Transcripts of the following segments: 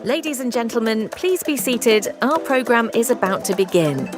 Ladies and gentlemen, please be seated. Our program is about to begin.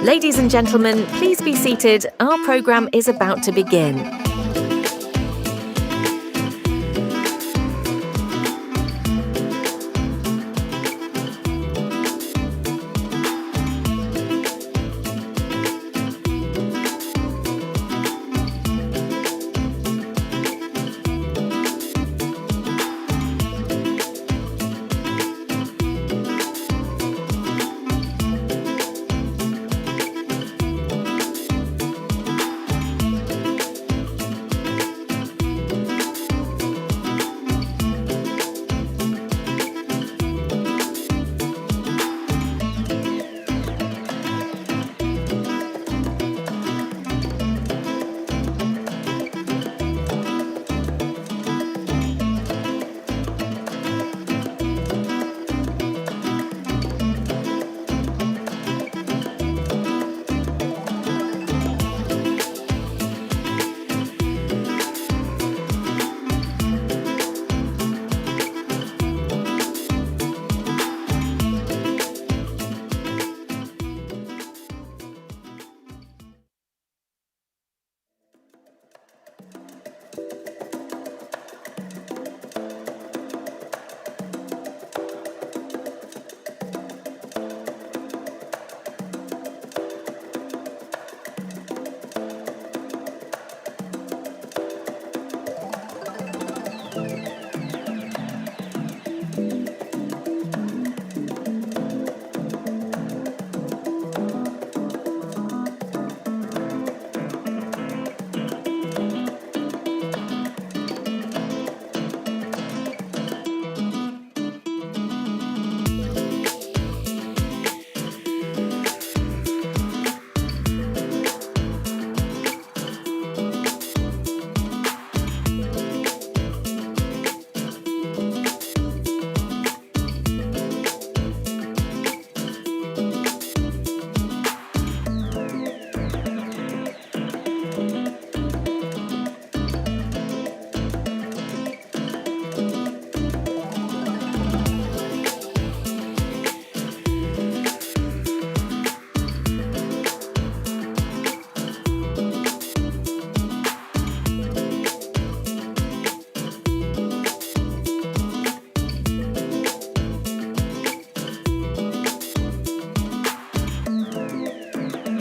Ladies and gentlemen, please be seated. Our program is about to begin.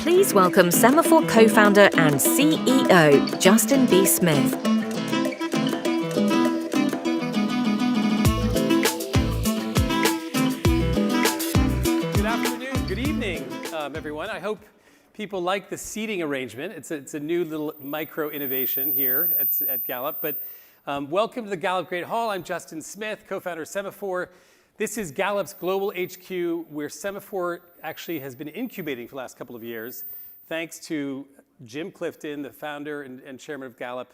Please welcome Semafor co-founder and CEO, Justin B. Smith. Good afternoon, good evening, everyone. I hope people like the seating arrangement. It's a new little micro innovation here at Gallup. But welcome to the Gallup Great Hall. I'm Justin Smith, co-founder of Semafor. This is Gallup's global HQ, where Semafor actually has been incubating for the last couple of years, thanks to Jim Clifton, the founder and chairman of Gallup.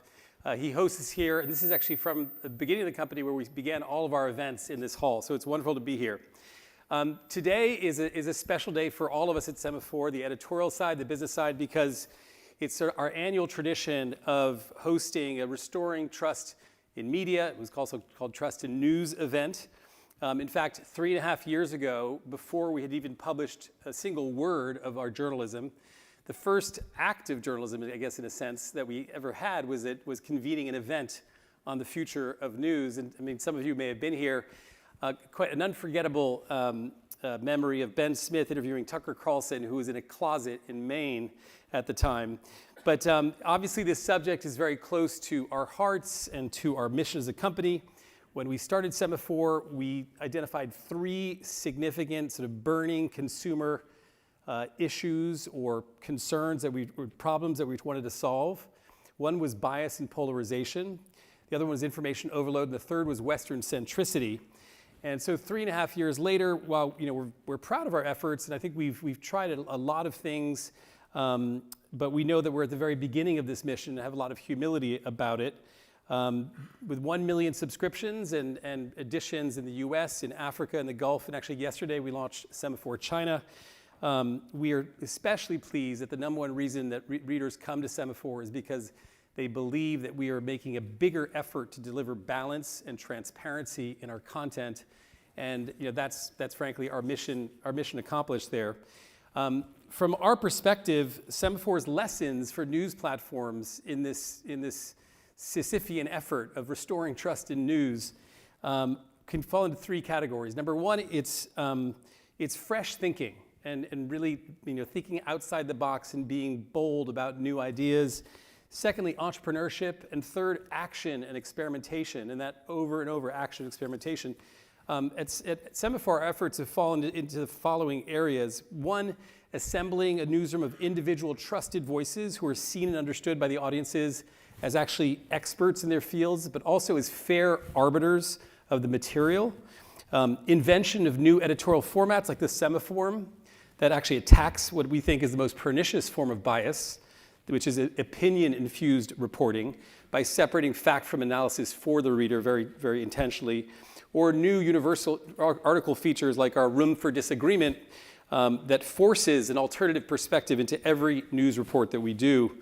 He hosts us here, and this is actually from the beginning of the company where we began all of our events in this hall, so it's wonderful to be here. Today is a special day for all of us at Semafor, the editorial side, the business side, because it's our annual tradition of hosting a Restoring Trust in Media. It was also called Trust in News event. In fact, 3.5 years ago, before we had even published a single word of our journalism, the first act of journalism, I guess in a sense, that we ever had was convening an event on the future of news. And I mean, some of you may have been here. Quite an unforgettable memory of Ben Smith interviewing Tucker Carlson, who was in a closet in Maine at the time. But obviously this subject is very close to our hearts and to our mission as a company. When we started Semafor, we identified 3 significant sort of burning consumer issues or concerns or problems that we wanted to solve. One was bias and polarization. The other one was information overload, and the third was Western centricity. And so 3.5 years later, while we're proud of our efforts, and I think we've tried a lot of things, but we know that we're at the very beginning of this mission and have a lot of humility about it. With 1 million subscriptions and additions in the US, in Africa, and the Gulf, and actually yesterday we launched Semafor China. We are especially pleased that the number one reason that readers come to Semafor is because they believe that we are making a bigger effort to deliver balance and transparency in our content, and that's frankly our mission accomplished there. From our perspective, Semafor's lessons for news platforms in this Sisyphean effort of restoring trust in news can fall into 3 categories. Number one, it's fresh thinking and really thinking outside the box and being bold about new ideas. Secondly, entrepreneurship, and third, action and experimentation, and that over and over action and experimentation. At Semafor, our efforts have fallen into the following areas. One, assembling a newsroom of individual trusted voices who are seen and understood by the audiences as actually experts in their fields, but also as fair arbiters of the material. Invention of new editorial formats like the Semaform that actually attacks what we think is the most pernicious form of bias, which is opinion-infused reporting, by separating fact from analysis for the reader very, very intentionally. Or new universal article features like our Room for Disagreement that forces an alternative perspective into every news report that we do.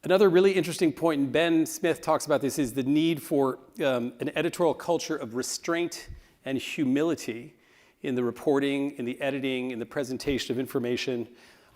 Another really interesting point, and Ben Smith talks about this, is the need for an editorial culture of restraint and humility in the reporting, in the editing, in the presentation of information.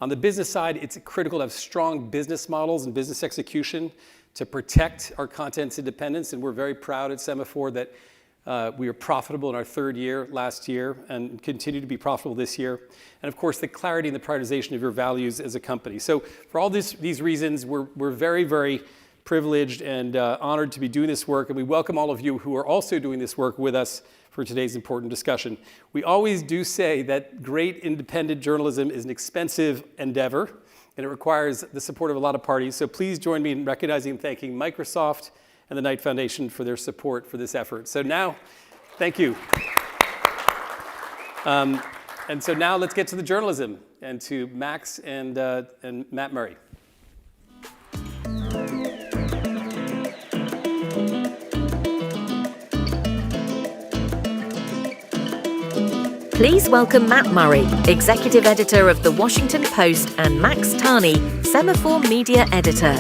On the business side, it's critical to have strong business models and business execution to protect our content's independence, and we're very proud at Semafor that we are profitable in our 3rd year last year and continue to be profitable this year. And of course, the clarity and the prioritization of your values as a company. So for all these reasons, we're very, very privileged and honored to be doing this work. And we welcome all of you who are also doing this work with us for today's important discussion. We always do say that great independent journalism is an expensive endeavor, and it requires the support of a lot of parties. So please join me in recognizing and thanking Microsoft and the Knight Foundation for their support for this effort. So now, thank you. And so now let's get to the journalism and to Max and Matt Murray. Please welcome Matt Murray, Executive Editor of The Washington Post, and Max Tani, Semafor Media Editor.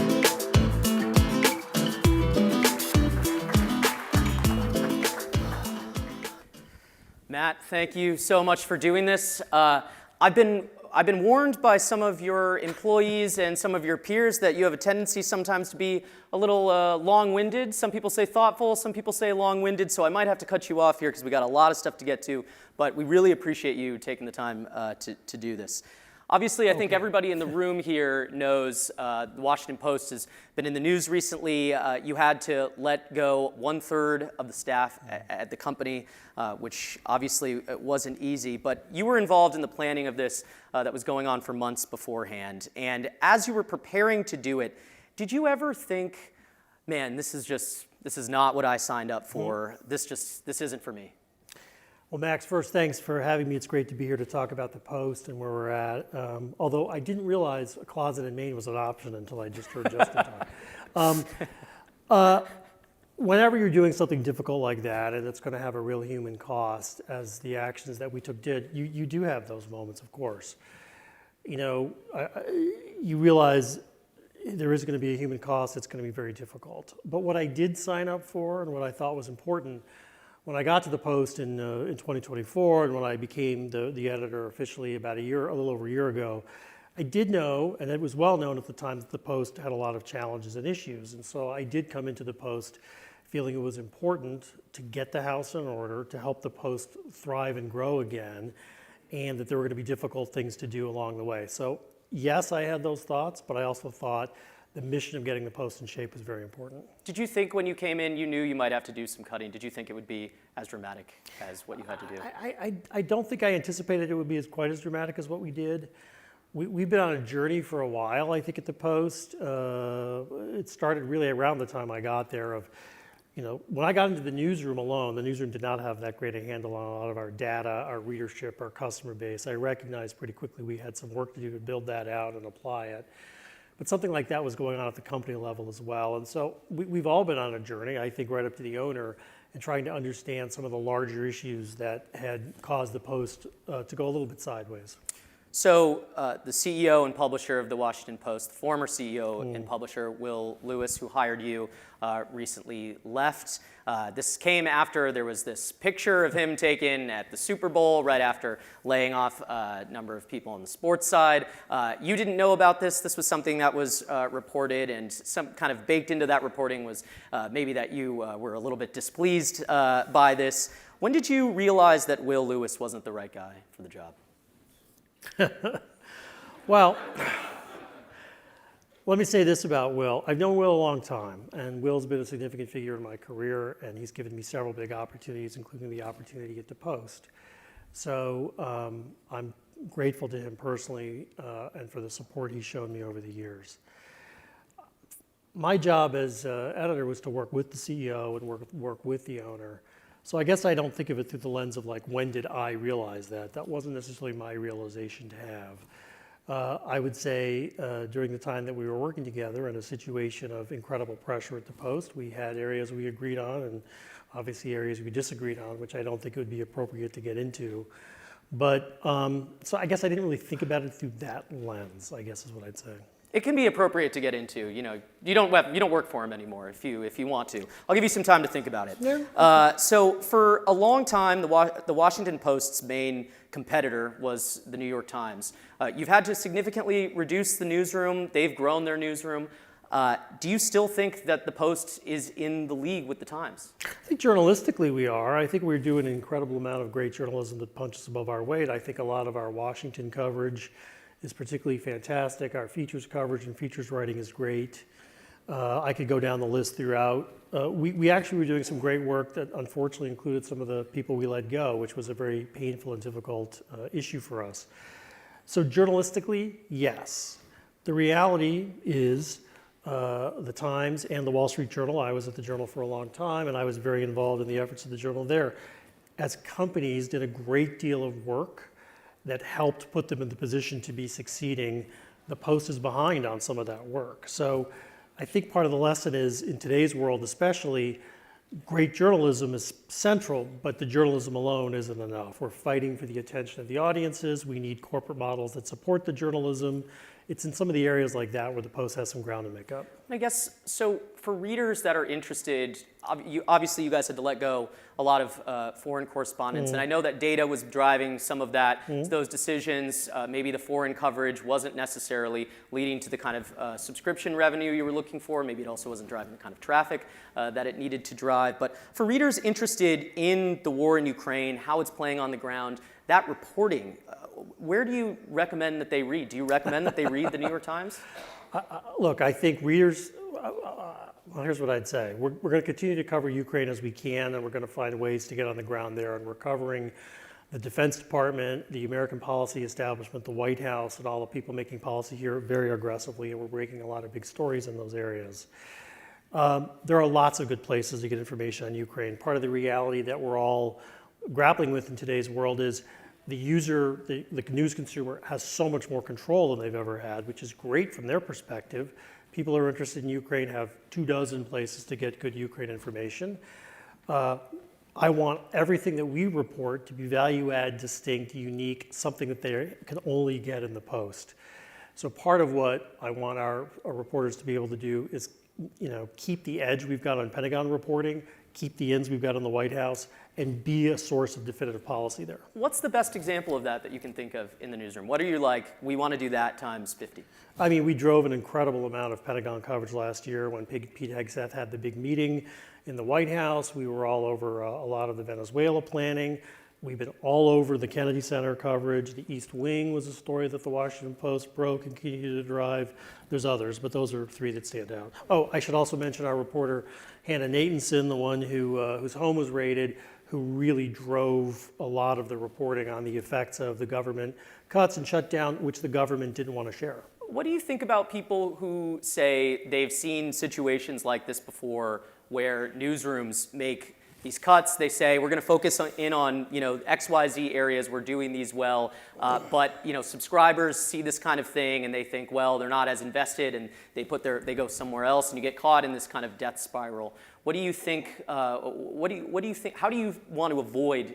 Matt, thank you so much for doing this. I've been warned by some of your employees and some of your peers that you have a tendency sometimes to be a little long-winded. Some people say thoughtful, some people say long-winded, so I might have to cut you off here because we got a lot of stuff to get to, but we really appreciate you taking the time to do this. Obviously, I think everybody in the room here knows the Washington Post has been in the news recently. You had to let go 1/3 of the staff at the company, which obviously wasn't easy. But you were involved in the planning of this that was going on for months beforehand. And as you were preparing to do it, did you ever think, man, this is not what I signed up for. This isn't for me? Well, Max, first, thanks for having me. It's great to be here to talk about the Post and where we're at. Although I didn't realize a closet in Maine was an option until I just heard Justin talk. Whenever you're doing something difficult like that, and it's going to have a real human cost, as the actions that we took did, you do have those moments, of course. You realize there is going to be a human cost. It's going to be very difficult. But what I did sign up for and what I thought was important when I got to the Post in 2024, and when I became the editor officially about a little over a year ago, I did know, and it was well known at the time, that the Post had a lot of challenges and issues. And so I did come into the Post feeling it was important to get the house in order, to help the Post thrive and grow again, and that there were going to be difficult things to do along the way. So yes, I had those thoughts, but I also thought the mission of getting the Post in shape was very important. Did you think when you came in, you knew you might have to do some cutting? Did you think it would be as dramatic as what you had to do? I don't think I anticipated it would be quite as dramatic as what we did. We've been on a journey for a while, I think, at the Post. It started really around the time I got there when I got into the newsroom alone, the newsroom did not have that great a handle on a lot of our data, our readership, our customer base. I recognized pretty quickly we had some work to do to build that out and apply it. But something like that was going on at the company level as well. And so we've all been on a journey, I think, right up to the owner, and trying to understand some of the larger issues that had caused the Post to go a little bit sideways. So the CEO and publisher of the Washington Post, the former CEO and publisher, Will Lewis, who hired you, recently left. This came after there was this picture of him taken at the Super Bowl right after laying off a number of people on the sports side. You didn't know about this. This was something that was reported, and some kind of baked into that reporting was maybe that you were a little bit displeased by this. When did you realize that Will Lewis wasn't the right guy for the job? Well, let me say this about Will. I've known Will a long time, and Will's been a significant figure in my career, and he's given me several big opportunities, including the opportunity at the Post. So I'm grateful to him personally and for the support he's shown me over the years. My job as editor was to work with the CEO and work with the owner. So I guess I don't think of it through the lens of when did I realize that? That wasn't necessarily my realization to have. I would say during the time that we were working together in a situation of incredible pressure at the Post, we had areas we agreed on and obviously areas we disagreed on, which I don't think it would be appropriate to get into. But so I guess I didn't really think about it through that lens, I guess is what I'd say. It can be appropriate to get into. You don't work for him anymore if you want to. I'll give you some time to think about it. Yeah. So for a long time, the Washington Post's main competitor was the New York Times. You've had to significantly reduce the newsroom. They've grown their newsroom. Do you still think that the Post is in the league with the Times? I think journalistically we are. I think we're doing an incredible amount of great journalism that punches above our weight. I think a lot of our Washington coverage is particularly fantastic. Our features coverage and features writing is great. I could go down the list throughout. We actually were doing some great work that unfortunately included some of the people we let go, which was a very painful and difficult issue for us. So journalistically, yes. The reality is the Times and the Wall Street Journal, I was at the Journal for a long time, and I was very involved in the efforts of the Journal there, as companies did a great deal of work that helped put them in the position to be succeeding. The Post is behind on some of that work. So I think part of the lesson is, in today's world especially, great journalism is central, but the journalism alone isn't enough. We're fighting for the attention of the audiences. We need corporate models that support the journalism. It's in some of the areas like that where the Post has some ground to make up. I guess, so for readers that are interested, obviously you guys had to let go a lot of foreign correspondents, and I know that data was driving some of those decisions. Maybe the foreign coverage wasn't necessarily leading to the kind of subscription revenue you were looking for. Maybe it also wasn't driving the kind of traffic that it needed to drive. But for readers interested in the war in Ukraine, how it's playing on the ground, that reporting, where do you recommend that they read? Do you recommend that they read the New York Times? Look, I think readers, well, here's what I'd say. We're going to continue to cover Ukraine as we can, and we're going to find ways to get on the ground there. And we're covering the Defense Department, the American policy establishment, the White House, and all the people making policy here very aggressively, and we're breaking a lot of big stories in those areas. There are lots of good places to get information on Ukraine. Part of the reality that we're all grappling with in today's world is the user, the news consumer, has so much more control than they've ever had, which is great from their perspective. People who are interested in Ukraine have 24 places to get good Ukraine information. I want everything that we report to be value-add, distinct, unique, something that they can only get in the Post. So part of what I want our reporters to be able to do is, keep the edge we've got on Pentagon reporting, keep the ins we've got on the White House, and be a source of definitive policy there. What's the best example of that you can think of in the newsroom? What are you like, we want to do that times 50? I mean, we drove an incredible amount of Pentagon coverage last year when Pete Hegseth had the big meeting in the White House. We were all over a lot of the Venezuela planning. We've been all over the Kennedy Center coverage. The East Wing was a story that the Washington Post broke and continued to drive. There's others, but those are three that stand out. Oh, I should also mention our reporter, Hannah Natanson, the one whose home was raided, who really drove a lot of the reporting on the effects of the government cuts and shutdown, which the government didn't want to share. What do you think about people who say they've seen situations like this before where newsrooms make these cuts? They say, we're going to focus in on XYZ areas, we're doing these well, but subscribers see this kind of thing and they think, well, they're not as invested, and they go somewhere else, and you get caught in this kind of death spiral. What do you think? What do you think? How do you want to avoid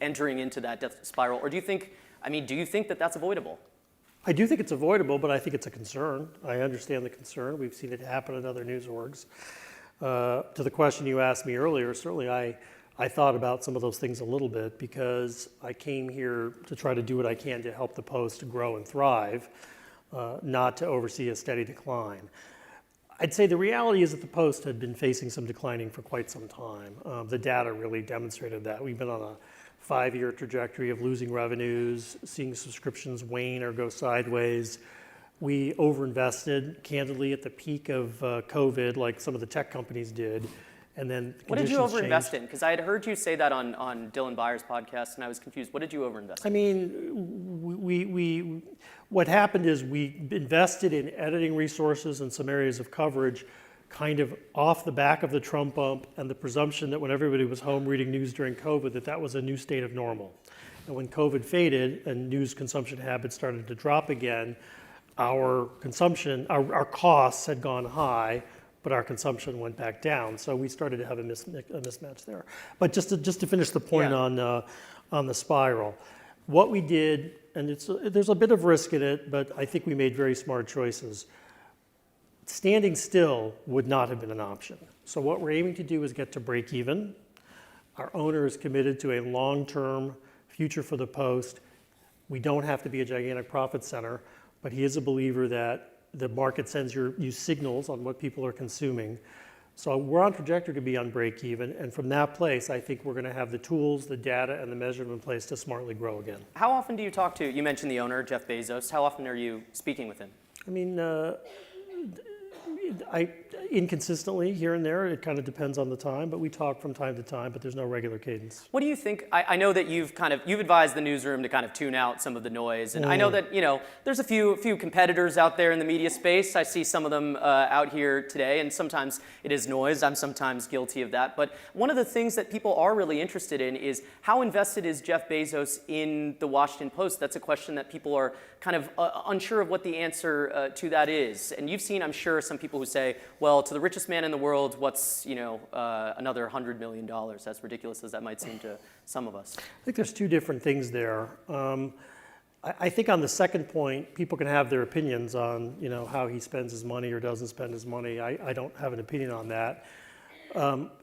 entering into that death spiral? Or do you think that that's avoidable? I do think it's avoidable, but I think it's a concern. I understand the concern. We've seen it happen in other news orgs. To the question you asked me earlier, certainly I thought about some of those things a little bit, because I came here to try to do what I can to help the Post grow and thrive, not to oversee a steady decline. I'd say the reality is that the Post had been facing some declining for quite some time. The data really demonstrated that. We've been on a 5-year trajectory of losing revenues, seeing subscriptions wane or go sideways. We overinvested, candidly, at the peak of COVID, like some of the tech companies did, and then what did you overinvest in? Because I had heard you say that on Dylan Byers' podcast, and I was confused. What did you overinvest in? I mean, what happened is we invested in editing resources and some areas of coverage kind of off the back of the Trump bump and the presumption that when everybody was home reading news during COVID, that was a new state of normal. And when COVID faded and news consumption habits started to drop again, our consumption, our costs had gone high, but our consumption went back down. So we started to have a mismatch there. But just to finish the point on the spiral, what we did, and there's a bit of risk in it, but I think we made very smart choices. Standing still would not have been an option. So what we're aiming to do is get to break even. Our owner is committed to a long-term future for the Post. We don't have to be a gigantic profit center, but he is a believer that the market sends you signals on what people are consuming. So we're on trajectory to be on break even, and from that place, I think we're going to have the tools, the data, and the measurement in place to smartly grow again. How often do you talk to, you mentioned the owner, Jeff Bezos, how often are you speaking with him? I mean, inconsistently here and there. It kind of depends on the time, but we talk from time to time, but there's no regular cadence. What do you think? I know that you've advised the newsroom to kind of tune out some of the noise, and I know that there's a few competitors out there in the media space. I see some of them out here today, and sometimes it is noise. I'm sometimes guilty of that. But one of the things that people are really interested in is how invested is Jeff Bezos in the Washington Post? That's a question that people are kind of unsure of what the answer to that is. And you've seen, I'm sure, some people who say, well, to the richest man in the world, what's another $100 million? As ridiculous as that might seem to some of us. I think there's two different things there. I think on the second point, people can have their opinions on how he spends his money or doesn't spend his money. I don't have an opinion on that.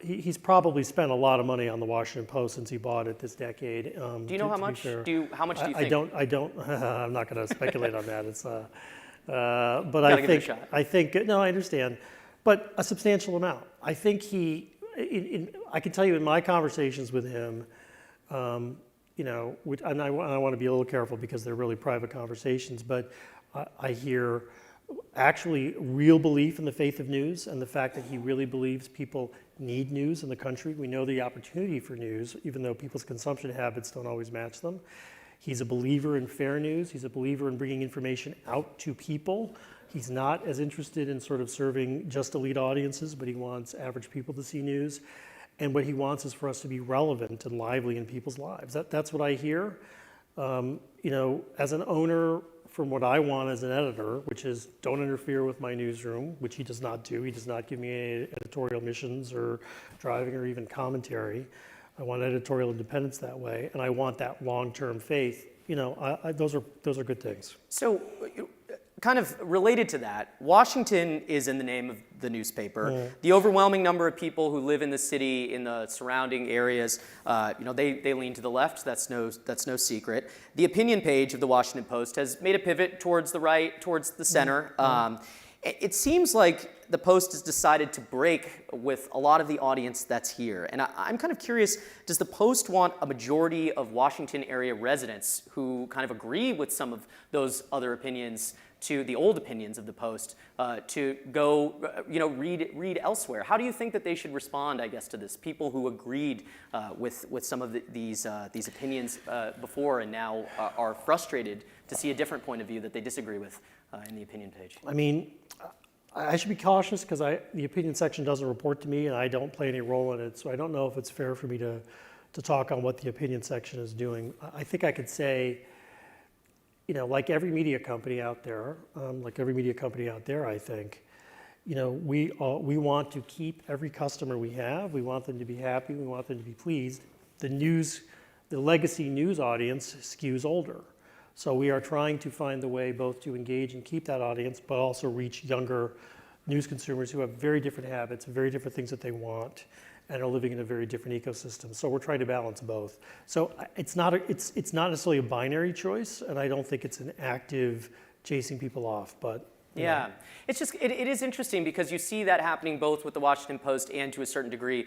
He's probably spent a lot of money on the Washington Post since he bought it this decade. Do you know how much? How much do you think? I don't. I'm not going to speculate on that. It's. But I think no, I understand, but a substantial amount. I think I can tell you in my conversations with him, and I want to be a little careful because they're really private conversations, but I hear actually real belief in the faith of news and the fact that he really believes people need news in the country. We know the opportunity for news, even though people's consumption habits don't always match them. He's a believer in fair news. He's a believer in bringing information out to people. He's not as interested in sort of serving just elite audiences, but he wants average people to see news. And what he wants is for us to be relevant and lively in people's lives. That's what I hear. As an owner, from what I want as an editor, which is don't interfere with my newsroom, which he does not do. He does not give me any editorial missions or driving or even commentary. I want editorial independence that way, and I want that long-term faith. Those are good things. So, kind of related to that, Washington is in the name of the newspaper. The overwhelming number of people who live in the city, in the surrounding areas, they lean to the left. That's no secret. The opinion page of the Washington Post has made a pivot towards the right, towards the center. It seems like the Post has decided to break with a lot of the audience that's here. And I'm kind of curious, does the Post want a majority of Washington area residents who kind of agree with some of those other opinions, to the old opinions of the Post, to go, read elsewhere? How do you think that they should respond, I guess, to this? People who agreed with some of these opinions before and now are frustrated to see a different point of view that they disagree with in the opinion page. I mean, I should be cautious because the opinion section doesn't report to me and I don't play any role in it, so I don't know if it's fair for me to talk on what the opinion section is doing. I think I could say, like every media company out there, I think, we want to keep every customer we have. We want them to be happy. We want them to be pleased. The legacy news audience skews older. So we are trying to find the way both to engage and keep that audience, but also reach younger news consumers who have very different habits, very different things that they want, and are living in a very different ecosystem. So we're trying to balance both. So it's not necessarily a binary choice, and I don't think it's an active chasing people off, but yeah, it's just it is interesting because you see that happening both with the Washington Post and to a certain degree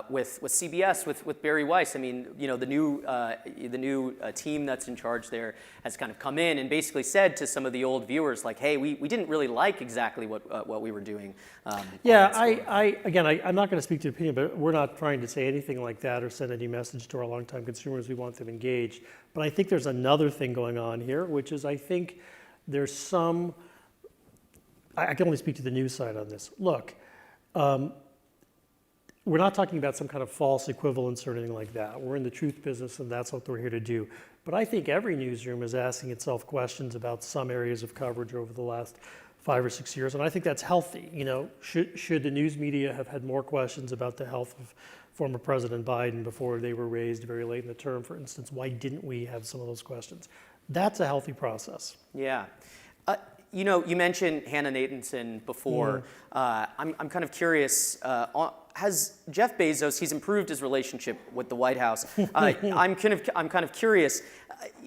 with CBS with Barry Weiss. I mean, the new team that's in charge there has kind of come in and basically said to some of the old viewers, like, hey, we didn't really like exactly what we were doing. Yeah, I'm not going to speak to opinion, but we're not trying to say anything like that or send any message to our longtime consumers. We want them engaged. But I think there's another thing going on here, which is I think there's some. I can only speak to the news side on this. Look, we're not talking about some kind of false equivalence or anything like that. We're in the truth business, and that's what we're here to do. But I think every newsroom is asking itself questions about some areas of coverage over the last 5 or 6 years, and I think that's healthy. Should the news media have had more questions about the health of former President Biden before they were raised very late in the term, for instance? Why didn't we have some of those questions? That's a healthy process. Yeah. You mentioned Hannah Nathanson before. I'm kind of curious. Has Jeff Bezos? He's improved his relationship with the White House. I'm kind of curious.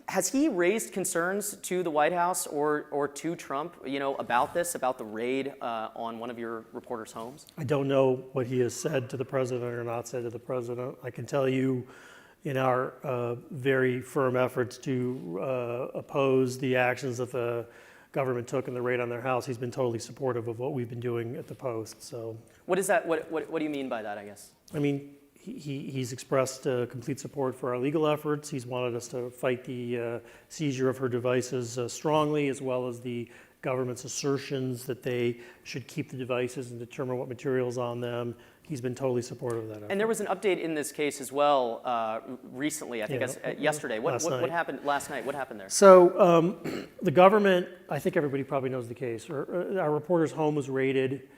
Has he raised concerns to the White House or to Trump? About the raid on one of your reporters' homes? I don't know what he has said to the president or not said to the president. I can tell you, in our very firm efforts to oppose the actions that the government took in the raid on their house, he's been totally supportive of what we've been doing at the Post. So, what is that? What do you mean by that? I guess. I mean, he's expressed complete support for our legal efforts. He's wanted us to fight the seizure of her devices strongly, as well as the government's assertions that they should keep the devices and determine what material's on them. He's been totally supportive of that effort. And there was an update in this case as well recently, I think yesterday. What happened last night? What happened there? So the government, I think everybody probably knows the case. Our reporter's home was raided.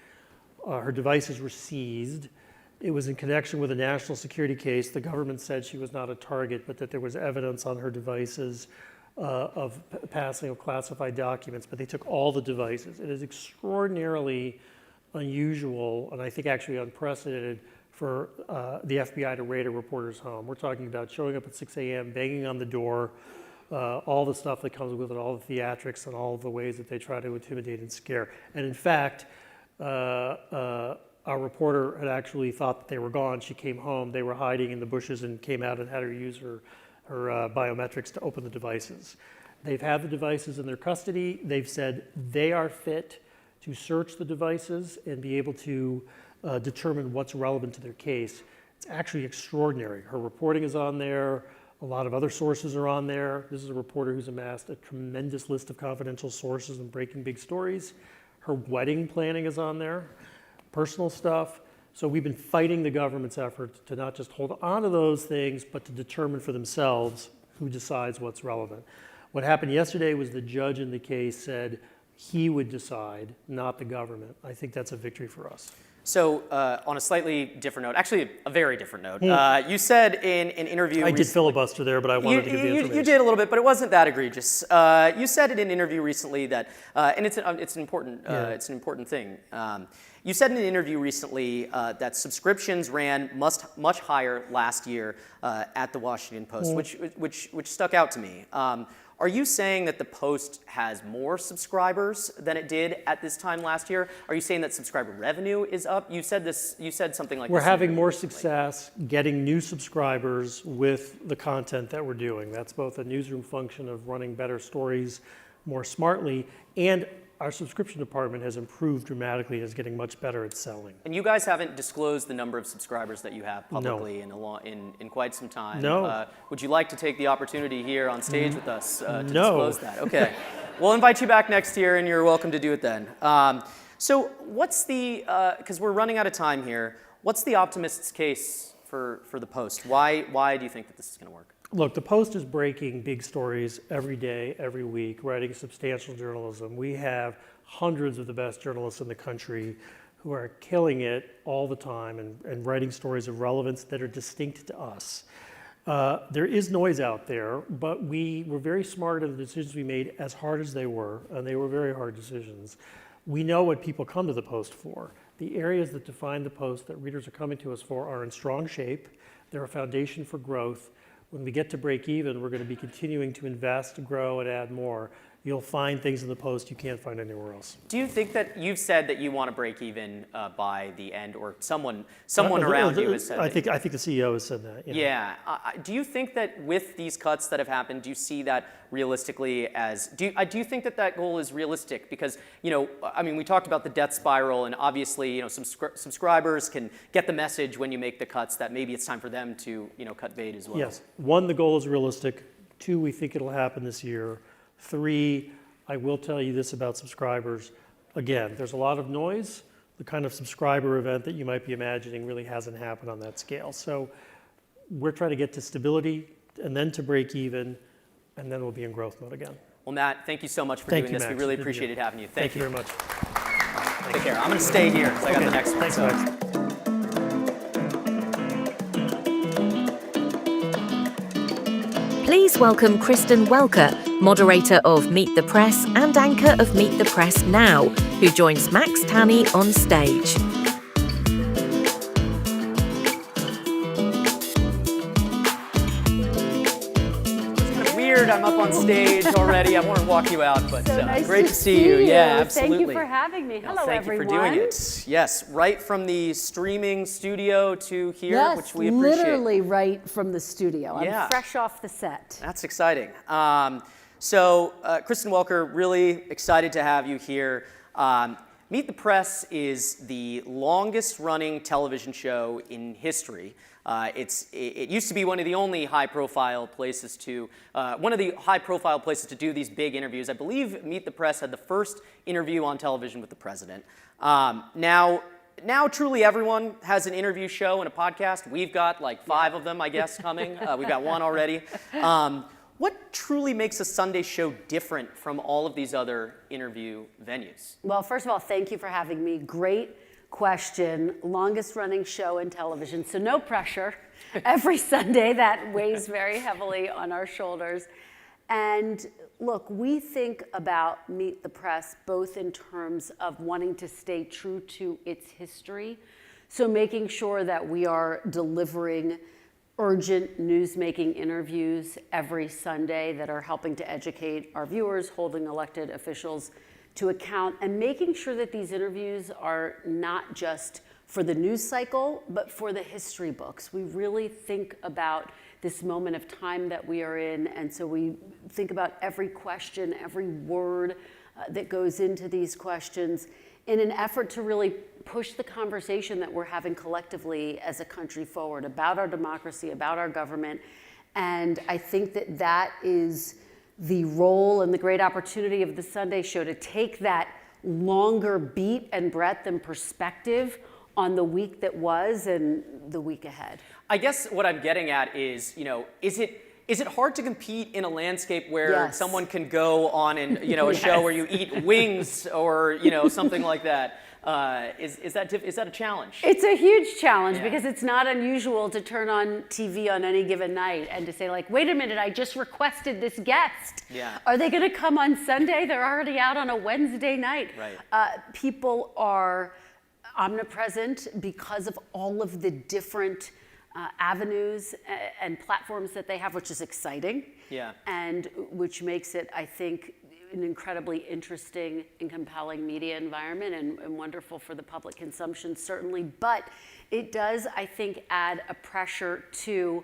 Her devices were seized. It was in connection with a national security case. The government said she was not a target, but that there was evidence on her devices of passing of classified documents, but they took all the devices. It is extraordinarily unusual, and I think actually unprecedented, for the FBI to raid a reporter's home. We're talking about showing up at 6 a.m., banging on the door, all the stuff that comes with it, all the theatrics and all of the ways that they try to intimidate and scare. And in fact, our reporter had actually thought that they were gone. She came home, they were hiding in the bushes and came out and had her use her biometrics to open the devices. They've had the devices in their custody. They've said they are fit to search the devices and be able to determine what's relevant to their case. It's actually extraordinary. Her reporting is on there. A lot of other sources are on there. This is a reporter who's amassed a tremendous list of confidential sources and breaking big stories. Her wedding planning is on there, personal stuff. So we've been fighting the government's effort to not just hold on to those things, but to determine for themselves who decides what's relevant. What happened yesterday was the judge in the case said he would decide, not the government. I think that's a victory for us. So on a slightly different note, actually a very different note, you said in an interview... I did filibuster there, but I wanted to give the information. You did a little bit, but it wasn't that egregious. You said in an interview recently that, and it's an important thing. You said in an interview recently that subscriptions ran much higher last year at the Washington Post, which stuck out to me. Are you saying that the Post has more subscribers than it did at this time last year? Are you saying that subscriber revenue is up? You said this. You said something like we're this having more success getting new subscribers with the content that we're doing. That's both a newsroom function of running better stories more smartly, and our subscription department has improved dramatically and is getting much better at selling. And you guys haven't disclosed the number of subscribers that you have publicly in quite some time. No. Would you like to take the opportunity here on stage with us to disclose that? Okay. We'll invite you back next year, and you're welcome to do it then. So what's the, because we're running out of time here, what's the optimist's case for the Post? Why do you think that this is going to work? Look, the Post is breaking big stories every day, every week, writing substantial journalism. We have hundreds of the best journalists in the country who are killing it all the time and writing stories of relevance that are distinct to us. There is noise out there, but we were very smart in the decisions we made, as hard as they were, and they were very hard decisions. We know what people come to the Post for. The areas that define the Post that readers are coming to us for are in strong shape. They're a foundation for growth. When we get to break even, we're going to be continuing to invest, grow, and add more. You'll find things in the Post you can't find anywhere else. Do you think that you've said that you want to break even by the end, or someone around you has said that? I think the CEO has said that. Yeah. Do you think that with these cuts that have happened, do you see that realistically as, do you think that that goal is realistic? Because, I mean, we talked about the death spiral, and obviously, some subscribers can get the message when you make the cuts that maybe it's time for them to, cut bait as well. Yes. One, the goal is realistic. Two, we think it'll happen this year. Three, I will tell you this about subscribers. Again, there's a lot of noise. The kind of subscriber event that you might be imagining really hasn't happened on that scale. So we're trying to get to stability and then to break even, and then we'll be in growth mode again. Well, Matt, thank you so much for doing this. Max. We really appreciated having you. Thank you very much. Take care. I'm going to stay here because I got the next one. Thanks, Max. Please welcome Kristen Welker, moderator of Meet the Press and anchor of Meet the Press Now, who joins Max Tani on stage. I'm up on stage already. I want to walk you out, but so nice great to see you. Yeah, absolutely. Thank you for having me. Hello, thank everyone. Thank you for doing it. Yes, right from the streaming studio to here, yes, which we appreciate. Literally right from the studio. Yeah. I'm fresh off the set. That's exciting. So, Kristen Welker, really excited to have you here. Meet the Press is the longest running television show in history. It used to be one of the only high-profile places to do these big interviews. I believe Meet the Press had the first interview on television with the president. Now truly everyone has an interview show and a podcast. We've got like 5 of them, I guess, coming. We've got 1 already. What truly makes a Sunday show different from all of these other interview venues? Well, first of all, thank you for having me. Great question. Longest running show in television, so no pressure. Every Sunday, that weighs very heavily on our shoulders. And look, we think about Meet the Press both in terms of wanting to stay true to its history, so making sure that we are delivering urgent news-making interviews every Sunday that are helping to educate our viewers, holding elected officials to account, and making sure that these interviews are not just for the news cycle, but for the history books. We really think about this moment of time that we are in, and so we think about every question, every word that goes into these questions in an effort to really push the conversation that we're having collectively as a country forward about our democracy, about our government. And I think that that is the role and the great opportunity of the Sunday show, to take that longer beat and breadth and perspective on the week that was and the week ahead. I guess what I'm getting at is, is it hard to compete in a landscape where someone can go on and a show where you eat wings or something like that? Is that a challenge? It's a huge challenge because it's not unusual to turn on TV on any given night and to say, like, wait a minute, I just requested this guest. Yeah. Are they going to come on Sunday? They're already out on a Wednesday night. Right. People are omnipresent because of all of the different avenues and platforms that they have, which is exciting. Yeah. And which makes it, I think, an incredibly interesting and compelling media environment and wonderful for the public consumption, certainly. But it does, I think, add a pressure to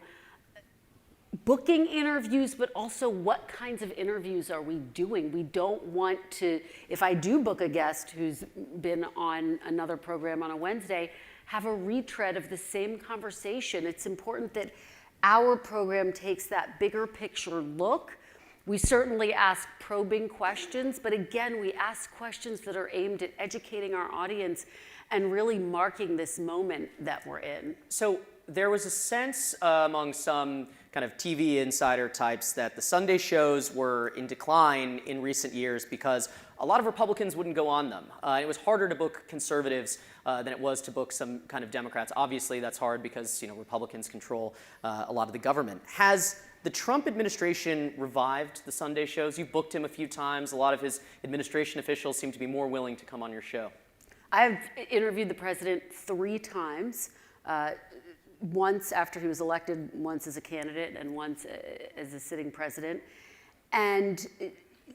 booking interviews, but also what kinds of interviews are we doing? We don't want to, if I do book a guest who's been on another program on a Wednesday, have a retread of the same conversation. It's important that our program takes that bigger picture look. We certainly ask probing questions, but again, we ask questions that are aimed at educating our audience and really marking this moment that we're in. So there was a sense among some kind of TV insider types that the Sunday shows were in decline in recent years because a lot of Republicans wouldn't go on them. It was harder to book conservatives than it was to book some kind of Democrats. Obviously, that's hard because Republicans control a lot of the government. Has the Trump administration revived the Sunday shows? You've booked him a few times. A lot of his administration officials seem to be more willing to come on your show. I've interviewed the president 3 times. Once after he was elected, once as a candidate, and once as a sitting president. And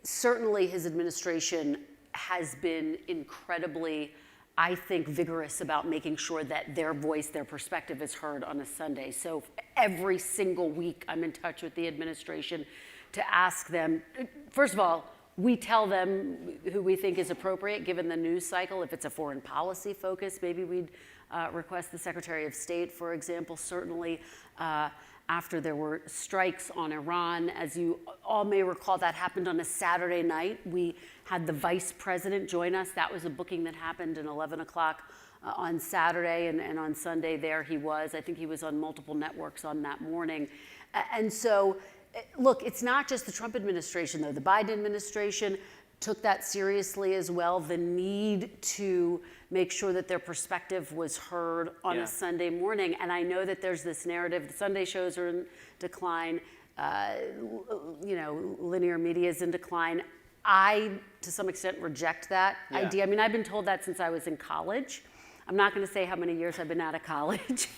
certainly his administration has been incredibly, I think, vigorous about making sure that their voice, their perspective is heard on a Sunday. So every single week I'm in touch with the administration to ask them, first of all, we tell them who we think is appropriate given the news cycle. If it's a foreign policy focus, maybe we'd request the Secretary of State, for example. Certainly after there were strikes on Iran, as you all may recall, that happened on a Saturday night. We had the Vice President join us. That was a booking that happened at 11 o'clock on Saturday, and on Sunday there he was. I think he was on multiple networks on that morning. And so, look, it's not just the Trump administration, though. The Biden administration took that seriously as well, the need to make sure that their perspective was heard on a Sunday morning. And I know that there's this narrative, the Sunday shows are in decline, linear media is in decline. I, to some extent, reject that idea. I mean, I've been told that since I was in college. I'm not going to say how many years I've been out of college.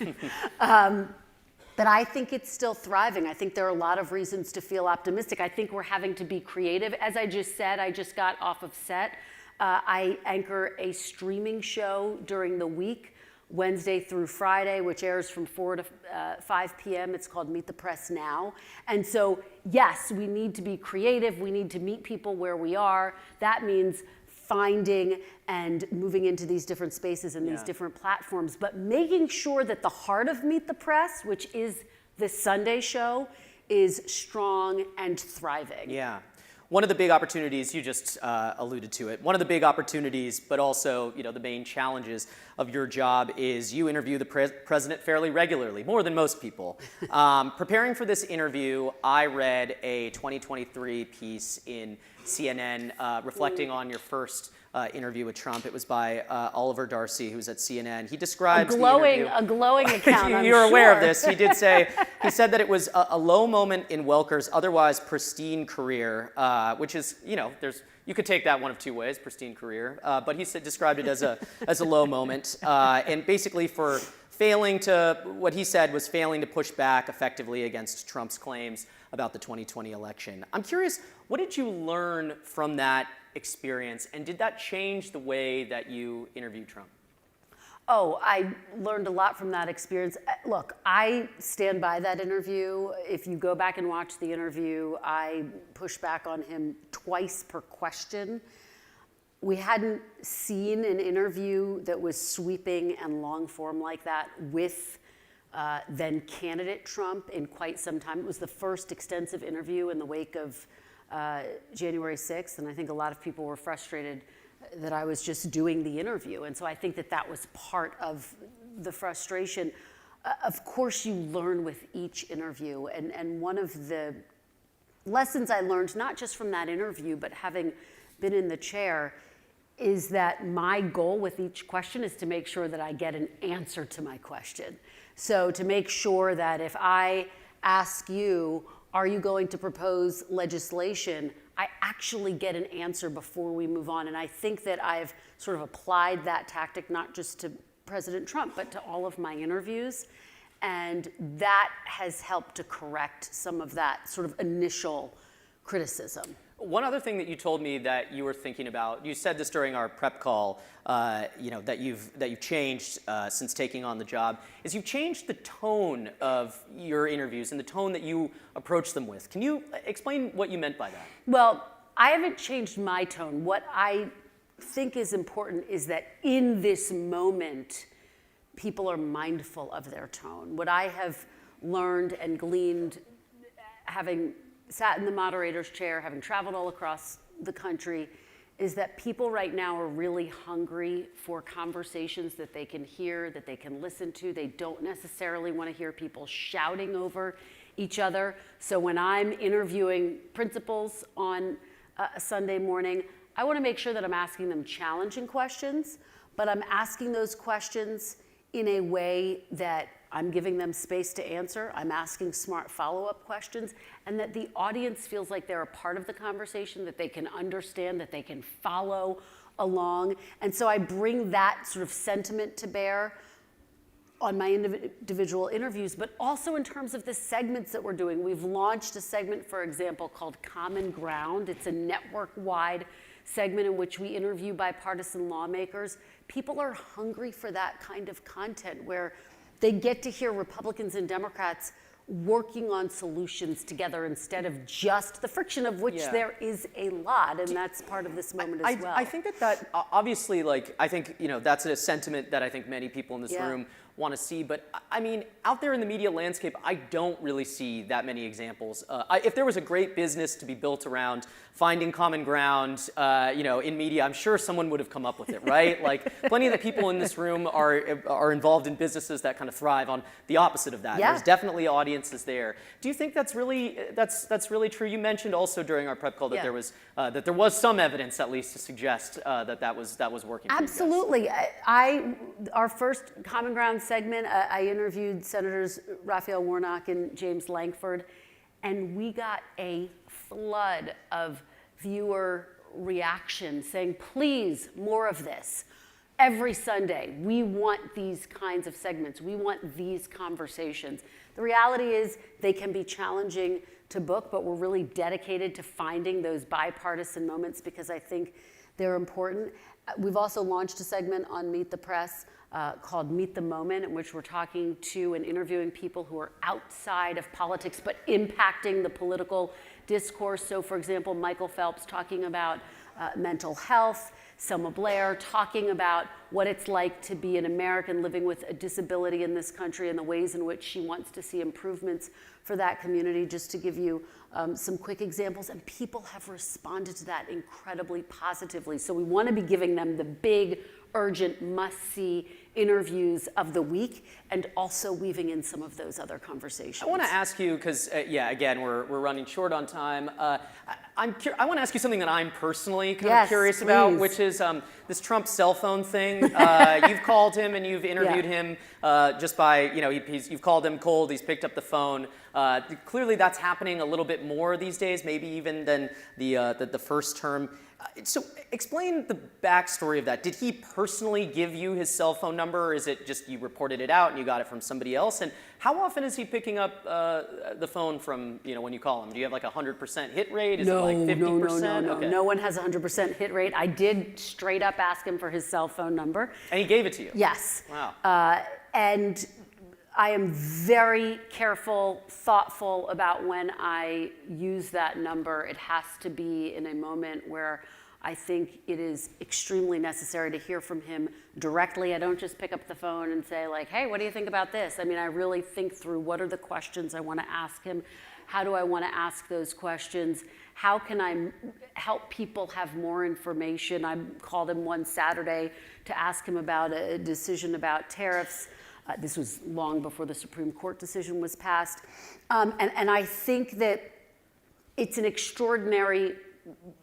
But I think it's still thriving. I think there are a lot of reasons to feel optimistic. I think we're having to be creative. As I just said, I just got off of set. I anchor a streaming show during the week, Wednesday through Friday, which airs from 4 to 5 p.m. It's called Meet the Press Now. And so, yes, we need to be creative. We need to meet people where we are. That means finding and moving into these different spaces and these different platforms, but making sure that the heart of Meet the Press, which is the Sunday show, is strong and thriving. Yeah. One of the big opportunities, you just alluded to it, one of the big opportunities, but also the main challenges of your job is you interview the president fairly regularly, more than most people. Preparing for this interview, I read a 2023 piece in CNN reflecting on your first interview with Trump. It was by Oliver Darcy, who's at CNN. He describes a glowing account. You're aware of this. He said that it was a low moment in Welker's otherwise pristine career, which is, you could take that one of two ways, pristine career. But he described it as a low moment, and basically for what he said was failing to push back effectively against Trump's claims about the 2020 election. I'm curious, what did you learn from that experience, and did that change the way that you interviewed Trump? Oh, I learned a lot from that experience. Look, I stand by that interview. If you go back and watch the interview, I pushed back on him twice per question. We hadn't seen an interview that was sweeping and long form like that with then candidate Trump in quite some time. It was the first extensive interview in the wake of January 6th, and I think a lot of people were frustrated that I was just doing the interview. And so I think that that was part of the frustration. Of course, you learn with each interview. And one of the lessons I learned, not just from that interview, but having been in the chair, is that my goal with each question is to make sure that I get an answer to my question. So to make sure that if I ask you, are you going to propose legislation, I actually get an answer before we move on. And I think that I've sort of applied that tactic not just to President Trump, but to all of my interviews. And that has helped to correct some of that sort of initial criticism. One other thing that you told me that you were thinking about, you said this during our prep call, that you've changed since taking on the job, is you've changed the tone of your interviews and the tone that you approach them with. Can you explain what you meant by that? Well, I haven't changed my tone. What I think is important is that in this moment, people are mindful of their tone. What I have learned and gleaned, having sat in the moderator's chair, having traveled all across the country, is that people right now are really hungry for conversations that they can hear, that they can listen to. They don't necessarily want to hear people shouting over each other. So when I'm interviewing principals on a Sunday morning, I want to make sure that I'm asking them challenging questions, but I'm asking those questions in a way that I'm giving them space to answer, I'm asking smart follow-up questions, and that the audience feels like they're a part of the conversation, that they can understand, that they can follow along. And so I bring that sort of sentiment to bear on my individual interviews, but also in terms of the segments that we're doing. We've launched a segment, for example, called Common Ground. It's a network-wide segment in which we interview bipartisan lawmakers. People are hungry for that kind of content where they get to hear Republicans and Democrats working on solutions together instead of just the friction, of which there is a lot, and that's part of this moment as well. I think that obviously, I think, that's a sentiment that I think many people in this room want to see, but I mean, out there in the media landscape, I don't really see that many examples. If there was a great business to be built around finding common ground, in media, I'm sure someone would have come up with it, right? Like, plenty of the people in this room are involved in businesses that kind of thrive on the opposite of that. There's definitely audiences there. Do you think that's really true? You mentioned also during our prep call that there was some evidence, at least, to suggest that was working. Absolutely. Our first Common Ground segment, I interviewed Senators Raphael Warnock and James Lankford, and we got a flood of viewer reaction saying, please, more of this. Every Sunday, we want these kinds of segments. We want these conversations. The reality is they can be challenging to book, but we're really dedicated to finding those bipartisan moments because I think they're important. We've also launched a segment on Meet the Press called Meet the Moment, in which we're talking to and interviewing people who are outside of politics but impacting the political discourse. So, for example, Michael Phelps talking about mental health, Selma Blair talking about what it's like to be an American living with a disability in this country and the ways in which she wants to see improvements for that community, just to give you some quick examples. And people have responded to that incredibly positively. So we want to be giving them the big, urgent, must-see interviews of the week and also weaving in some of those other conversations. I want to ask you, because, again, we're running short on time. I want to ask you something that I'm personally kind of curious about, which is this Trump cell phone thing. You've called him and you've interviewed him just by, you've called him cold, he's picked up the phone. Clearly that's happening a little bit more these days, maybe even than the first term. So explain the backstory of that. Did he personally give you his cell phone number, or is it just you reported it out and you got it from somebody else? And how often is he picking up the phone from, when you call him? Do you have like a 100% hit rate? Is it like 50%? No. Okay. No one has a 100% hit rate. I did straight up ask him for his cell phone number. And he gave it to you? Yes. Wow. And I am very careful, thoughtful about when I use that number. It has to be in a moment where I think it is extremely necessary to hear from him directly. I don't just pick up the phone and say like, hey, what do you think about this? I mean, I really think through what are the questions I want to ask him? How do I want to ask those questions? How can I help people have more information? I called him one Saturday to ask him about a decision about tariffs. This was long before the Supreme Court decision was passed. And I think that it's an extraordinary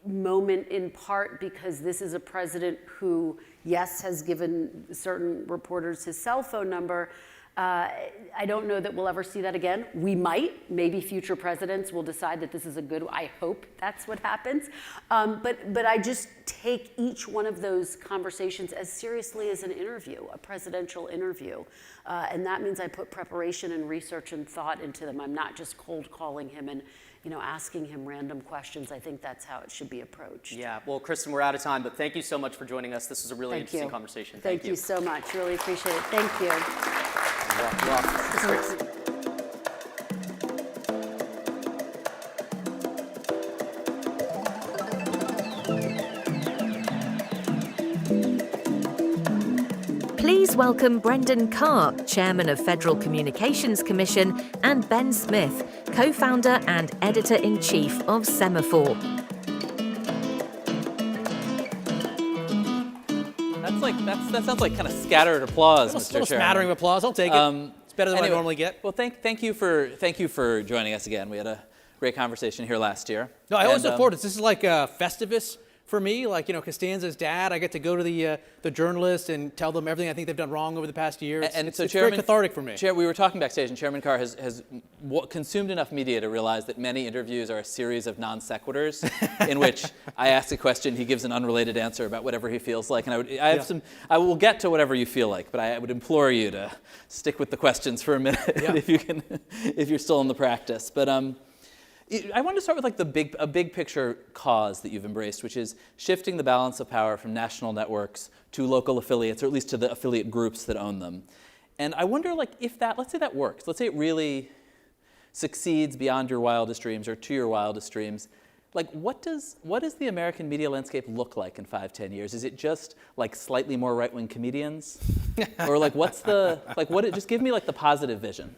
moment in part because this is a president who, yes, has given certain reporters his cell phone number. I don't know that we'll ever see that again. We might. Maybe future presidents will decide that this is a good, I hope that's what happens. But I just take each one of those conversations as seriously as an interview, a presidential interview. And that means I put preparation and research and thought into them. I'm not just cold calling him and asking him random questions. I think that's how it should be approached. Yeah, well, Kristen, we're out of time, but thank you so much for joining us. This was a really interesting conversation. Thank you so much. Really appreciate it. Thank you. Please welcome Brendan Carr, Chairman of Federal Communications Commission, and Ben Smith, co-founder and editor-in-chief of Semafor. That sounds like kind of scattered applause, A Mr. little Chairman. smattering of applause. I'll take it. It's better than what I normally get. Well, thank you for joining us again. We had a great conversation here last year. No, I always look forward to this. This is like Festivus for me. Like, Costanza's dad. I get to go to the journalists and tell them everything I think they've done wrong over the past year. It's very cathartic for me. Chair, we were talking backstage, and Chairman Carr has consumed enough media to realize that many interviews are a series of non sequiturs, in which I ask a question, he gives an unrelated answer about whatever he feels like, and I will get to whatever you feel like, but I would implore you to stick with the questions for a minute if you're still in the practice. But I want to start with like a big picture cause that you've embraced, which is shifting the balance of power from national networks to local affiliates, or at least to the affiliate groups that own them. And I wonder, like, if let's say that works. Let's say it really succeeds beyond your wildest dreams or to your wildest dreams. Like, what does the American media landscape look like in 5-10 years? Is it just like slightly more right-wing comedians, or like just give me like the positive vision.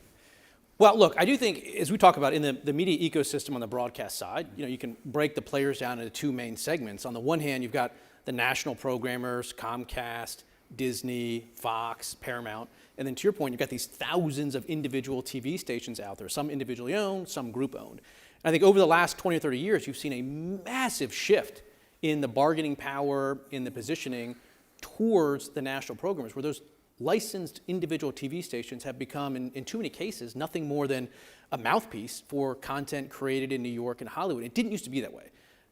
Well, look, I do think, as we talk about in the media ecosystem on the broadcast side, you can break the players down into two main segments. On the one hand, you've got the national programmers, Comcast, Disney, Fox, Paramount. And then to your point, you've got these thousands of individual TV stations out there, some individually owned, some group owned. And I think over the last 20 or 30 years, you've seen a massive shift in the bargaining power, in the positioning towards the national programmers, where those licensed individual TV stations have become, in too many cases, nothing more than a mouthpiece for content created in New York and Hollywood. It didn't used to be that way.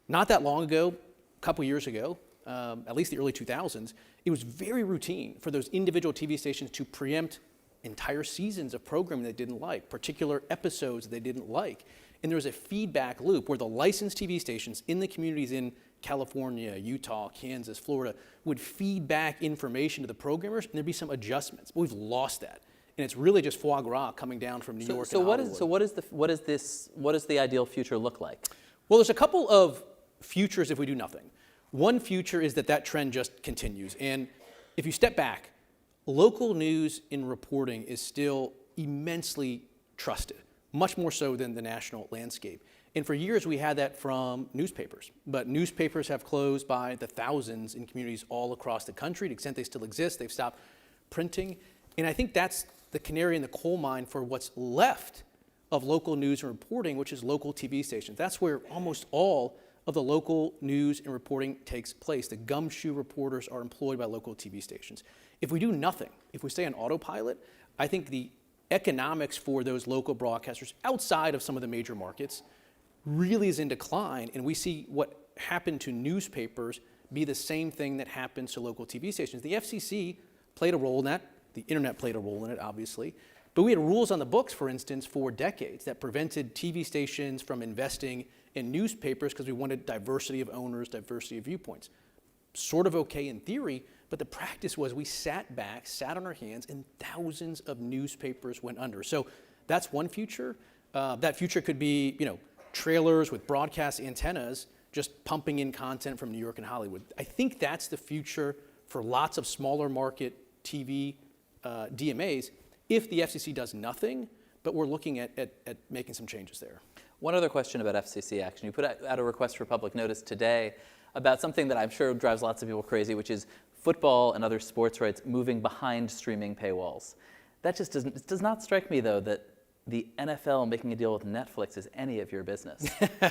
Not that long ago, a couple years ago, at least the early 2000s, it was very routine for those individual TV stations to preempt entire seasons of programming they didn't like, particular episodes they didn't like. And there was a feedback loop where the licensed TV stations in the communities in California, Utah, Kansas, Florida would feed back information to the programmers, and there'd be some adjustments. But we've lost that, and it's really just foie gras coming down from New York. So what does the ideal future look like? Well, there's a couple of futures if we do nothing. One future is that trend just continues, and if you step back, local news in reporting is still immensely trusted, much more so than the national landscape. And for years, we had that from newspapers. But newspapers have closed by the thousands in communities all across the country. To the extent they still exist, they've stopped printing. And I think that's the canary in the coal mine for what's left of local news and reporting, which is local TV stations. That's where almost all of the local news and reporting takes place. The gumshoe reporters are employed by local TV stations. If we do nothing, if we stay on autopilot, I think the economics for those local broadcasters outside of some of the major markets really is in decline, and we see what happened to newspapers be the same thing that happens to local TV stations. The FCC played a role in that. The internet played a role in it, obviously. But we had rules on the books, for instance, for decades that prevented TV stations from investing in newspapers because we wanted diversity of owners, diversity of viewpoints. Sort of okay in theory, but the practice was we sat back, sat on our hands, and thousands of newspapers went under. So that's one future. That future could be, trailers with broadcast antennas just pumping in content from New York and Hollywood. I think that's the future for lots of smaller market TV DMAs if the FCC does nothing, but we're looking at making some changes there. One other question about FCC action. You put out a request for public notice today about something that I'm sure drives lots of people crazy, which is football and other sports rights moving behind streaming paywalls. That just does not strike me, though, that the NFL making a deal with Netflix is any of your business.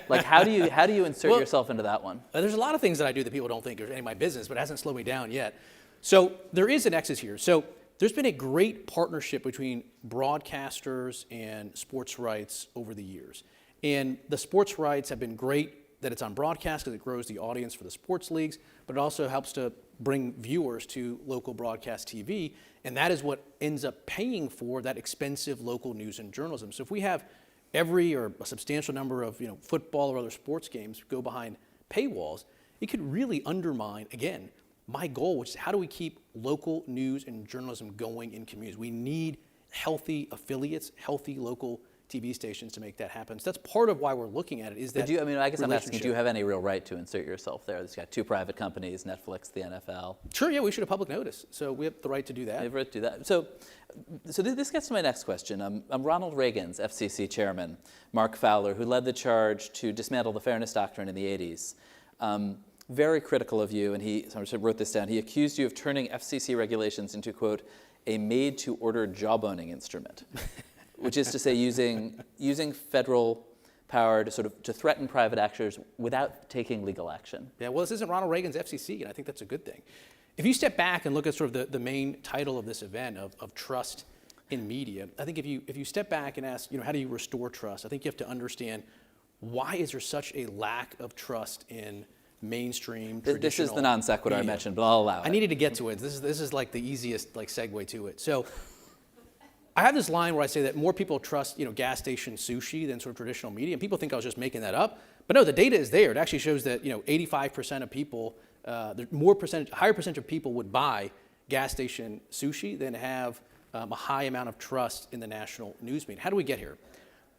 Like, how do you insert yourself into that one? There's a lot of things that I do that people don't think are any of my business, but it hasn't slowed me down yet. So there is an nexus here. So there's been a great partnership between broadcasters and sports rights over the years. And the sports rights have been great that it's on broadcast because it grows the audience for the sports leagues, but it also helps to bring viewers to local broadcast TV. And that is what ends up paying for that expensive local news and journalism. So if we have every or a substantial number of football or other sports games go behind paywalls, it could really undermine, again, my goal, which is how do we keep local news and journalism going in communities? We need healthy affiliates, healthy local TV stations to make that happen. So that's part of why we're looking at it. Is that I guess I'm asking, do you have any real right to insert yourself there? It's got two private companies, Netflix, the NFL. Sure, yeah, we should have public notice. So we have the right to do that. We have the right to do that. So this gets to my next question. Ronald Reagan's FCC chairman, Mark Fowler, who led the charge to dismantle the fairness doctrine in the 80s, very critical of you, and I wrote this down. He accused you of turning FCC regulations into, quote, a made-to-order jawboning instrument, which is to say using federal power to threaten private actors without taking legal action. Yeah, well, this isn't Ronald Reagan's FCC, and I think that's a good thing. If you step back and look at sort of the main title of this event of trust in media, I think if you step back and ask, how do you restore trust? I think you have to understand why is there such a lack of trust in mainstream traditional This is the non sequitur media. I mentioned, but I'll allow it. I needed to get to it. This is like the easiest segue to it. So I have this line where I say that more people trust gas station sushi than sort of traditional media, and people think I was just making that up. But no, the data is there. It actually shows that 85% of people, higher percentage of people would buy gas station sushi than have a high amount of trust in the national news media. How do we get here?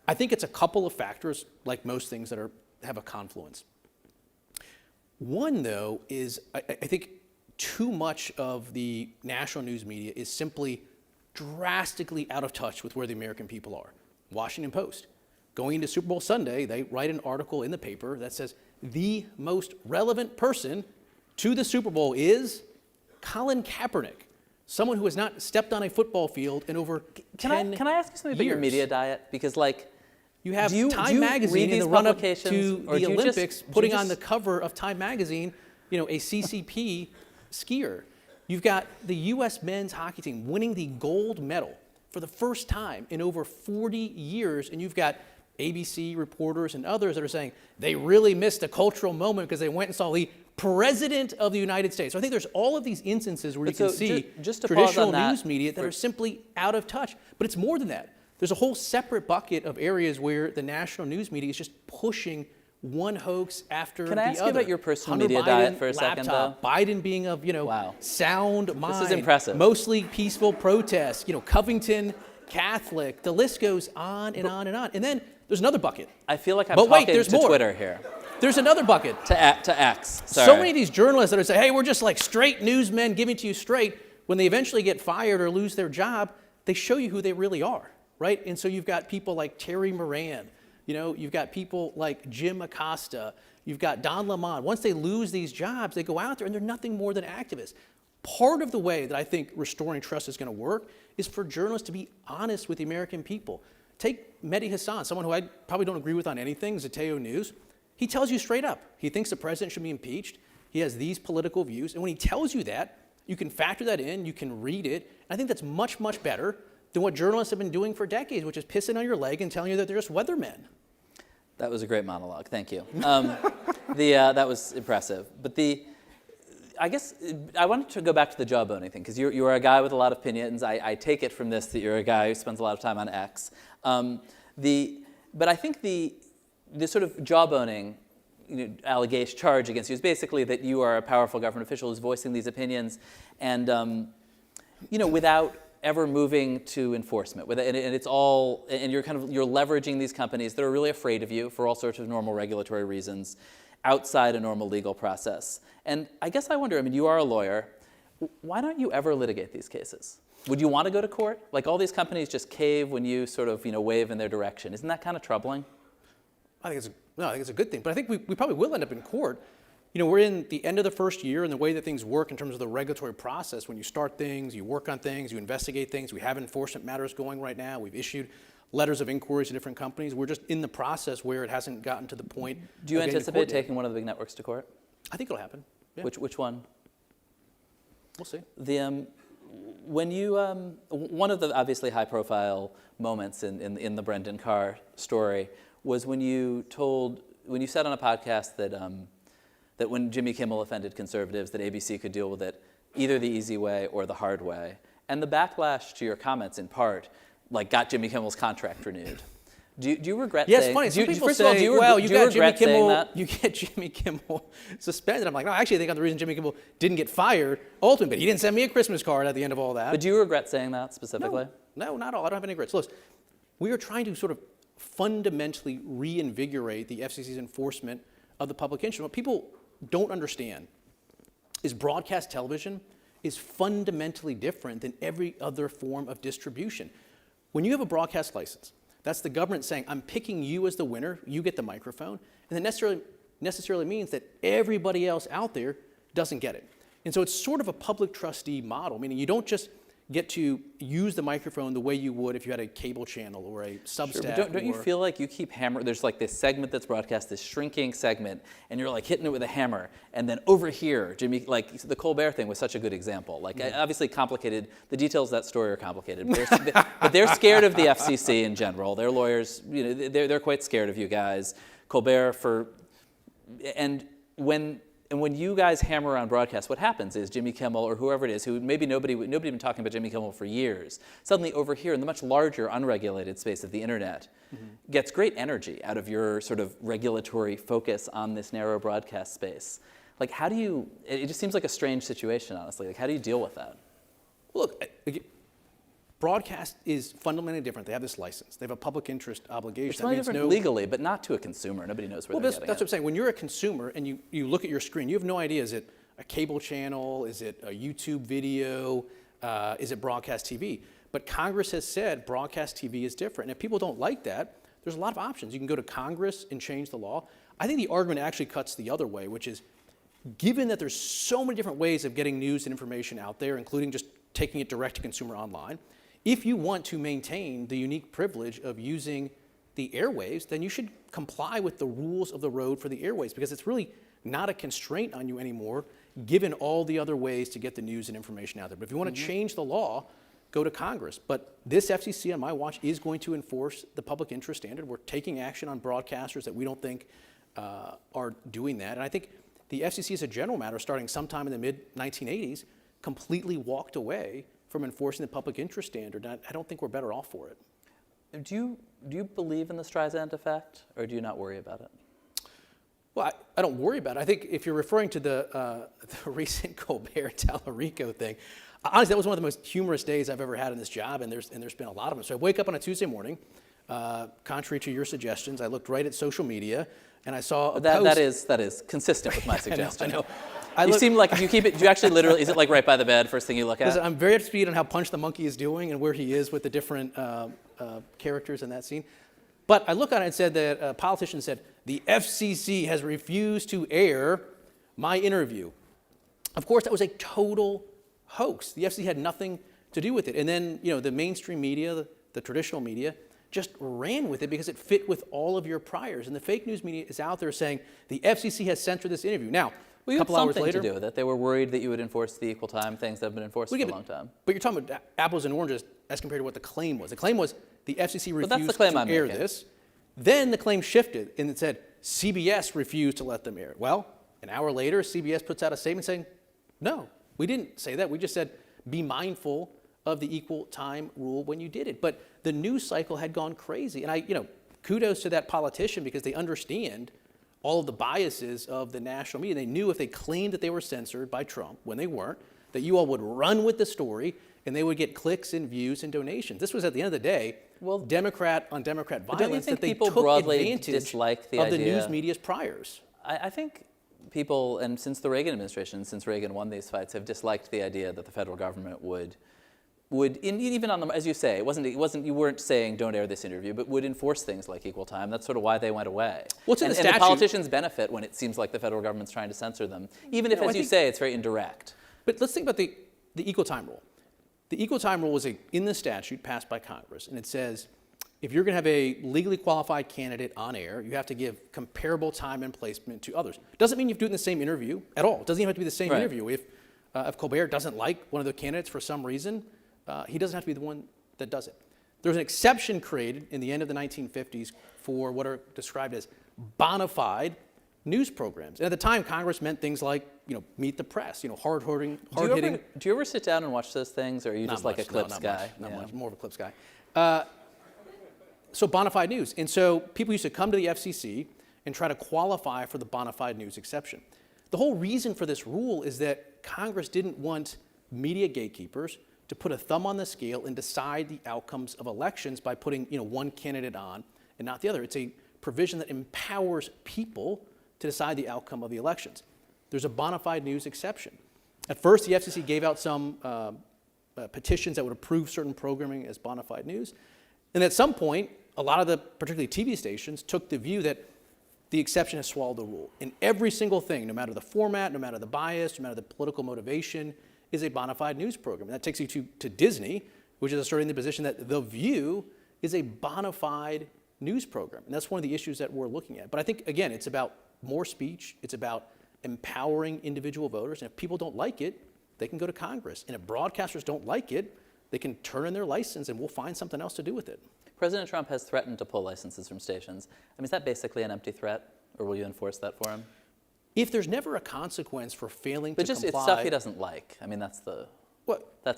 I think it's a couple of factors, like most things that have a confluence. One, though, is I think too much of the national news media is simply drastically out of touch with where the American people are. Washington Post, going into Super Bowl Sunday, they write an article in the paper that says the most relevant person to the Super Bowl is Colin Kaepernick, someone who has not stepped on a football field in over 10 years. Can I ask you something about your media diet? Because you have Time Magazine in the run-up to the Olympics putting on the cover of Time Magazine, a CCP skier. You've got the U.S. men's hockey team winning the gold medal for the first time in over 40 years, and you've got ABC reporters and others that are saying they really missed a cultural moment because they went and saw the President of the United States. So I think there's all of these instances where you can see traditional news media that are simply out of touch. But it's more than that. There's a whole separate bucket of areas where the national news media is just pushing one hoax after the other. Can I ask you about your personal Hunter media Biden, diet for a second, laptop, though? Biden being of, sound mind. This is impressive. Mostly peaceful protests, Covington Catholic. The list goes on and on and on. And then there's another bucket. I feel like I'm But wait, talking there's to more. Twitter here. There's another bucket. To X. Sorry. So many of these journalists that are saying, hey, we're just like straight newsmen giving to you straight. When they eventually get fired or lose their job, they show you who they really are, right? And so you've got people like Terry Moran. You've got people like Jim Acosta. You've got Don Lemon. Once they lose these jobs, they go out there and they're nothing more than activists. Part of the way that I think restoring trust is going to work is for journalists to be honest with the American people. Take Mehdi Hasan, someone who I probably don't agree with on anything, Zateo News. He tells you straight up, he thinks the president should be impeached. He has these political views. And when he tells you that, you can factor that in, you can read it. And I think that's much, much better than what journalists have been doing for decades, which is pissing on your leg and telling you that they're just weathermen. That was a great monologue. Thank you. That was impressive. But I guess I wanted to go back to the jawboning thing, because you're a guy with a lot of opinions. I take it from this that you're a guy who spends a lot of time on X. But I think the sort of jawboning allegation charge against you is basically that you are a powerful government official who's voicing these opinions, and without ever moving to enforcement. And you're leveraging these companies that are really afraid of you for all sorts of normal regulatory reasons outside a normal legal process. And I guess I wonder, you are a lawyer, why don't you ever litigate these cases? Would you want to go to court? Like, all these companies just cave when you sort of wave in their direction. Isn't that kind of troubling? I think it's a good thing. But I think we probably will end up in court. We're in the end of the first year, and the way that things work in terms of the regulatory process, when you start things, you work on things, you investigate things. We have enforcement matters going right now. We've issued letters of inquiries to different companies. We're just in the process where it hasn't gotten to the point. Do you anticipate taking one of the big networks to court? I think it'll happen. Yeah. Which one? We'll see. When you one of the obviously high-profile moments in the Brendan Carr story was when you said on a podcast that when Jimmy Kimmel offended conservatives, that ABC could deal with it either the easy way or the hard way. And the backlash to your comments, in part, got Jimmy Kimmel's contract renewed. Do you regret saying? Yes, funny. Some people say, well, you get Jimmy Kimmel suspended. I'm like, no, actually, I think I'm the reason Jimmy Kimmel didn't get fired ultimately. But he didn't send me a Christmas card at the end of all that. But do you regret saying that specifically? No, not at all. I don't have any regrets. Listen, we are trying to sort of fundamentally reinvigorate the FCC's enforcement of the public interest. What people don't understand is broadcast television is fundamentally different than every other form of distribution. When you have a broadcast license, that's the government saying, I'm picking you as the winner, you get the microphone, and that necessarily means that everybody else out there doesn't get it. And so it's sort of a public trustee model, meaning you don't just get to use the microphone the way you would if you had a cable channel or a Substack. Sure, but don't you feel like you keep hammering? There's this segment that's broadcast, this shrinking segment, and you're hitting it with a hammer. And then over here, Jimmy, the Colbert thing was such a good example. Obviously complicated. The details of that story are complicated, but they're scared of the FCC in general. Their lawyers, they're quite scared of you guys. Colbert And when you guys hammer around broadcast, what happens is Jimmy Kimmel or whoever it is, who maybe nobody been talking about Jimmy Kimmel for years, suddenly over here in the much larger unregulated space of the internet, gets great energy out of your sort of regulatory focus on this narrow broadcast space. How do you? It just seems like a strange situation, honestly. How do you deal with that? Look, broadcast is fundamentally different. They have this license. They have a public interest obligation. It's not different legally, but not to a consumer. Nobody knows where they're getting that's what I'm saying. When you're a consumer and you look at your screen, you have no idea, is it a cable channel? Is it a YouTube video? Is it broadcast TV? But Congress has said broadcast TV is different. And if people don't like that, there's a lot of options. You can go to Congress and change the law. I think the argument actually cuts the other way, which is given that there's so many different ways of getting news and information out there, including just taking it direct to consumer online, if you want to maintain the unique privilege of using the airwaves, then you should comply with the rules of the road for the airwaves, because it's really not a constraint on you anymore, given all the other ways to get the news and information out there. But if you want to change the law, go to Congress. But this FCC on my watch is going to enforce the public interest standard. We're taking action on broadcasters that we don't think are doing that. And I think the FCC, as a general matter, starting sometime in the mid-1980s, completely walked away from enforcing the public interest standard. I don't think we're better off for it. Do you believe in the Streisand effect, or do you not worry about it? Well, I don't worry about it. I think if you're referring to the recent Colbert Tallarico thing, honestly, that was one of the most humorous days I've ever had in this job, and there's been a lot of them. So I wake up on a Tuesday morning, contrary to your suggestions, I looked right at social media, and I saw a post. That is consistent with my suggestion. I know. You seem like if you keep it, do you actually literally, is it right by the bed, first thing you look at? Listen, I'm very up to speed on how Punch the Monkey is doing and where he is with the different characters in that scene. But I look on it and said that a politician said, the FCC has refused to air my interview. Of course, that was a total hoax. The FCC had nothing to do with it. And then, the mainstream media, the traditional media, just ran with it because it fit with all of your priors. And the fake news media is out there saying the FCC has censored this interview. Now, you a couple hours later, to do with it. They were worried that you would enforce the equal time things that have been enforced for a long time. But you're talking about apples and oranges as compared to what the claim was. The claim was the FCC refused that's the claim to I'm air making. this. Then the claim shifted and it said CBS refused to let them air. Well, an hour later, CBS puts out a statement saying, no, we didn't say that. We just said, be mindful of the equal time rule when you did it. But the news cycle had gone crazy. And kudos to that politician because they understand all of the biases of the national media. They knew if they claimed that they were censored by Trump when they weren't, that you all would run with the story and they would get clicks and views and donations. This was at the end of the day, Democrat on Democrat violence that they took advantage of the news media's priors. I think people, and since the Reagan administration, since Reagan won these fights, have disliked the idea that the federal government would even on the, as you say, it wasn't you weren't saying don't air this interview, but would enforce things like equal time. That's sort of why they went away. Well, and the politicians benefit when it seems like the federal government's trying to censor them, even if, as you say, it's very indirect. But let's think about the equal time rule. The equal time rule was in the statute passed by Congress, and it says if you're going to have a legally qualified candidate on air, you have to give comparable time and placement to others. Doesn't mean you have to do it in the same interview at all. It doesn't even have to be the same interview. If Colbert doesn't like one of the candidates for some reason, he doesn't have to be the one that does it. There's an exception created in the end of the 1950s for what are described as bona fide news programs. And at the time, Congress meant things like, Meet the Press, hard-hitting. Do you ever sit down and watch those things, or are you just like a clips guy? Not much, more of a clips guy. So bona fide news. And so people used to come to the FCC and try to qualify for the bona fide news exception. The whole reason for this rule is that Congress didn't want media gatekeepers to put a thumb on the scale and decide the outcomes of elections by putting one candidate on and not the other. It's a provision that empowers people to decide the outcome of the elections. There's a bona fide news exception. At first, the FCC gave out some petitions that would approve certain programming as bona fide news. And at some point, a lot of the, particularly TV stations, took the view that the exception has swallowed the rule. And every single thing, no matter the format, no matter the bias, no matter the political motivation, is a bona fide news program. And that takes you to Disney, which is asserting the position that The View is a bona fide news program. And that's one of the issues that we're looking at. But I think, again, it's about more speech. It's about empowering individual voters. And if people don't like it, they can go to Congress. And if broadcasters don't like it, they can turn in their license and we'll find something else to do with it. President Trump has threatened to pull licenses from stations. I mean, is that basically an empty threat, or will you enforce that for him? If there's never a consequence for failing to comply... But it's stuff he doesn't like. I mean, that's the...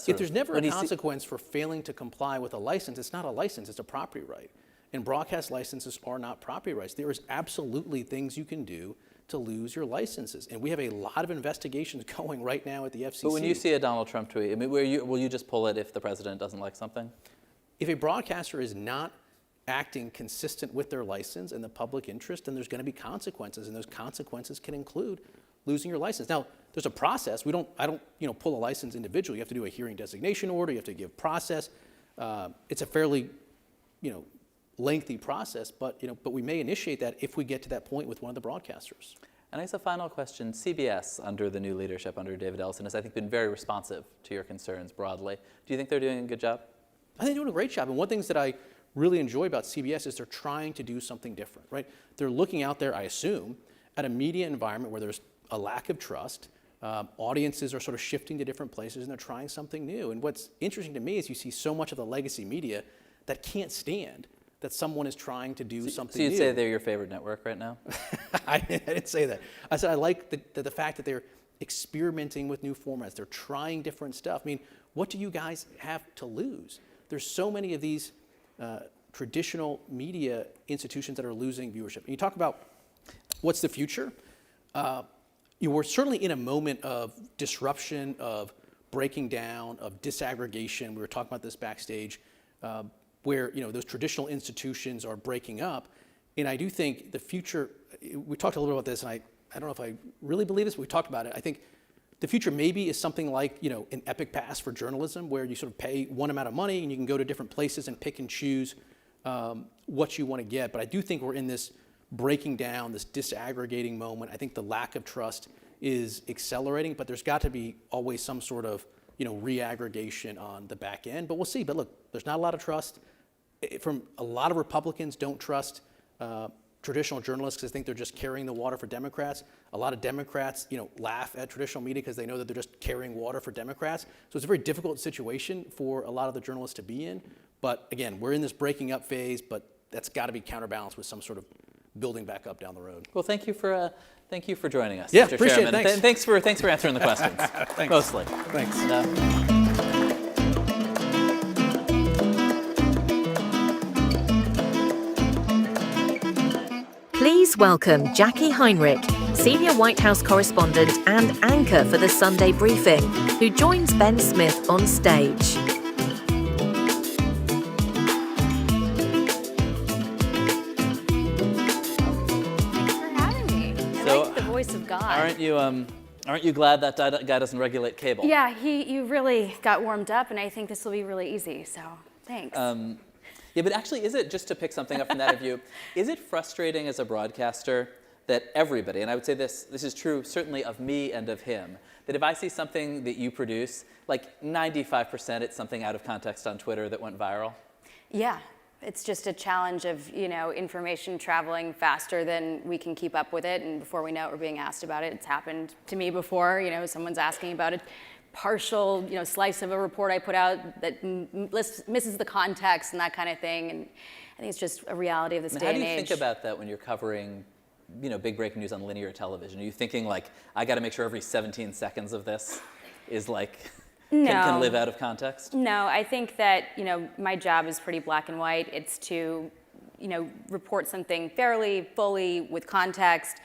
If there's never a consequence for failing to comply with a license, it's not a license, it's a property right. And broadcast licenses are not property rights. There is absolutely things you can do to lose your licenses. And we have a lot of investigations going right now at the FCC. But when you see a Donald Trump tweet, I mean, will you just pull it if the president doesn't like something? If a broadcaster is not acting consistent with their license and the public interest, then there's going to be consequences, and those consequences can include losing your license. Now, there's a process. I don't pull a license individually. You have to do a hearing designation order. You have to give process. It's a fairly, lengthy process, but we may initiate that if we get to that point with one of the broadcasters. And I guess a final question. CBS, under the new leadership, under David Ellison, has, I think, been very responsive to your concerns broadly. Do you think they're doing a good job? I think they're doing a great job. And one of the things that I really enjoy about CBS is they're trying to do something different, right? They're looking out there, I assume, at a media environment where there's a lack of trust. Audiences are sort of shifting to different places, and they're trying something new. And what's interesting to me is you see so much of the legacy media that can't stand that someone is trying to do something new. So you'd say they're your favorite network right now? I didn't say that. I said I like the fact that they're experimenting with new formats. They're trying different stuff. I mean, what do you guys have to lose? There's so many of these traditional media institutions that are losing viewership. And you talk about what's the future? We're certainly in a moment of disruption, of breaking down, of disaggregation. We were talking about this backstage, where those traditional institutions are breaking up. And I do think the future, we talked a little bit about this, and I don't know if I really believe this, but we talked about it. I think the future maybe is something like an Epic Pass for journalism, where you sort of pay one amount of money and you can go to different places and pick and choose what you want to get. But I do think we're in this breaking down, this disaggregating moment. I think the lack of trust is accelerating, but there's got to be always some sort of re-aggregation on the back end. But we'll see. But look, there's not a lot of trust. From a lot of Republicans don't trust traditional journalists because they think they're just carrying the water for Democrats. A lot of Democrats, laugh at traditional media because they know that they're just carrying water for Democrats. So it's a very difficult situation for a lot of the journalists to be in. But again, we're in this breaking up phase, but that's got to be counterbalanced with some sort of building back up down the road. Well, thank you for joining us, Yeah, Mr. appreciate it. Chairman. Thanks. Thanks for answering the questions. Thanks. Mostly. Thanks. Please welcome Jackie Heinrich, senior White House correspondent and anchor for the Sunday briefing, who joins Ben Smith on stage. Thanks for having me. I So, like the voice of God. Aren't you glad that guy doesn't regulate cable? Yeah, you really got warmed up, and I think this will be really easy, so thanks. Yeah, but actually, is it, just to pick something up from that interview, is it frustrating as a broadcaster that everybody, and I would say this is true certainly of me and of him, that if I see something that you produce, like 95% it's something out of context on Twitter that went viral? Yeah, it's just a challenge of, information traveling faster than we can keep up with it, and before we know it, we're being asked about it. It's happened to me before, someone's asking about it. Partial, slice of a report I put out that misses the context and that kind of thing. And I think it's just a reality of this day and age. How do you think about that when you're covering, big breaking news on linear television? Are you thinking like, I got to make sure every 17 seconds of this is like, can live out of context? No, I think that, my job is pretty black and white. It's to, report something fairly, fully, with context,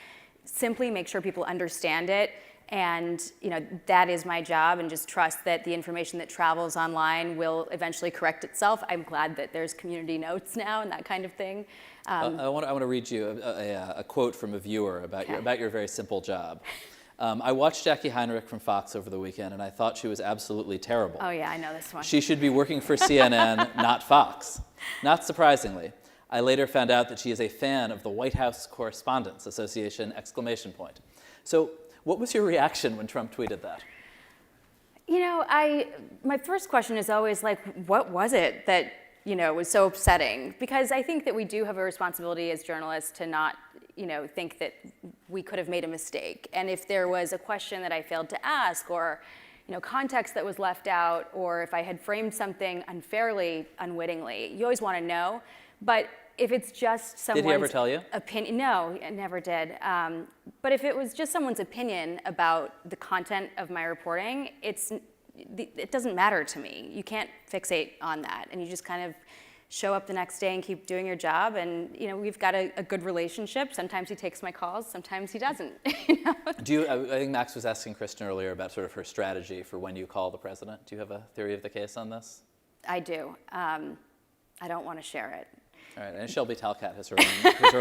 simply make sure people understand it. And that is my job, and just trust that the information that travels online will eventually correct itself. I'm glad that there's community notes now and that kind of thing. I want to read you a quote from a viewer about your very simple job. I watched Jackie Heinrich from Fox over the weekend, and I thought she was absolutely terrible. Oh yeah, I know this one. She should be working for CNN, not Fox. Not surprisingly, I later found out that she is a fan of the White House Correspondents Association! So, what was your reaction when Trump tweeted that? My first question is always like, what was it that, was so upsetting? Because I think that we do have a responsibility as journalists to not, think that we could have made a mistake. And if there was a question that I failed to ask, or, context that was left out, or if I had framed something unfairly, unwittingly, you always want to know. But if it's just someone's Did he ever tell you? opinion, no, I never did. But if it was just someone's opinion about the content of my reporting, it doesn't matter to me. You can't fixate on that, and you just kind of show up the next day and keep doing your job. And we've got a good relationship. Sometimes he takes my calls, sometimes he doesn't. I think Max was asking Kristen earlier about sort of her strategy for when you call the president. Do you have a theory of the case on this? I do. I don't want to share it. All right, and Shelby Talcott has her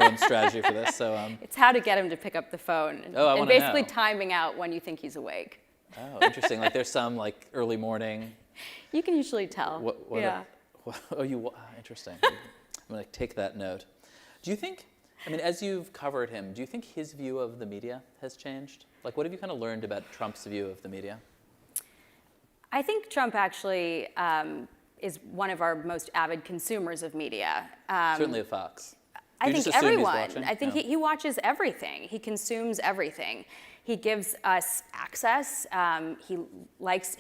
own strategy for this. So it's how to get him to pick up the phone, and basically timing out when you think he's awake. Oh, interesting. Like there's some like early morning. You can usually tell. Interesting. I'm going to take that note. Do you think, as you've covered him, do you think his view of the media has changed? Like, what have you kind of learned about Trump's view of the media? I think Trump actually is one of our most avid consumers of media. Certainly of Fox. I think everyone. I think he watches everything. He consumes everything. He gives us access. He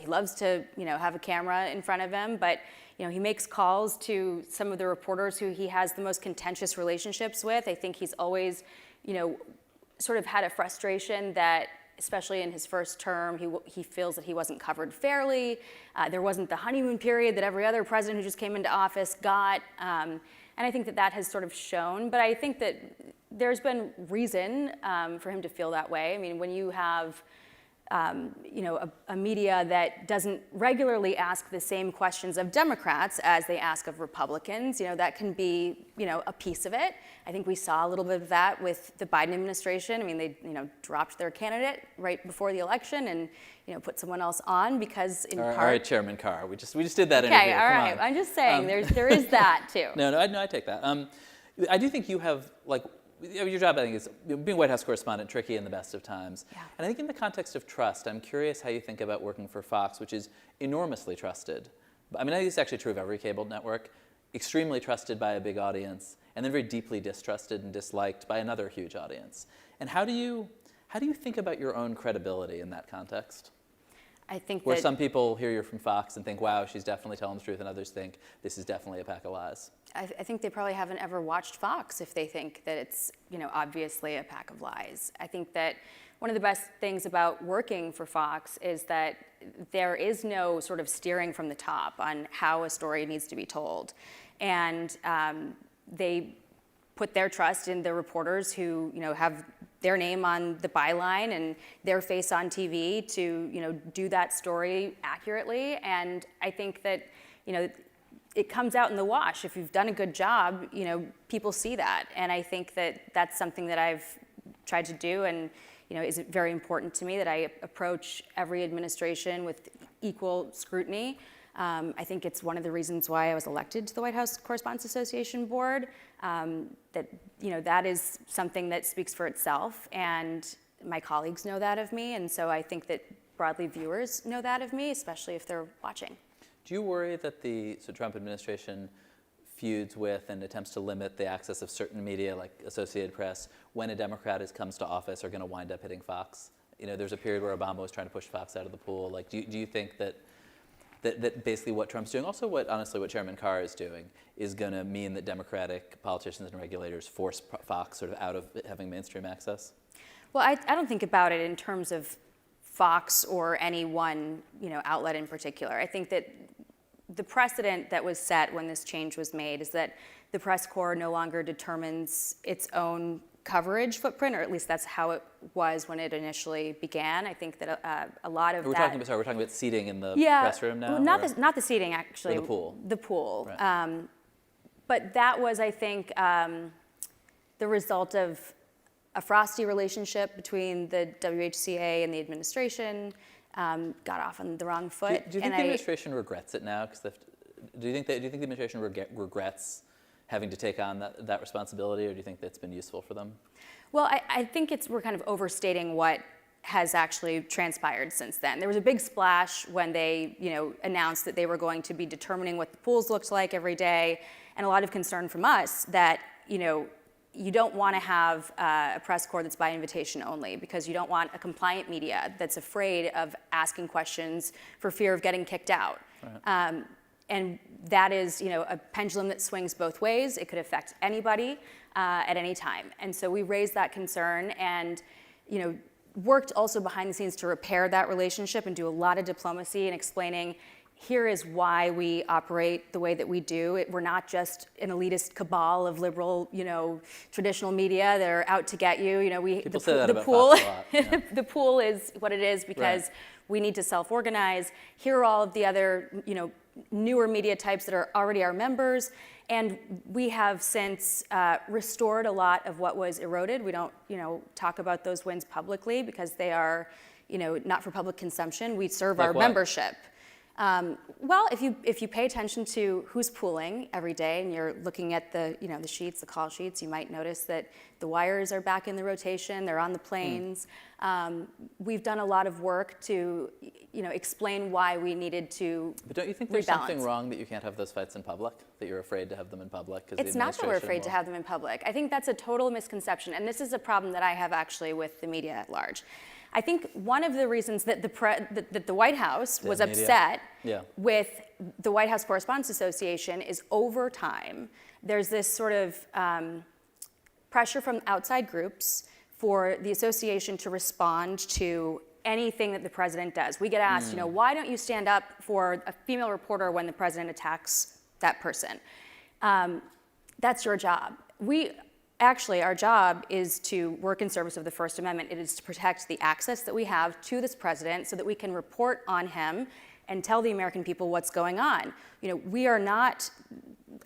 loves to have a camera in front of him, but he makes calls to some of the reporters who he has the most contentious relationships with. I think he's always sort of had a frustration that, especially in his first term, he feels that he wasn't covered fairly. There wasn't the honeymoon period that every other president who just came into office got. And I think that has sort of shown. But I think that there's been reason for him to feel that way. When you have a media that doesn't regularly ask the same questions of Democrats as they ask of Republicans, that can be, a piece of it. I think we saw a little bit of that with the Biden administration. They, dropped their candidate right before the election and, put someone else on because in part. All right, Chairman Carr, we just did that interview. Okay, all right. I'm just saying there is that too. No, I take that. I do think you have your job, I think, is being White House correspondent, tricky in the best of times. Yeah. And I think in the context of trust, I'm curious how you think about working for Fox, which is enormously trusted. I think it's actually true of every cable network, extremely trusted by a big audience, and then very deeply distrusted and disliked by another huge audience. And how do you think about your own credibility in that context? I think Where that some people hear you're from Fox and think, wow, she's definitely telling the truth, and others think this is definitely a pack of lies. I think they probably haven't ever watched Fox if they think that it's, obviously a pack of lies. I think that one of the best things about working for Fox is that there is no sort of steering from the top on how a story needs to be told. And they put their trust in the reporters who, have their name on the byline and their face on TV to, do that story accurately. And I think that, it comes out in the wash. If you've done a good job, people see that. And I think that that's something that I've tried to do and, is very important to me that I approach every administration with equal scrutiny. I think it's one of the reasons why I was elected to the White House Correspondents Association board, that is something that speaks for itself, and my colleagues know that of me, and so I think that broadly viewers know that of me, especially if they're watching. Do you worry that the Trump administration feuds with and attempts to limit the access of certain media like Associated Press when a Democrat comes to office are going to wind up hitting Fox? There's a period where Obama was trying to push Fox out of the pool. Like, do you think that basically what Trump's doing, also honestly what Chairman Carr is doing, is going to mean that Democratic politicians and regulators force Fox sort of out of having mainstream access? Well, I don't think about it in terms of Fox or any one outlet in particular. I think that the precedent that was set when this change was made is that the press corps no longer determines its own coverage footprint, or at least that's how it was when it initially began. I think that a lot of we're talking about seating in the press room now? Well, not the seating, actually. Or the pool. The pool. Right. But that was, I think, the result of a frosty relationship between the WHCA and the administration. Got off on the wrong foot. Do you think the administration regrets it now? Do you think the administration regrets having to take on that responsibility, or do you think that's been useful for them? Well, I think we're kind of overstating what has actually transpired since then. There was a big splash when they, announced that they were going to be determining what the pools looked like every day, and a lot of concern from us that, you don't want to have a press corps that's by invitation only, because you don't want a compliant media that's afraid of asking questions for fear of getting kicked out. Right. And that is, a pendulum that swings both ways. It could affect anybody at any time. And so we raised that concern and, worked also behind the scenes to repair that relationship and do a lot of diplomacy and explaining, here is why we operate the way that we do. We're not just an elitist cabal of liberal, traditional media that are out to get you. People say that about Fox a lot. Yeah. The pool is what it is because we need to self-organize. Here are all of the other, newer media types that are already our members. And we have since restored a lot of what was eroded. We don't, talk about those wins publicly because they are, not for public consumption. We serve our membership. Well, if you pay attention to who's pooling every day and you're looking at the sheets, the call sheets, you might notice that the wires are back in the rotation, they're on the planes. We've done a lot of work to, explain why we needed to But don't you think there's something wrong that you can't have those fights in public, that you're afraid to have them in public? It's not that we're afraid to have them in public. I think that's a total misconception, and this is a problem that I have actually with the media at large. I think one of the reasons that the White House was upset with the White House Correspondents Association is over time, there's this sort of pressure from outside groups for the association to respond to anything that the president does. We get asked, why don't you stand up for a female reporter when the president attacks that person? That's your job. Actually, our job is to work in service of the First Amendment. It is to protect the access that we have to this president so that we can report on him and tell the American people what's going on. We are not,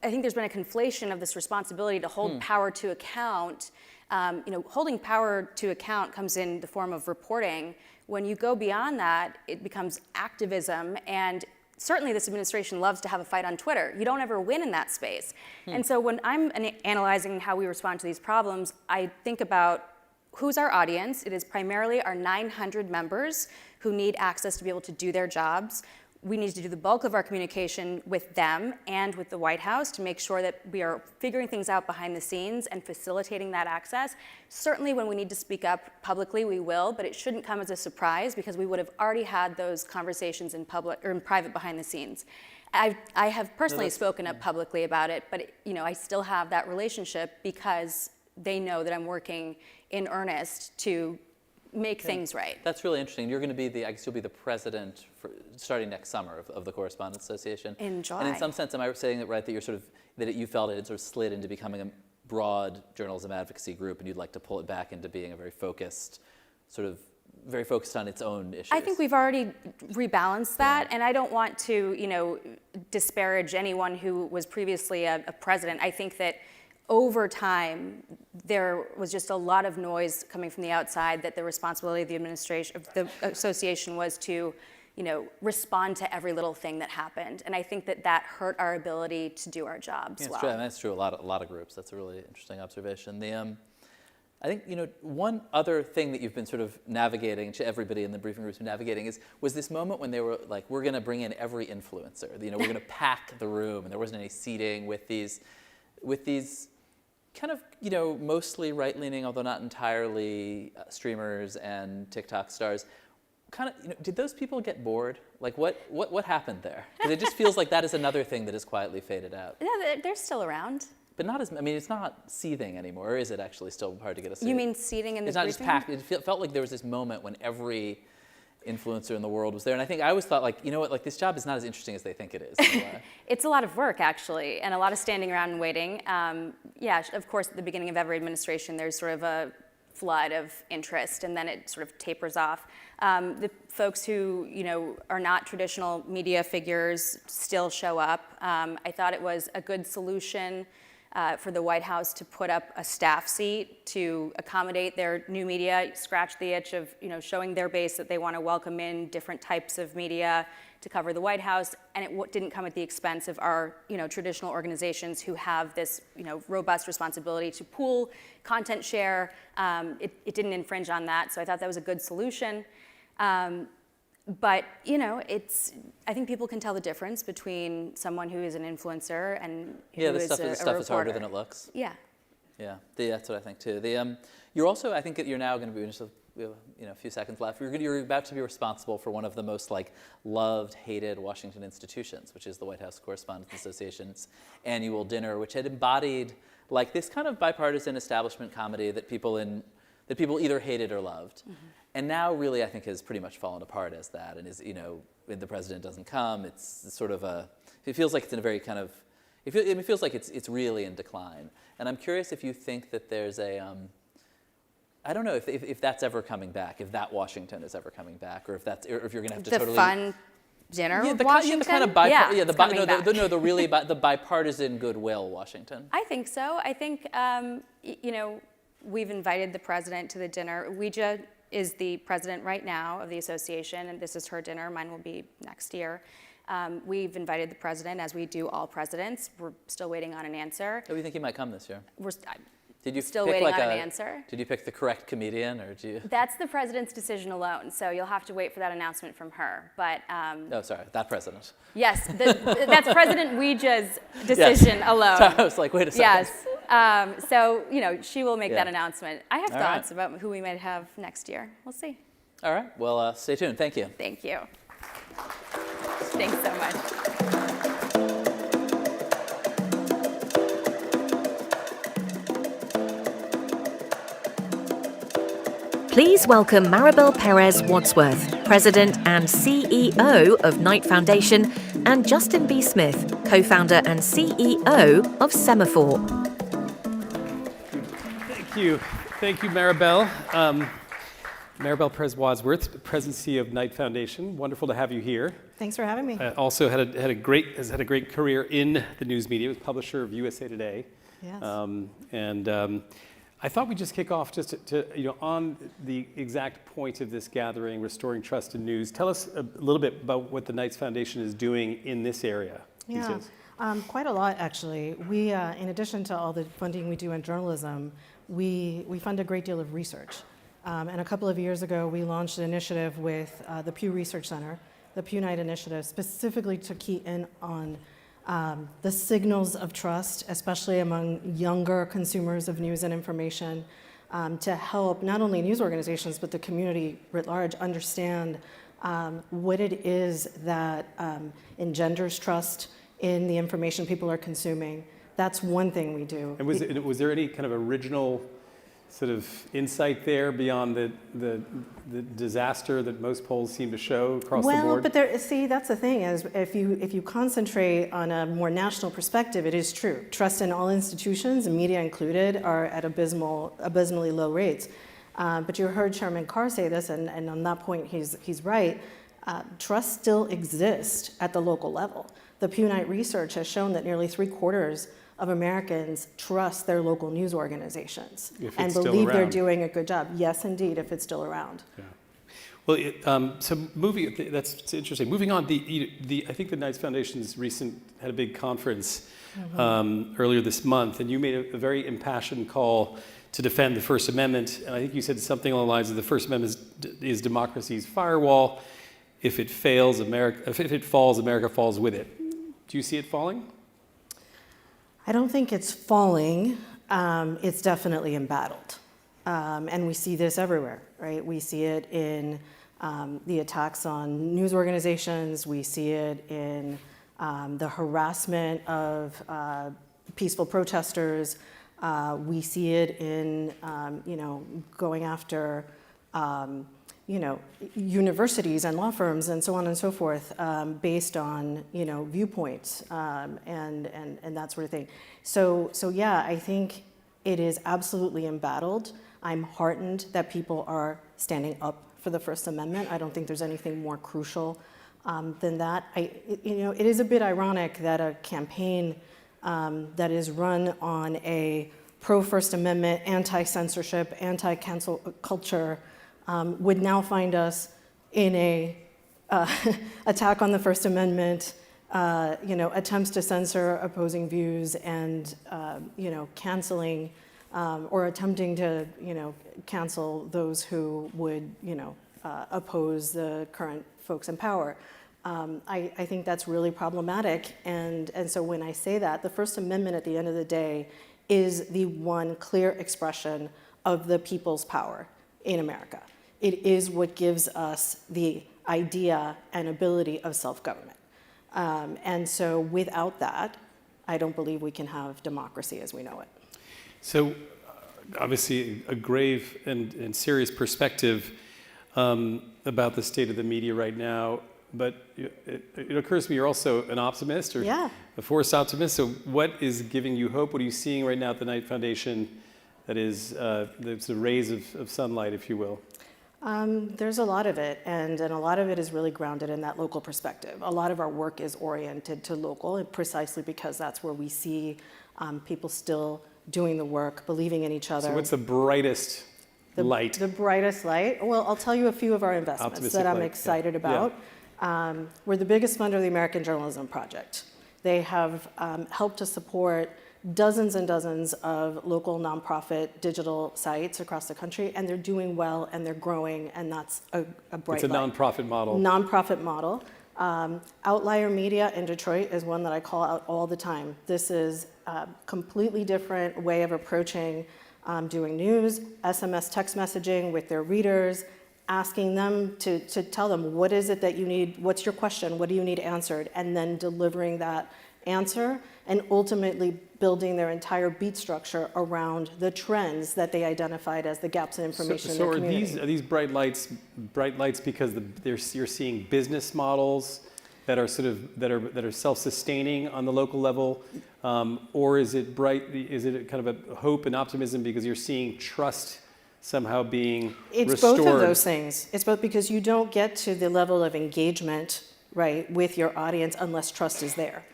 I think there's been a conflation of this responsibility to hold power to account. Holding power to account comes in the form of reporting. When you go beyond that, it becomes activism, and certainly this administration loves to have a fight on Twitter. You don't ever win in that space. And so when I'm analyzing how we respond to these problems, I think about who's our audience. It is primarily our 900 members who need access to be able to do their jobs. we need to do the bulk of our communication with them and with the White House to make sure that we are figuring things out behind the scenes and facilitating that access. Certainly when we need to speak up publicly, we will, but it shouldn't come as a surprise because we would have already had those conversations in public or in private behind the scenes. I have personally spoken up publicly about it, but I still have that relationship because they know that I'm working in earnest to make things right. That's really interesting. You're going to be I guess you'll be the president starting next summer of the Correspondents Association. In July. And in some sense, am I saying it right that you felt it had sort of slid into becoming a broad journalism advocacy group, and you'd like to pull it back into being very focused on its own issues? I think we've already rebalanced that, and I don't want to, disparage anyone who was previously a president. I think that over time, there was just a lot of noise coming from the outside that the responsibility of the administration, of the association, was to, respond to every little thing that happened. And I think that hurt our ability to do our jobs well. True. I mean, that's true. A lot of groups. That's a really interesting observation. I think one other thing that you've been sort of navigating, everybody in the briefing group's been navigating, was this moment when they were like, we're going to bring in every influencer. We're going to pack the room, and there wasn't any seating with these kind of, mostly right-leaning, although not entirely, streamers and TikTok stars. Kind of, did those people get bored? Like, what happened there? Because it just feels like that is another thing that has quietly faded out. No, they're still around. But not as, it's not seething anymore, or is it actually still hard to get a seat? You mean seating in the briefing? It's not just packed. It felt like there was this moment when every influencer in the world was there. And I always thought, this job is not as interesting as they think it is. In a way. It's a lot of work, actually, and a lot of standing around and waiting. Of course, at the beginning of every administration, there's sort of a flood of interest, and then it sort of tapers off. The folks who, are not traditional media figures still show up. I thought it was a good solution for the White House to put up a staff seat to accommodate their new media, scratch the itch of showing their base that they want to welcome in different types of media to cover the White House, and it didn't come at the expense of our traditional organizations who have this robust responsibility to pool, content share. It didn't infringe on that, so I thought that was a good solution. But I think people can tell the difference between someone who is an influencer and who is a this stuff is harder reporter. than it looks. Yeah. Yeah, that's what I think too. You're also, I think that you're now going to be, we have a few seconds left. You're about to be responsible for one of the most loved, hated Washington institutions, which is the White House Correspondents Association's annual dinner, which had embodied this kind of bipartisan establishment comedy that people either hated or loved. Mm-hmm. And now really I think has pretty much fallen apart as that, and is, when the president doesn't come, it's sort of it feels like it's in a very kind of, it feels like it's really in decline. And I'm curious if you think that there's I don't know if that's ever coming back, if that Washington is ever coming back, or if you're going to have to the fun dinner the Washington? The kind of the bipartisan goodwill Washington. I think so. I think, we've invited the president to the dinner. Ouija is the president right now of the association, and this is her dinner. Mine will be next year. We've invited the president, as we do all presidents. We're still waiting on an answer. Do you think he might come this year? Did you still waiting on an answer? Did you pick the correct comedian, or do you? That's the president's decision alone, so you'll have to wait for that announcement from her. But sorry, that president. Yes, that's President Ouija's decision alone. Sorry, I was like, wait a second. Yes. So she will make that announcement. I have thoughts about who we might have next year. We'll see. All right. Well, stay tuned. Thank you. Thank you. Thanks so much. Please welcome Marabel Perez Wadsworth, President and CEO of Knight Foundation, and Justin B. Smith, co-founder and CEO of Semafor. Thank you, Marabel. Marabel Perez Wadsworth, President and CEO of Knight Foundation. Wonderful to have you here. Thanks for having me. Also has had a great career in the news media. Was publisher of USA Today. Yes. I thought we'd just kick off just to on the exact point of this gathering, restoring trust in news. Tell us a little bit about what the Knights Foundation is doing in this area these days. Quite a lot, actually. We, in addition to all the funding we do in journalism, we fund a great deal of research. And a couple of years ago, we launched an initiative with the Pew Research Center the Pew Night Initiative, specifically to key in on the signals of trust, especially among younger consumers of news and information, to help not only news organizations, but the community writ large understand what it is that engenders trust in the information people are consuming. That's one thing we do. And was there any kind of original sort of insight there beyond the disaster that most polls seem to show across the board? Well, but see, that's the thing is if you concentrate on a more national perspective, it is true. Trust in all institutions, media included, are at abysmally low rates. But you heard Chairman Carr say this, and on that point, he's right. Trust still exists at the local level. The Pew Night research has shown that nearly 3/4 of Americans trust their local news organizations and believe they're doing a good job. Yes, indeed, if it's still around. Yeah. Well, that's interesting. Moving on, I think the Knights Foundation's had a big conference earlier this month, and you made a very impassioned call to defend the First Amendment. And I think you said something along the lines of the First Amendment is democracy's firewall. If it falls, America falls with it. Do you see it falling? I don't think it's falling. It's definitely embattled. And we see this everywhere, right? We see it in the attacks on news organizations. We see it in the harassment of peaceful protesters. We see it in, going after, universities and law firms and so on and so forth, based on, viewpoints and that sort of thing. So yeah, I think it is absolutely embattled. I'm heartened that people are standing up for the First Amendment. I don't think there's anything more crucial than that. It is a bit ironic that a campaign that is run on a pro-First Amendment, anti-censorship, anti-cancel culture would now find us in a attack on the First Amendment, attempts to censor opposing views and, canceling or attempting to, cancel those who would, oppose the current folks in power. I think that's really problematic. And so when I say that, the First Amendment at the end of the day is the one clear expression of the people's power in America. It is what gives us the idea and ability of self-government. And so without that, I don't believe we can have democracy as we know it. So obviously a grave and serious perspective about the state of the media right now, but it occurs to me you're also an optimist or a forced optimist. So what is giving you hope? What are you seeing right now at the Knight Foundation that is the sort of rays of sunlight, if you will? There's a lot of it, and a lot of it is really grounded in that local perspective. A lot of our work is oriented to local, precisely because that's where we see people still doing the work, believing in each other. So what's the brightest light? The brightest light? Well, I'll tell you a few of our investments Optimistic that I'm light. excited about. We're the biggest funder of the American Journalism Project. They have helped to support dozens and dozens of local nonprofit digital sites across the country, and they're doing well and they're growing, and that's a bright light. It's a nonprofit model. Nonprofit model. Outlier Media in Detroit is one that I call out all the time. This is a completely different way of approaching doing news, SMS text messaging with their readers, asking them to tell them what is it that you need, what's your question, what do you need answered, and then delivering that answer, and ultimately building their entire beat structure around the trends that they identified as the gaps in information in their community. Are these bright lights because you're seeing business models that are that are self-sustaining on the local level, or is it kind of a hope and optimism because you're seeing trust somehow being restored? It's both of those things. It's both, because you don't get to the level of engagement, right, with your audience unless trust is there.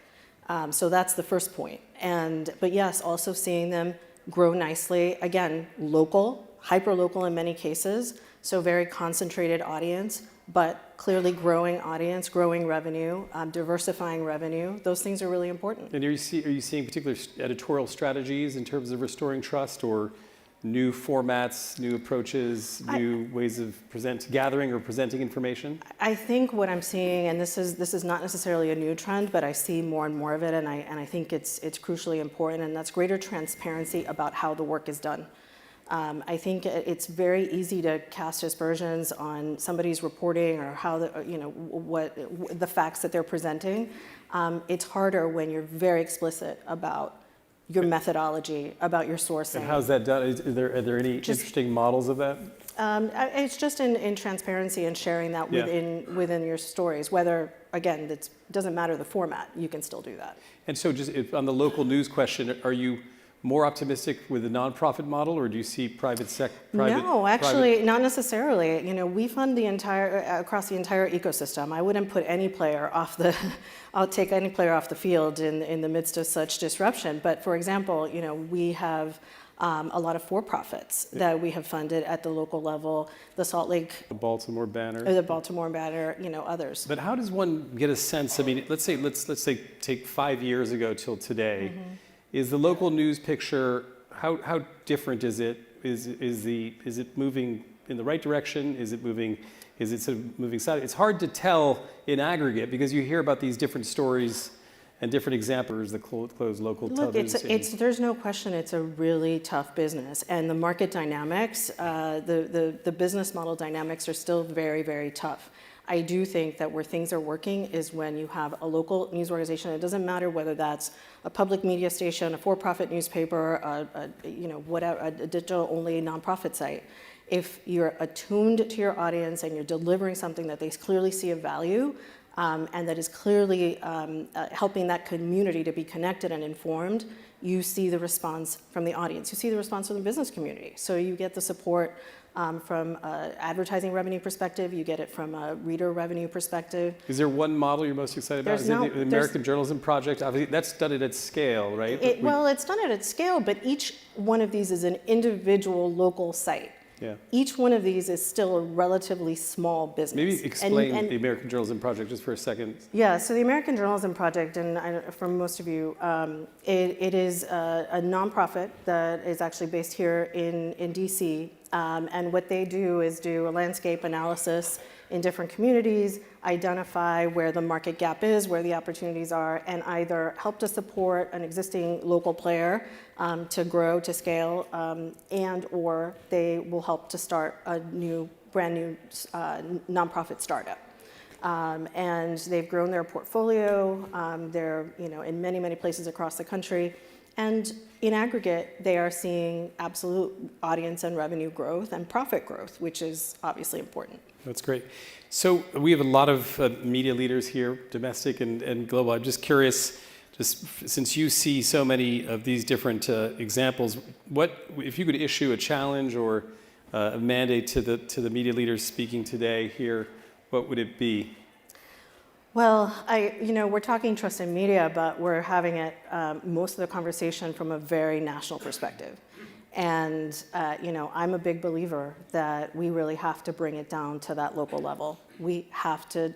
So that's the first point. But yes, also seeing them grow nicely. Again, local, hyper-local in many cases, so very concentrated audience, but clearly growing audience, growing revenue, diversifying revenue. Those things are really important. And are you seeing particular editorial strategies in terms of restoring trust or new formats, new approaches, new ways of gathering or presenting information? I think what I'm seeing, and this is not necessarily a new trend, but I see more and more of it, and I think it's crucially important, and that's greater transparency about how the work is done. I think it's very easy to cast aspersions on somebody's reporting or how what the facts that they're presenting. It's harder when you're very explicit about your methodology, about your sourcing. And how's that done? Are there any interesting models of that? It's just in transparency and sharing that within your stories. Whether, again, it doesn't matter the format, you can still do that. And so just on the local news question, are you more optimistic with the nonprofit model, or do you see private sector? No, actually, not necessarily. We fund across the entire ecosystem. I wouldn't put any player I'll take any player off the field in the midst of such disruption. But for example, we have a lot of for-profits that we have funded at the local level, the Salt Lake, The Baltimore Banner, others. But how does one get a sense? I mean, let's say take 5 years ago till today. Mm-hmm. Is the local news picture, how different is it? Is it moving in the right direction? Is it sort of moving side? It's hard to tell in aggregate because you hear about these different stories and different examples that close local television stations. There's no question it's a really tough business, and the market dynamics, the business model dynamics are still very, very tough. I do think that where things are working is when you have a local news organization. It doesn't matter whether that's a public media station, a for-profit newspaper, a digital-only nonprofit site. If you're attuned to your audience and you're delivering something that they clearly see a value, and that is clearly helping that community to be connected and informed, you see the response from the audience. You see the response from the business community. So you get the support from an advertising revenue perspective, you get it from a reader revenue perspective. Is there one model you're most excited about? Is it the American Journalism Project? Obviously, that's done it at scale, right? It's done it at scale, but each one of these is an individual local site. Yeah. Each one of these is still a relatively small business. Maybe explain the American Journalism Project just for a second. Yeah, so the American Journalism Project, and for most of you, it is a nonprofit that is actually based here in DC. And what they do is do a landscape analysis in different communities, identify where the market gap is, where the opportunities are, and either help to support an existing local player to grow, to scale, and or they will help to start a brand new nonprofit startup. And they've grown their portfolio. They're in many, many places across the country. And in aggregate, they are seeing absolute audience and revenue growth and profit growth, which is obviously important. That's great. So we have a lot of media leaders here, domestic and global. I'm just curious, since you see so many of these different examples, what if you could issue a challenge or a mandate to the media leaders speaking today here, what would it be? Well, we're talking trust in media, but we're having it most of the conversation from a very national perspective. And, I'm a big believer that we really have to bring it down to that local level. We have to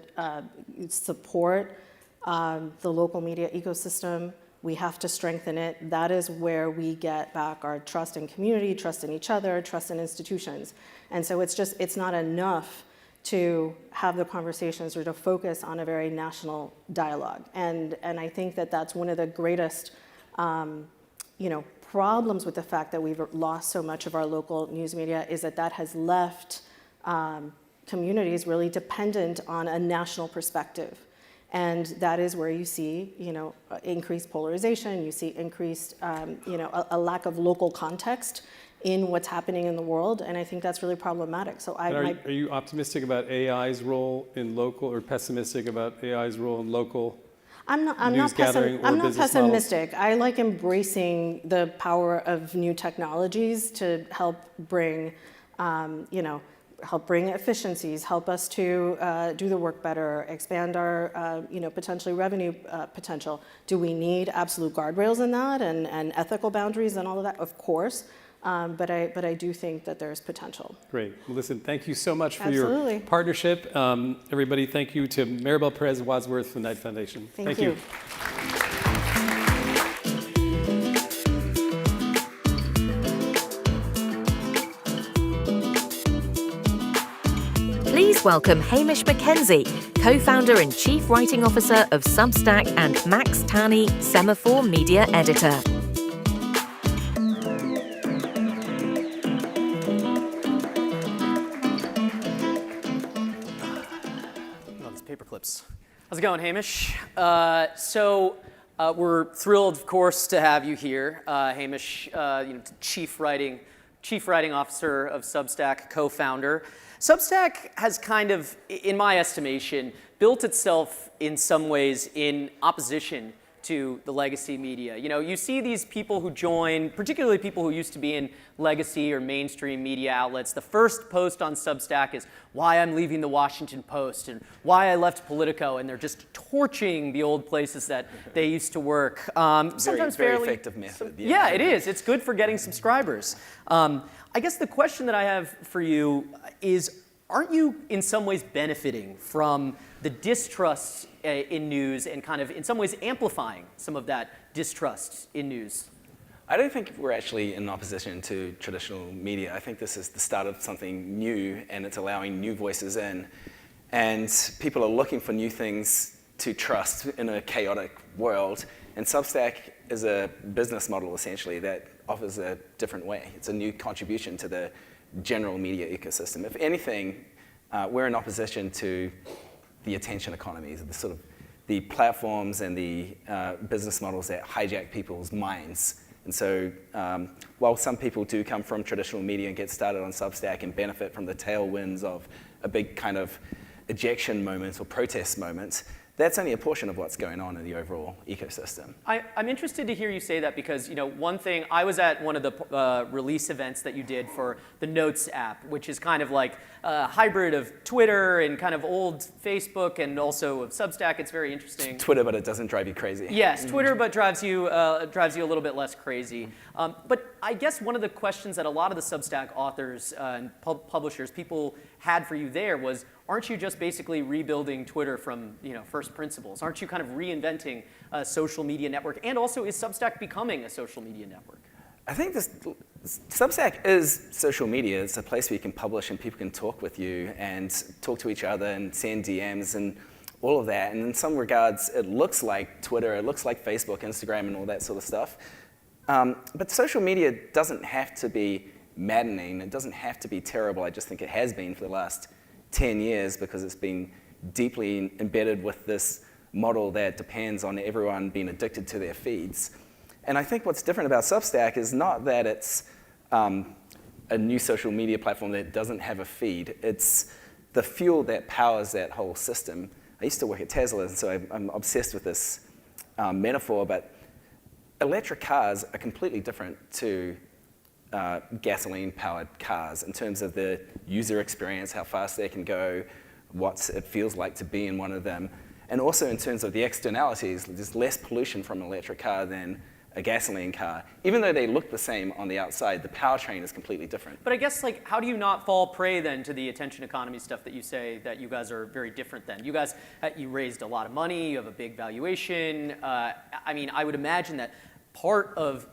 support the local media ecosystem. We have to strengthen it. That is where we get back our trust in community, trust in each other, trust in institutions. And so it's not enough to have the conversations or to focus on a very national dialogue. And I think that that's one of the greatest, problems with the fact that we've lost so much of our local news media is that has left communities really dependent on a national perspective. And that is where you see, increased polarization, you see increased, a lack of local context in what's happening in the world, and I think that's really problematic. So are you optimistic about AI's role in local, or pessimistic about AI's role in local I'm not Models? pessimistic. I like embracing the power of new technologies to help bring, efficiencies, help us to do the work better, expand our, potentially revenue potential. Do we need absolute guardrails in that and ethical boundaries and all of that? Of course. But I do think that there's potential. Great. Well, listen, thank you so much for Absolutely. your partnership. Everybody, thank you to Marabel Perez Wadsworth from the Knight Foundation. Thank you. Please welcome Hamish McKenzie, co-founder and chief writing officer of Substack, and Max Tani, Semafor media editor. Paper clips. How's it going, Hamish? We're thrilled, of course, to have you here, Hamish, chief writing officer of Substack, co-founder. Substack has kind of, in my estimation, built itself in some ways in opposition to the legacy media. You know, you see these people who join, particularly people who used to be in legacy or mainstream media outlets. The first post on Substack is why I'm leaving the Washington Post and why I left Politico, and they're just torching the old places that they used to work. Sometimes very fairly effective method. Yeah, it is. It's good for getting subscribers. I guess the question that I have for you is, aren't you in some ways benefiting from the distrust in news and kind of in some ways amplifying some of that distrust in news? I don't think we're actually in opposition to traditional media. I think this is the start of something new, and it's allowing new voices in. And people are looking for new things to trust in a chaotic world. And Substack is a business model, essentially, that offers a different way. It's a new contribution to the general media ecosystem. If anything, we're in opposition to the attention economies, the platforms and the business models that hijack people's minds. And so while some people do come from traditional media and get started on Substack and benefit from the tailwinds of a big kind of ejection moment or protest moment, that's only a portion of what's going on in the overall ecosystem. I'm interested to hear you say that because, you know, one thing, I was at one of the release events that you did for the Notes app, which is kind of like a hybrid of Twitter and kind of old Facebook and also of Substack. It's very interesting. Twitter, but it doesn't drive you crazy. Yes, Twitter, but drives you a little bit less crazy. But I guess one of the questions that a lot of the Substack authors and publishers, people had for you there was, aren't you just basically rebuilding Twitter from, you know, first principles? Aren't you kind of reinventing a social media network? And also, is Substack becoming a social media network? I think Substack is social media. It's a place where you can publish and people can talk with you and talk to each other and send DMs and all of that. And in some regards, it looks like Twitter, it looks like Facebook, Instagram, and all that sort of stuff. But social media doesn't have to be maddening. It doesn't have to be terrible. I just think it has been for the last 10 years because it's been deeply embedded with this model that depends on everyone being addicted to their feeds. And I think what's different about Substack is not that it's a new social media platform that doesn't have a feed. It's the fuel that powers that whole system. I used to work at Tesla, and so I'm obsessed with this metaphor, but electric cars are completely different to gasoline-powered cars in terms of the user experience, how fast they can go, what it feels like to be in one of them, and also in terms of the externalities. There's less pollution from an electric car than a gasoline car. Even though they look the same on the outside, the powertrain is completely different. But I guess, like, how do you not fall prey then to the attention economy stuff that you say that you guys are very different than? You guys, you raised a lot of money, you have a big valuation. I mean, I would imagine that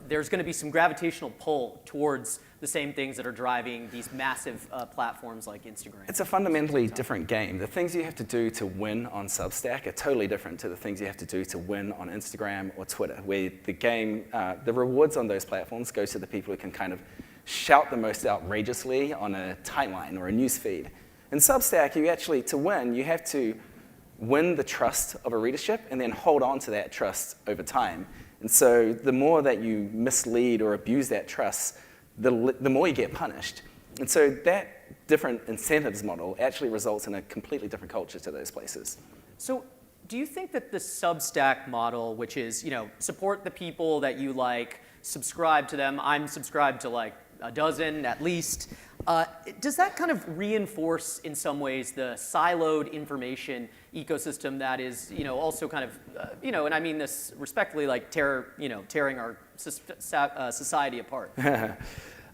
there's going to be some gravitational pull towards the same things that are driving these massive platforms like Instagram. It's a fundamentally different game. The things you have to do to win on Substack are totally different to the things you have to do to win on Instagram or Twitter, where the game, the rewards on those platforms go to the people who can kind of shout the most outrageously on a timeline or a news feed. In Substack, to win, you have to win the trust of a readership and then hold on to that trust over time. And so the more that you mislead or abuse that trust, the more you get punished. And so that different incentives model actually results in a completely different culture to those places. So do you think that the Substack model, which is, you know, support the people that you like, subscribe to them, I'm subscribed to like a dozen at least, does that kind of reinforce in some ways the siloed information ecosystem that is, you know, also kind of, you know, and I mean this respectfully, like tearing our society apart?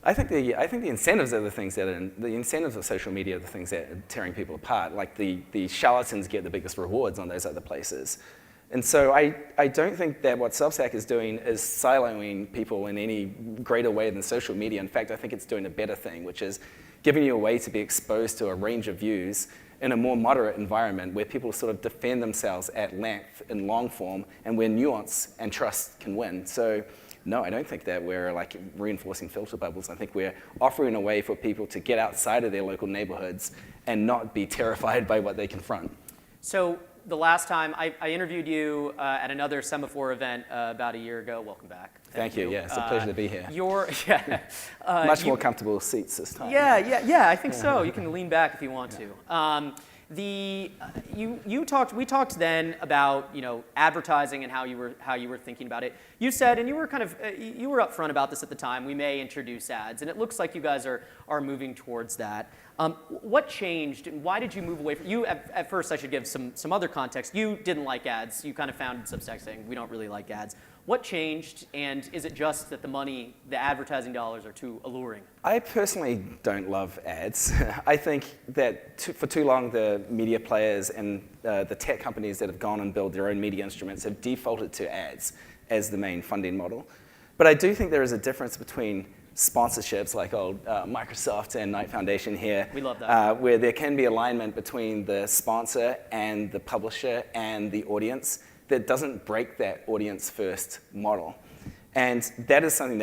I think the incentives are the things that the incentives of social media are the things that are tearing people apart. Like the charlatans get the biggest rewards on those other places. And so I don't think that what Substack is doing is siloing people in any greater way than social media. In fact, I think it's doing a better thing, which is giving you a way to be exposed to a range of views in a more moderate environment where people sort of defend themselves at length in long form and where nuance and trust can win. So no, I don't think that we're like reinforcing filter bubbles. I think we're offering a way for people to get outside of their local neighborhoods and not be terrified by what they confront. So the last time I interviewed you at another Semafor event about a year ago. Welcome back. Thank you. Yeah, it's a pleasure to be here. Much more comfortable seats this time. Yeah. I think so. You can lean back if you want to. We talked then about advertising and how you were thinking about it. You said, and you were you were upfront about this at the time, we may introduce ads, and it looks like you guys are moving towards that. What changed, and why did you move away from you? At first, I should give some other context. You didn't like ads. You kind of founded Substack saying we don't really like ads. What changed, and is it just that the advertising dollars are too alluring? I personally don't love ads. I think that for too long, the media players and the tech companies that have gone and built their own media instruments have defaulted to ads as the main funding model. But I do think there is a difference between sponsorships like old Microsoft and Knight Foundation here. We love that. Where there can be alignment between the sponsor and the publisher and the audience that doesn't break that audience first model. And that is something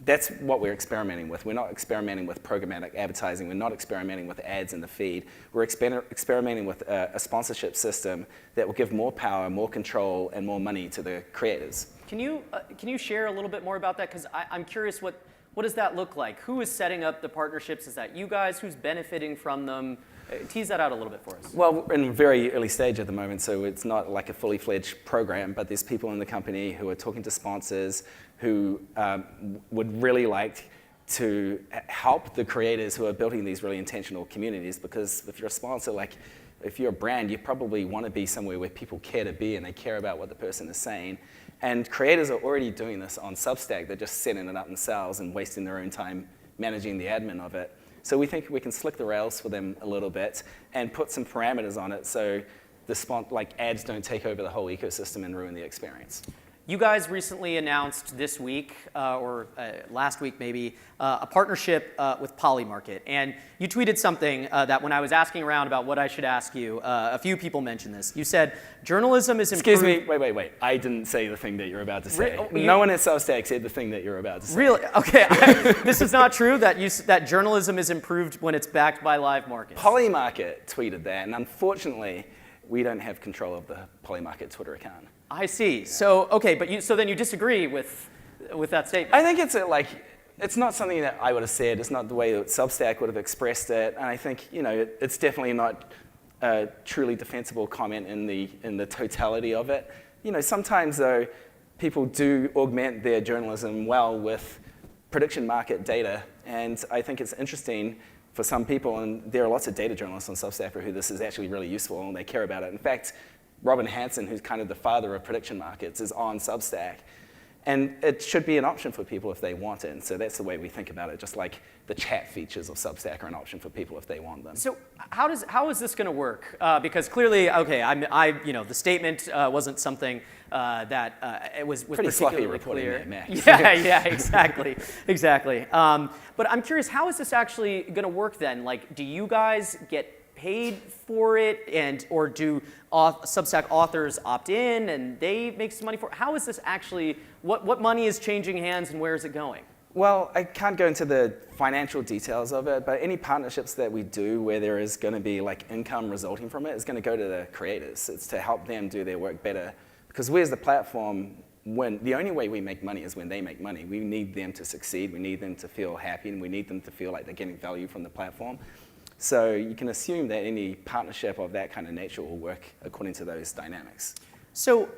that's what we're experimenting with. We're not experimenting with programmatic advertising. We're not experimenting with ads in the feed. We're experimenting with a sponsorship system that will give more power, more control, and more money to the creators. Can you share a little bit more about that? Because I'm curious, what does that look like? Who is setting up the partnerships? Is that you guys? Who's benefiting from them? Tease that out a little bit for us. Well, we're in a very early stage at the moment, so it's not like a fully fledged program, but there's people in the company who are talking to sponsors who would really like to help the creators who are building these really intentional communities, because if you're a sponsor, like if you're a brand, you probably want to be somewhere where people care to be and they care about what the person is saying. And creators are already doing this on Substack. They're just setting it up themselves and wasting their own time managing the admin of it. So we think we can slick the rails for them a little bit and put some parameters on it so ads don't take over the whole ecosystem and ruin the experience. You guys recently announced this week, or last week maybe, a partnership with Polymarket. And you tweeted something that when I was asking around about what I should ask you, a few people mentioned this. You said, journalism is improved. Excuse me, wait. I didn't say the thing that you're about to say. No one at Substack said the thing that you're about to say. Really? Okay. This is not true, that journalism is improved when it's backed by live markets. Polymarket tweeted that, and unfortunately, we don't have control of the Polymarket Twitter account. I see. So, okay, but so then you disagree with that statement? I think it's not something that I would have said. It's not the way that Substack would have expressed it. And I think, it's definitely not a truly defensible comment in the totality of it. Sometimes though, people do augment their journalism well with prediction market data. And I think it's interesting for some people, and there are lots of data journalists on Substack for who this is actually really useful and they care about it. In fact, Robin Hanson, who's kind of the father of prediction markets, is on Substack. And it should be an option for people if they want it. And so that's the way we think about it, just like the chat features of Substack are an option for people if they want them. So how is this going to work? Because clearly, okay, the statement wasn't something that it was pretty sloppy reporting clear. There, Max. Yeah, exactly. But I'm curious, how is this actually going to work then? Like, do you guys get paid for it, or do Substack authors opt in and they make some money for it? How is this actually, what money is changing hands and where is it going? Well, I can't go into the financial details of it, but any partnerships that we do where there is going to be income resulting from it is going to go to the creators. It's to help them do their work better. Because we as the platform, the only way we make money is when they make money. We need them to succeed, we need them to feel happy, and we need them to feel like they're getting value from the platform. So you can assume that any partnership of that kind of nature will work according to those dynamics. So,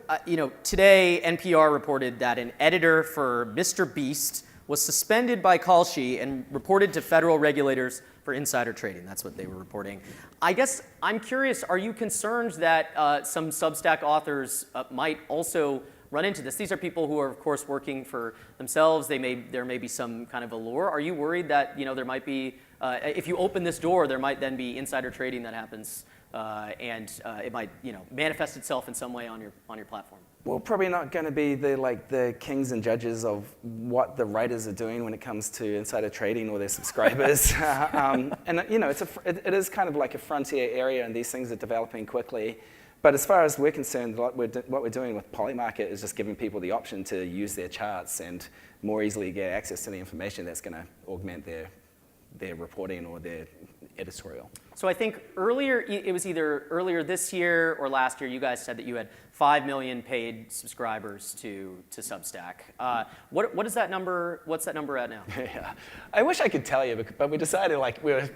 today NPR reported that an editor for Mr. Beast was suspended by Kalshi and reported to federal regulators for insider trading. That's what they were reporting. I guess I'm curious, are you concerned that some Substack authors might also run into this? These are people who are, of course, working for themselves. There may be some kind of allure. Are you worried that there might be, if you open this door, there might then be insider trading that happens and it might manifest itself in some way on your platform? We're probably not going to be the kings and judges of what the writers are doing when it comes to insider trading or their subscribers. And it is kind of like a frontier area, and these things are developing quickly. But as far as we're concerned, what we're doing with Polymarket is just giving people the option to use their charts and more easily get access to the information that's going to augment their reporting or their editorial. So I think it was either earlier this year or last year, you guys said that you had 5 million paid subscribers to Substack. What is that number? What's that number at now? Yeah, I wish I could tell you, but we decided we're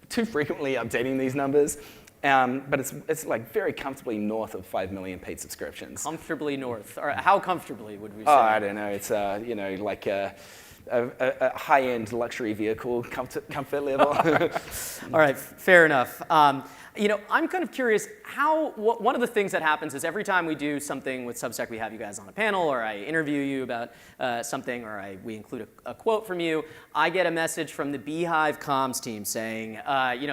too frequently updating these numbers. But it's very comfortably north of 5 million paid subscriptions. Comfortably north. Or how comfortably would we say? Oh, I don't know. It's like a high-end luxury vehicle comfort level. All right, fair enough. I'm kind of curious one of the things that happens is every time we do something with Substack, we have you guys on a panel, or I interview you about something, or we include a quote from you. I get a message from the Beehive comms team saying,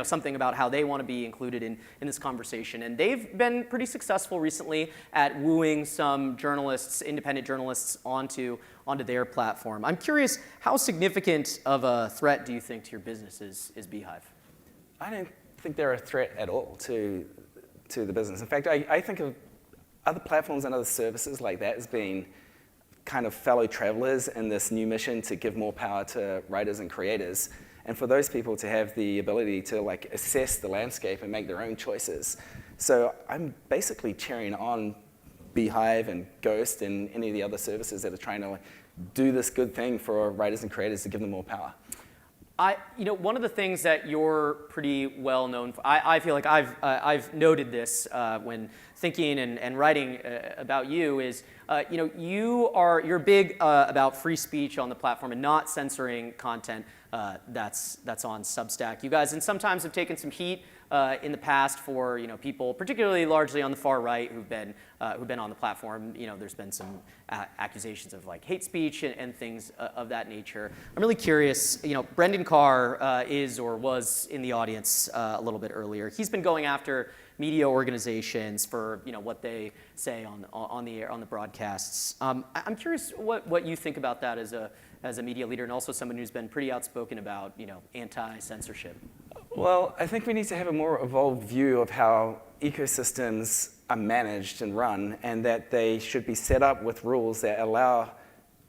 something about how they want to be included in this conversation. And they've been pretty successful recently at wooing some journalists, independent journalists, onto their platform. I'm curious, how significant of a threat do you think to your business is Beehive? I don't think they're a threat at all to the business. In fact, I think of other platforms and other services like that as being kind of fellow travelers in this new mission to give more power to writers and creators, and for those people to have the ability to assess the landscape and make their own choices. So I'm basically cheering on Beehive and Ghost and any of the other services that are trying to do this good thing for writers and creators to give them more power. One of the things that you're pretty well known for, I feel like I've noted this when thinking and writing about you is, you're big about free speech on the platform and not censoring content that's on Substack. You guys, and sometimes have taken some heat in the past for people, particularly largely on the far right, who've been on the platform. There's been some accusations of hate speech and things of that nature. I'm really curious. Brendan Carr is or was in the audience a little bit earlier. He's been going after media organizations for what they say on the air, on the broadcasts. I'm curious what you think about that as a media leader and also someone who's been pretty outspoken about anti-censorship. Well, I think we need to have a more evolved view of how ecosystems are managed and run, and that they should be set up with rules that allow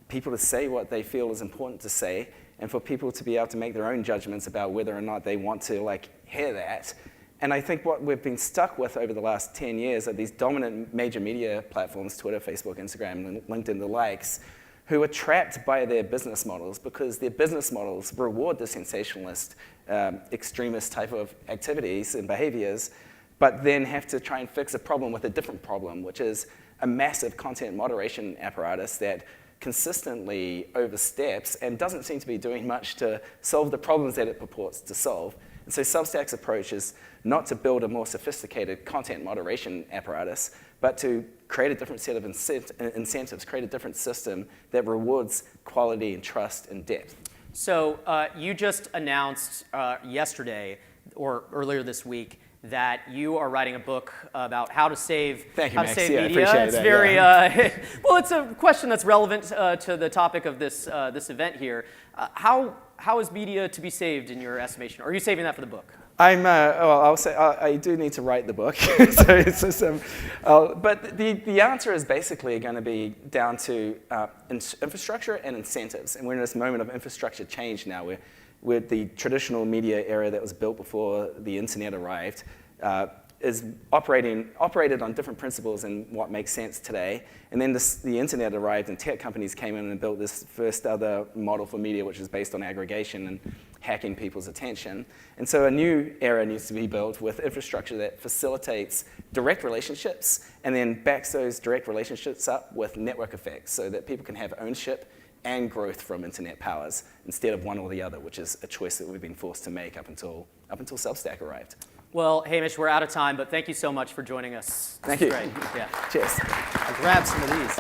people to say what they feel is important to say, and for people to be able to make their own judgments about whether or not they want to hear that. And I think what we've been stuck with over the last 10 years are these dominant major media platforms, Twitter, Facebook, Instagram, LinkedIn, the likes, who are trapped by their business models because their business models reward the sensationalist, extremist type of activities and behaviors, but then have to try and fix a problem with a different problem, which is a massive content moderation apparatus that consistently oversteps and doesn't seem to be doing much to solve the problems that it purports to solve. And so Substack's approach is not to build a more sophisticated content moderation apparatus, but to create a different set of incentives, create a different system that rewards quality and trust and depth. So you just announced yesterday or earlier this week that you are writing a book about how to save media. Appreciate it's that, very well. It's a question that's relevant to the topic of this event here. How is media to be saved in your estimation? Or are you saving that for the book? I'll say I do need to write the book. But the answer is basically going to be down to infrastructure and incentives. And we're in this moment of infrastructure change now. Where the traditional media era that was built before the internet arrived is operated on different principles and what makes sense today. And then the internet arrived and tech companies came in and built this first other model for media, which is based on aggregation and hacking people's attention. And so a new era needs to be built with infrastructure that facilitates direct relationships and then backs those direct relationships up with network effects so that people can have ownership and growth from internet powers instead of one or the other, which is a choice that we've been forced to make up until Substack arrived. Well, Hamish, we're out of time, but thank you so much for joining us. Thank you. Great. Yeah. Cheers. I'll grab some of these.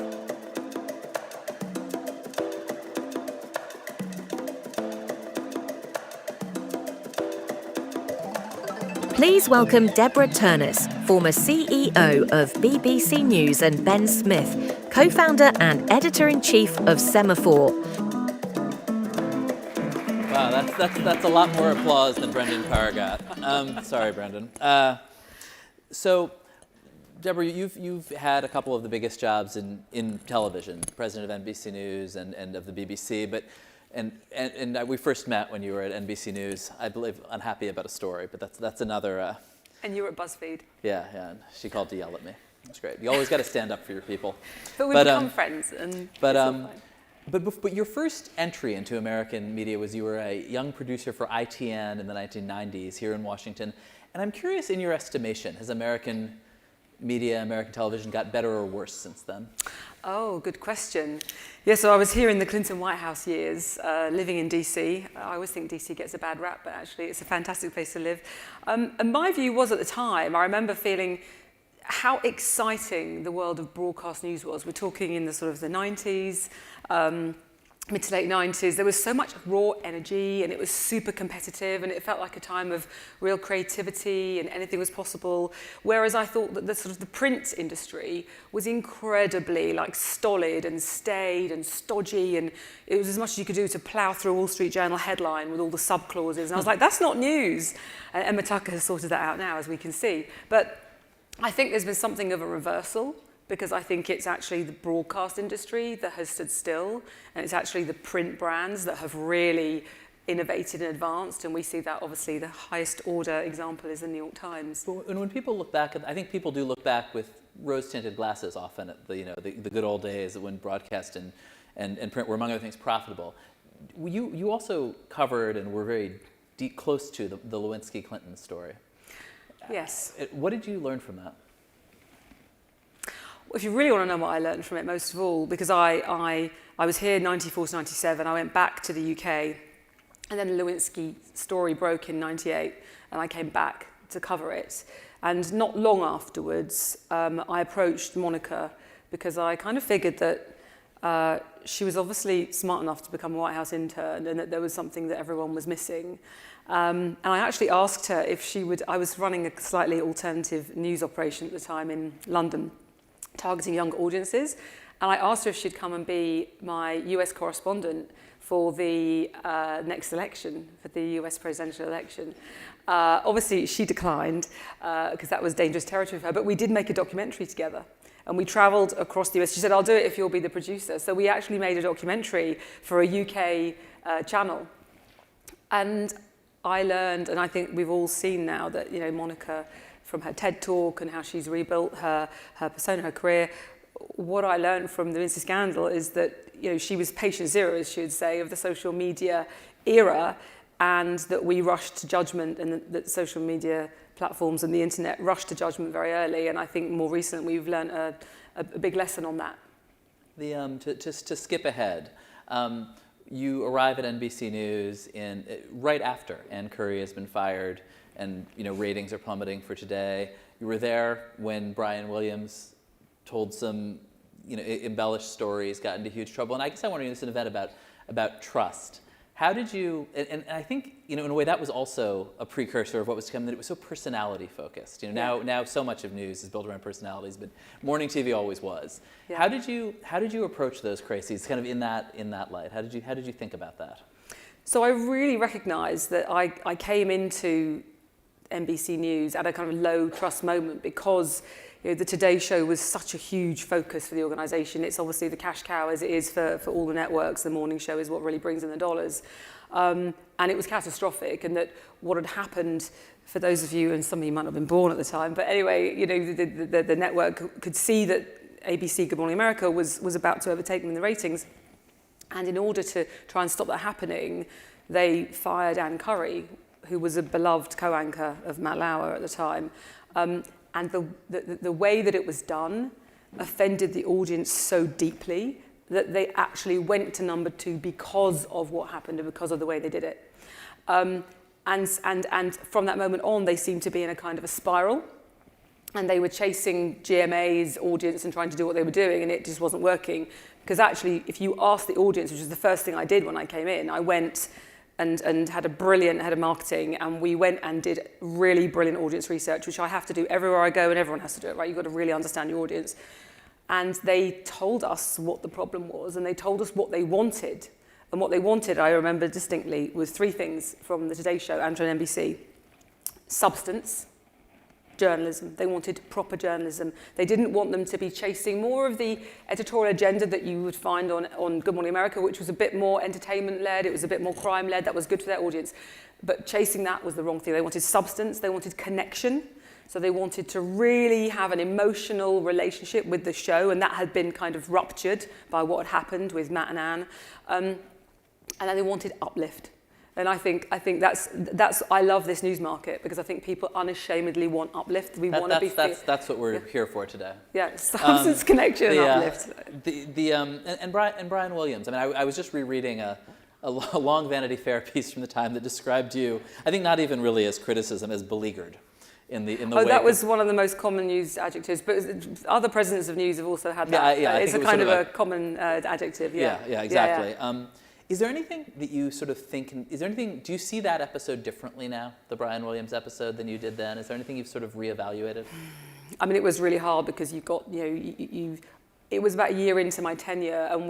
Please welcome Deborah Turnis, former CEO of BBC News, and Ben Smith, co-founder and editor-in-chief of Semafor. Wow, that's a lot more applause than Brendan Carr got. Sorry, Brendan. So, Deborah, you've had a couple of the biggest jobs in television, president of NBC News and of the BBC, but we first met when you were at NBC News, I believe, unhappy about a story, but that's another. And you were at BuzzFeed. Yeah, and she called to yell at me. It's great. You always got to stand up for your people. But we've become friends, and But your first entry into American media was you were a young producer for ITN in the 1990s here in Washington, and I'm curious, in your estimation, has American media, American television got better or worse since then? Oh, good question. Yeah, so I was here in the Clinton White House years, living in DC. I always think DC gets a bad rap, but actually it's a fantastic place to live. And my view was at the time, I remember feeling how exciting the world of broadcast news was. We're talking in the sort of the 90s, mid to late 90s. There was so much raw energy, and it was super competitive, and it felt like a time of real creativity, and anything was possible. Whereas I thought that the sort of the print industry was incredibly like stolid and staid and stodgy, and it was as much as you could do to plow through a Wall Street Journal headline with all the sub clauses. And I was like, that's not news. And Emma Tucker has sorted that out now, as we can see. But I think there's been something of a reversal, because I think it's actually the broadcast industry that has stood still, and it's actually the print brands that have really innovated and advanced, and we see that obviously the highest order example is the New York Times. And when people look back, I think people do look back with rose-tinted glasses often at the good old days when broadcast and print were, among other things, profitable. You also covered and were very close to the Lewinsky-Clinton story. Yes. What did you learn from that? If you really want to know what I learned from it, most of all, because I was here 94 to 97, I went back to the UK, and then the Lewinsky story broke in 98, and I came back to cover it. And not long afterwards, I approached Monica, because I kind of figured that she was obviously smart enough to become a White House intern, and that there was something that everyone was missing. And I actually asked her if she would. I was running a slightly alternative news operation at the time in London, targeting younger audiences, and I asked her if she'd come and be my US correspondent for the next election, for the US presidential election. Obviously, she declined, because that was dangerous territory for her, but we did make a documentary together, and we traveled across the US. She said, I'll do it if you'll be the producer. So we actually made a documentary for a UK channel. And I learned, and I think we've all seen now that, Monica, from her TED Talk and how she's rebuilt her persona, her career, what I learned from the Lewinsky scandal is that, she was patient zero, as she would say, of the social media era, and that we rushed to judgment, and that social media platforms and the internet rushed to judgment very early. And I think more recently we've learned a big lesson on that. To skip ahead, you arrive at NBC News right after Ann Curry has been fired, and ratings are plummeting for Today. You were there when Brian Williams told some embellished stories, got into huge trouble. And I guess I want to use an event about trust. How did you? And I think in a way that was also a precursor of what was to come. That it was so personality focused. Now so much of news is built around personalities, but morning TV always was. Yeah. How did you approach those crises? Kind of in that light. How did you think about that? So I really recognized that I came into NBC News at a kind of low trust moment, because the Today Show was such a huge focus for the organization. It's obviously the cash cow, as it is for all the networks. The morning show is what really brings in the dollars. And it was catastrophic, and that what had happened, for those of you, and some of you might not have been born at the time, but anyway, the network could see that ABC Good Morning America was about to overtake them in the ratings. And in order to try and stop that happening, they fired Ann Curry, who was a beloved co-anchor of Matt Lauer at the time. And the way that it was done offended the audience so deeply that they actually went to number 2 because of what happened and because of the way they did it. And from that moment on, they seemed to be in a kind of a spiral. And they were chasing GMA's audience and trying to do what they were doing, and it just wasn't working. Because actually, if you ask the audience, which is the first thing I did when I came in, I went, and had a brilliant head of marketing, and we went and did really brilliant audience research, which I have to do everywhere I go, and everyone has to do it, right? You've got to really understand your audience. And they told us what the problem was, and they told us what they wanted. And what they wanted, I remember distinctly, was 3 things from the Today Show and from NBC. Substance, journalism. They wanted proper journalism. They didn't want them to be chasing more of the editorial agenda that you would find on Good Morning America, which was a bit more entertainment-led, it was a bit more crime-led, that was good for their audience. But chasing that was the wrong thing. They wanted substance, they wanted connection. So they wanted to really have an emotional relationship with the show, and that had been kind of ruptured by what had happened with Matt and Anne. And then they wanted uplift. And I think that's I love this news market, because I think people unashamedly want uplift. We want to be. That's what we're here for today. Yeah, substance, connection, and uplift. And Brian Williams. I mean, I was just rereading a long Vanity Fair piece from the time that described you, I think not even really as criticism, as beleaguered. In the that was one of the most common news adjectives, but other presidents of news have also had that. It's a kind of a common adjective. Yeah, exactly. Yeah. Is there anything that you sort of think, do you see that episode differently now, the Brian Williams episode, than you did then? Is there anything you've sort of reevaluated? I mean, it was really hard because you got, it was about a year into my tenure, and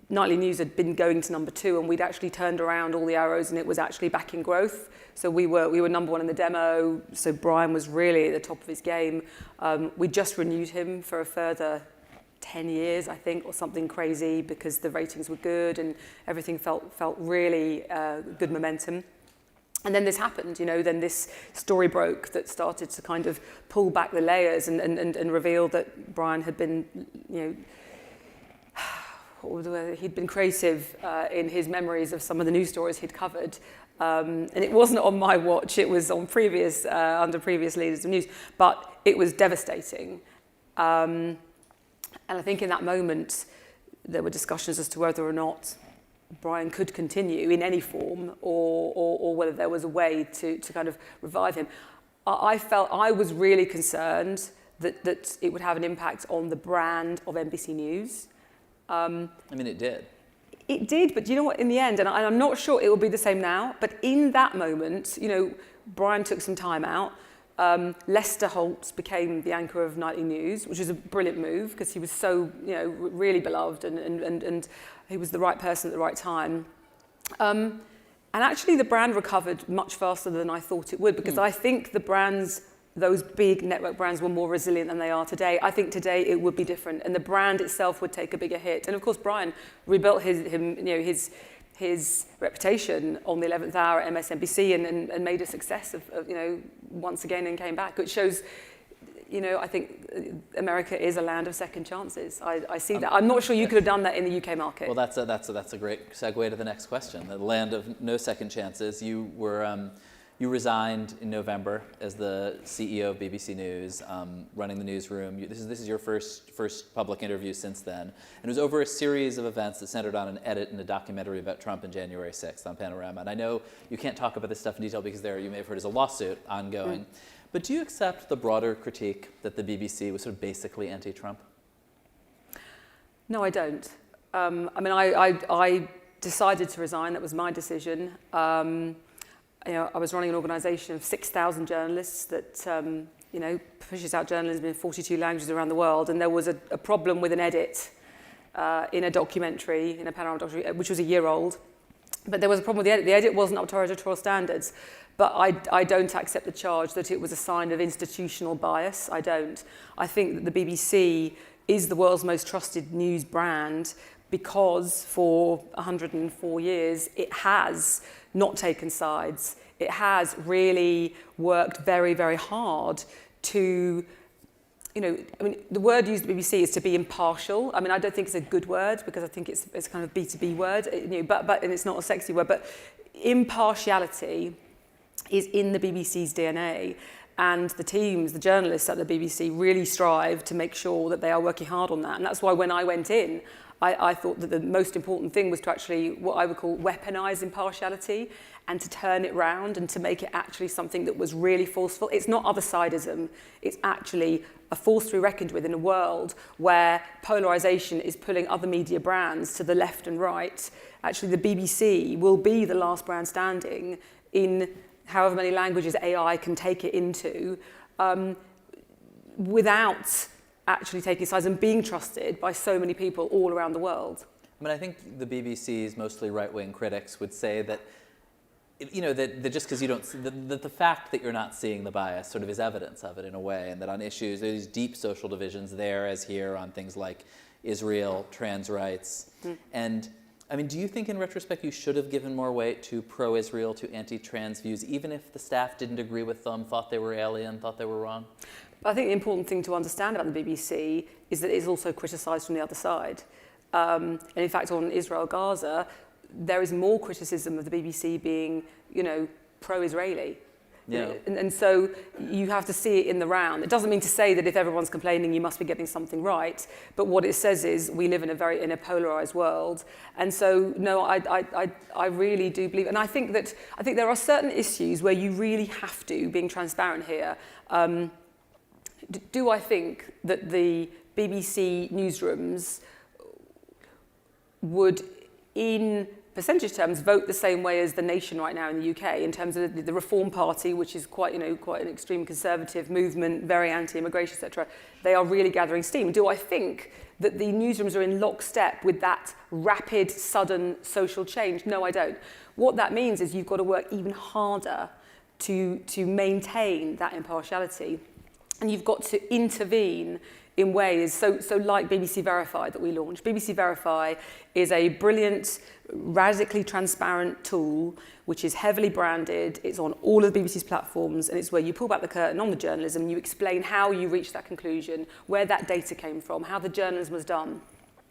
Nightly News had been going to number 2, and we'd actually turned around all the arrows, and it was actually back in growth. So we were number 1 in the demo, so Brian was really at the top of his game. We just renewed him for a further 10 years, I think, or something crazy, because the ratings were good and everything felt really good momentum. And then this happened, then this story broke that started to kind of pull back the layers and reveal that Brian had been, he'd been creative in his memories of some of the news stories he'd covered. And it wasn't on my watch, it was on under previous leaders of news, but it was devastating. And I think in that moment, there were discussions as to whether or not Brian could continue in any form, or whether there was a way to kind of revive him. I felt I was really concerned that it would have an impact on the brand of NBC News. I mean, it did. It did, but you know what, in the end, and I'm not sure it will be the same now, but in that moment, Brian took some time out. Lester Holt became the anchor of Nightly News, which was a brilliant move, because he was so, really beloved, and he was the right person at the right time. And actually the brand recovered much faster than I thought it would, because I think the brands, those big network brands, were more resilient than they are today. I think today it would be different, and the brand itself would take a bigger hit. And of course, Brian rebuilt his reputation on the 11th hour at MSNBC and made a success of once again, and came back, which shows, I think America is a land of second chances. I see that. I'm not sure you could have done that in the UK market. Well, that's a great segue to the next question. The land of no second chances. You resigned in November as the CEO of BBC News, running the newsroom. This is your first public interview since then. And it was over a series of events that centered on an edit in a documentary about Trump on January 6th on Panorama. And I know you can't talk about this stuff in detail because you may have heard, is a lawsuit ongoing. But do you accept the broader critique that the BBC was sort of basically anti-Trump? No, I don't. I decided to resign. That was my decision. I was running an organisation of 6,000 journalists that, pushes out journalism in 42 languages around the world. And there was a problem with an edit in a documentary, in a Panorama documentary, which was a year old. But there was a problem with the edit. The edit wasn't up to our editorial standards. But I don't accept the charge that it was a sign of institutional bias. I don't. I think that the BBC is the world's most trusted news brand because for 104 years it has not taken sides. It has really worked very, very hard to, the word used at the BBC is to be impartial. I mean, I don't think it's a good word because I think it's kind of a B2B word, and it's not a sexy word, but impartiality is in the BBC's DNA. And the teams, the journalists at the BBC really strive to make sure that they are working hard on that. And that's why when I went in, I thought that the most important thing was to actually, what I would call, weaponize impartiality and to turn it round and to make it actually something that was really forceful. It's not other-sidism. It's actually a force to be reckoned with in a world where polarization is pulling other media brands to the left and right. Actually, the BBC will be the last brand standing in however many languages AI can take it into, without actually taking sides and being trusted by so many people all around the world. I mean, I think the BBC's mostly right-wing critics would say that, you know, that just because you don't, that the fact that you're not seeing the bias sort of is evidence of it in a way, and that on issues, there's deep social divisions there as here on things like Israel, trans rights. And I mean, do you think in retrospect you should have given more weight to pro-Israel, to anti-trans views, even if the staff didn't agree with them, thought they were alien, thought they were wrong? But I think the important thing to understand about the BBC is that it's also criticised from the other side. And in fact, on Israel-Gaza, there is more criticism of the BBC being, you know, pro-Israeli. Yeah. And so you have to see it in the round. It doesn't mean to say that if everyone's complaining, you must be getting something right. But what it says is we live in a polarized world. And so, no, I really do believe, and I think there are certain issues where you really have to, being transparent here. Do I think that the BBC newsrooms would, in percentage terms, vote the same way as the Nation right now in the UK in terms of the Reform Party, which is quite an extreme conservative movement, very anti-immigration, etc. They are really gathering steam. Do I think that the newsrooms are in lockstep with that rapid, sudden social change? No, I don't. What that means is you've got to work even harder to maintain that impartiality, and you've got to intervene in ways, so like BBC Verify that we launched. BBC Verify is a brilliant, radically transparent tool which is heavily branded. It's on all of the BBC's platforms, and it's where you pull back the curtain on the journalism and you explain how you reached that conclusion, where that data came from, how the journalism was done.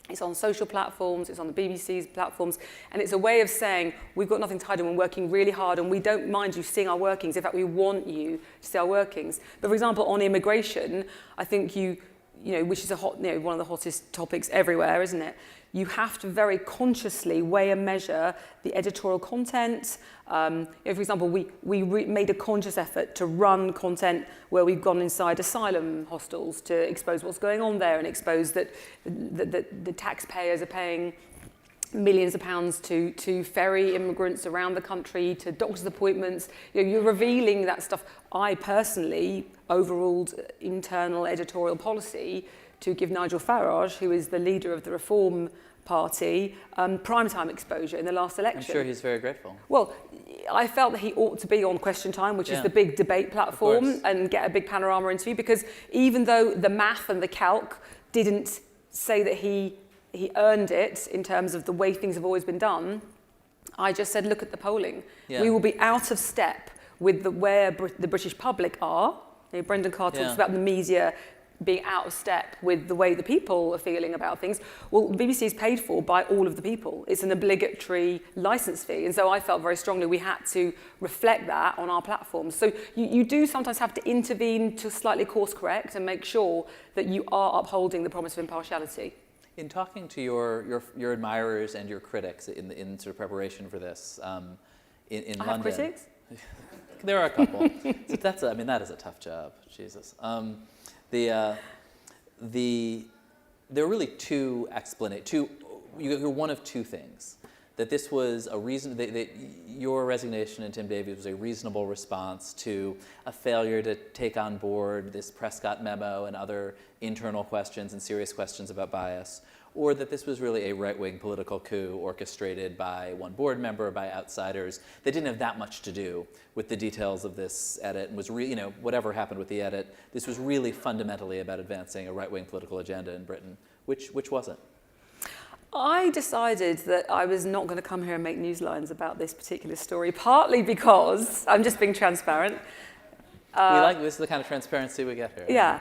It's on social platforms, it's on the BBC's platforms, and it's a way of saying we've got nothing to hide and we're working really hard and we don't mind you seeing our workings. In fact, we want you to see our workings. But for example, on immigration, I think you know, which is one of the hottest topics everywhere, isn't it? You have to very consciously weigh and measure the editorial content. For example, we made a conscious effort to run content where we've gone inside asylum hostels to expose what's going on there and expose that the taxpayers are paying millions of pounds to ferry immigrants around the country, to doctor's appointments. You know, you're revealing that stuff. I personally overruled internal editorial policy to give Nigel Farage, who is the leader of the Reform Party, primetime exposure in the last election. I'm sure he's very grateful. Well, I felt that he ought to be on Question Time, which is the big debate platform, and get a big panorama interview, because even though the math and the calc didn't say that he earned it in terms of the way things have always been done, I just said, look at the polling. Yeah. We will be out of step with where the British public are. You know, Brendan Carr talks about the media being out of step with the way the people are feeling about things. Well, the BBC is paid for by all of the people. It's an obligatory licence fee. And so I felt very strongly we had to reflect that on our platforms. So you do sometimes have to intervene to slightly course correct and make sure that you are upholding the promise of impartiality. In talking to your admirers and your critics in sort of preparation for this, in London. Have critics? There are a couple. So that is a tough job. Jesus. There are really two explanations. You're one of two things. That this was a reason, that your resignation and Tim Davies was a reasonable response to a failure to take on board this Prescott memo and other internal questions and serious questions about bias, or that this was really a right-wing political coup orchestrated by one board member, by outsiders that didn't have that much to do with the details of this edit, and was whatever happened with the edit, this was really fundamentally about advancing a right-wing political agenda in Britain. Which was it? I decided that I was not going to come here and make newslines about this particular story, partly because, I'm just being transparent. This is the kind of transparency we get here. Yeah,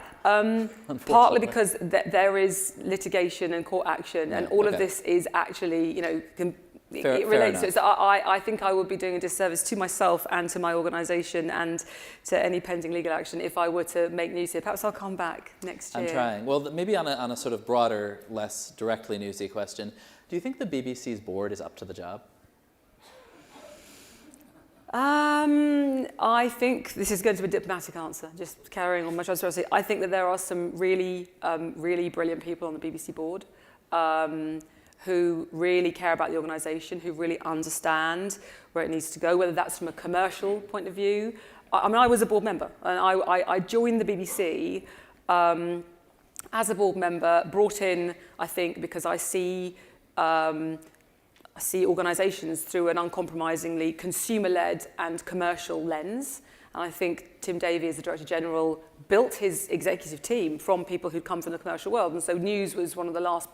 partly because there is litigation and court action, and all of this is actually, it relates to it. So I think I would be doing a disservice to myself and to my organisation and to any pending legal action if I were to make news here. Perhaps I'll come back next year. I'm trying. Well, maybe on a sort of broader, less directly newsy question, do you think the BBC's board is up to the job? I think this is going to be a diplomatic answer, just carrying on my transparency. I think that there are some really, really brilliant people on the BBC board who really care about the organisation, who really understand where it needs to go, whether that's from a commercial point of view. I mean, I was a board member, and I joined the BBC as a board member, brought in, I think, because I see organisations through an uncompromisingly consumer-led and commercial lens. And I think Tim Davie, as the Director General, built his executive team from people who'd come from the commercial world. And so news was one of the last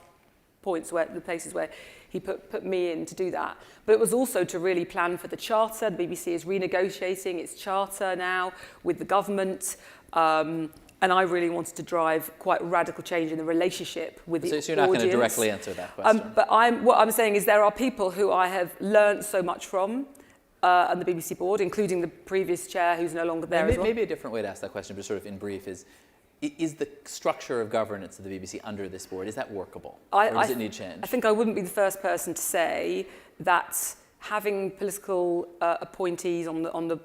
the places where he put me in to do that. But it was also to really plan for the charter. The BBC is renegotiating its charter now with the government. And I really wanted to drive quite radical change in the relationship with the audience. So you're not going to directly answer that question? But what I'm saying is there are people who I have learned so much from on the BBC board, including the previous chair who's no longer there as well. Maybe a different way to ask that question, but sort of in brief, is the structure of governance of the BBC under this board, is that workable? Or does it need change? I think I wouldn't be the first person to say that having political appointees on the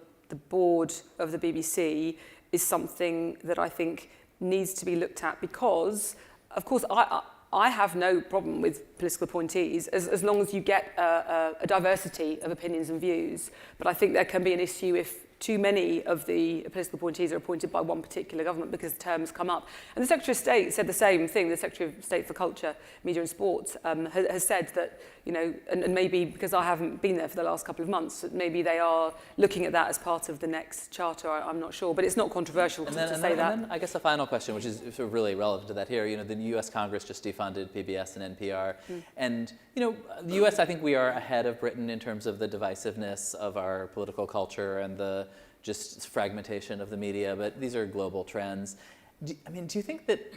board of the BBC is something that I think needs to be looked at because, of course, I have no problem with political appointees as long as you get a diversity of opinions and views. But I think there can be an issue if too many of the political appointees are appointed by one particular government because the terms come up. And the Secretary of State said the same thing. The Secretary of State for Culture, Media and Sport has said that, you know, and maybe because I haven't been there for the last couple of months, maybe they are looking at that as part of the next charter. I'm not sure, but it's not controversial to say that. And then I guess a final question, which is sort of really relevant to that here. You know, the U.S. Congress just defunded PBS and NPR. And, you know, the U.S., I think we are ahead of Britain in terms of the divisiveness of our political culture and the just fragmentation of the media, but these are global trends. Do you think that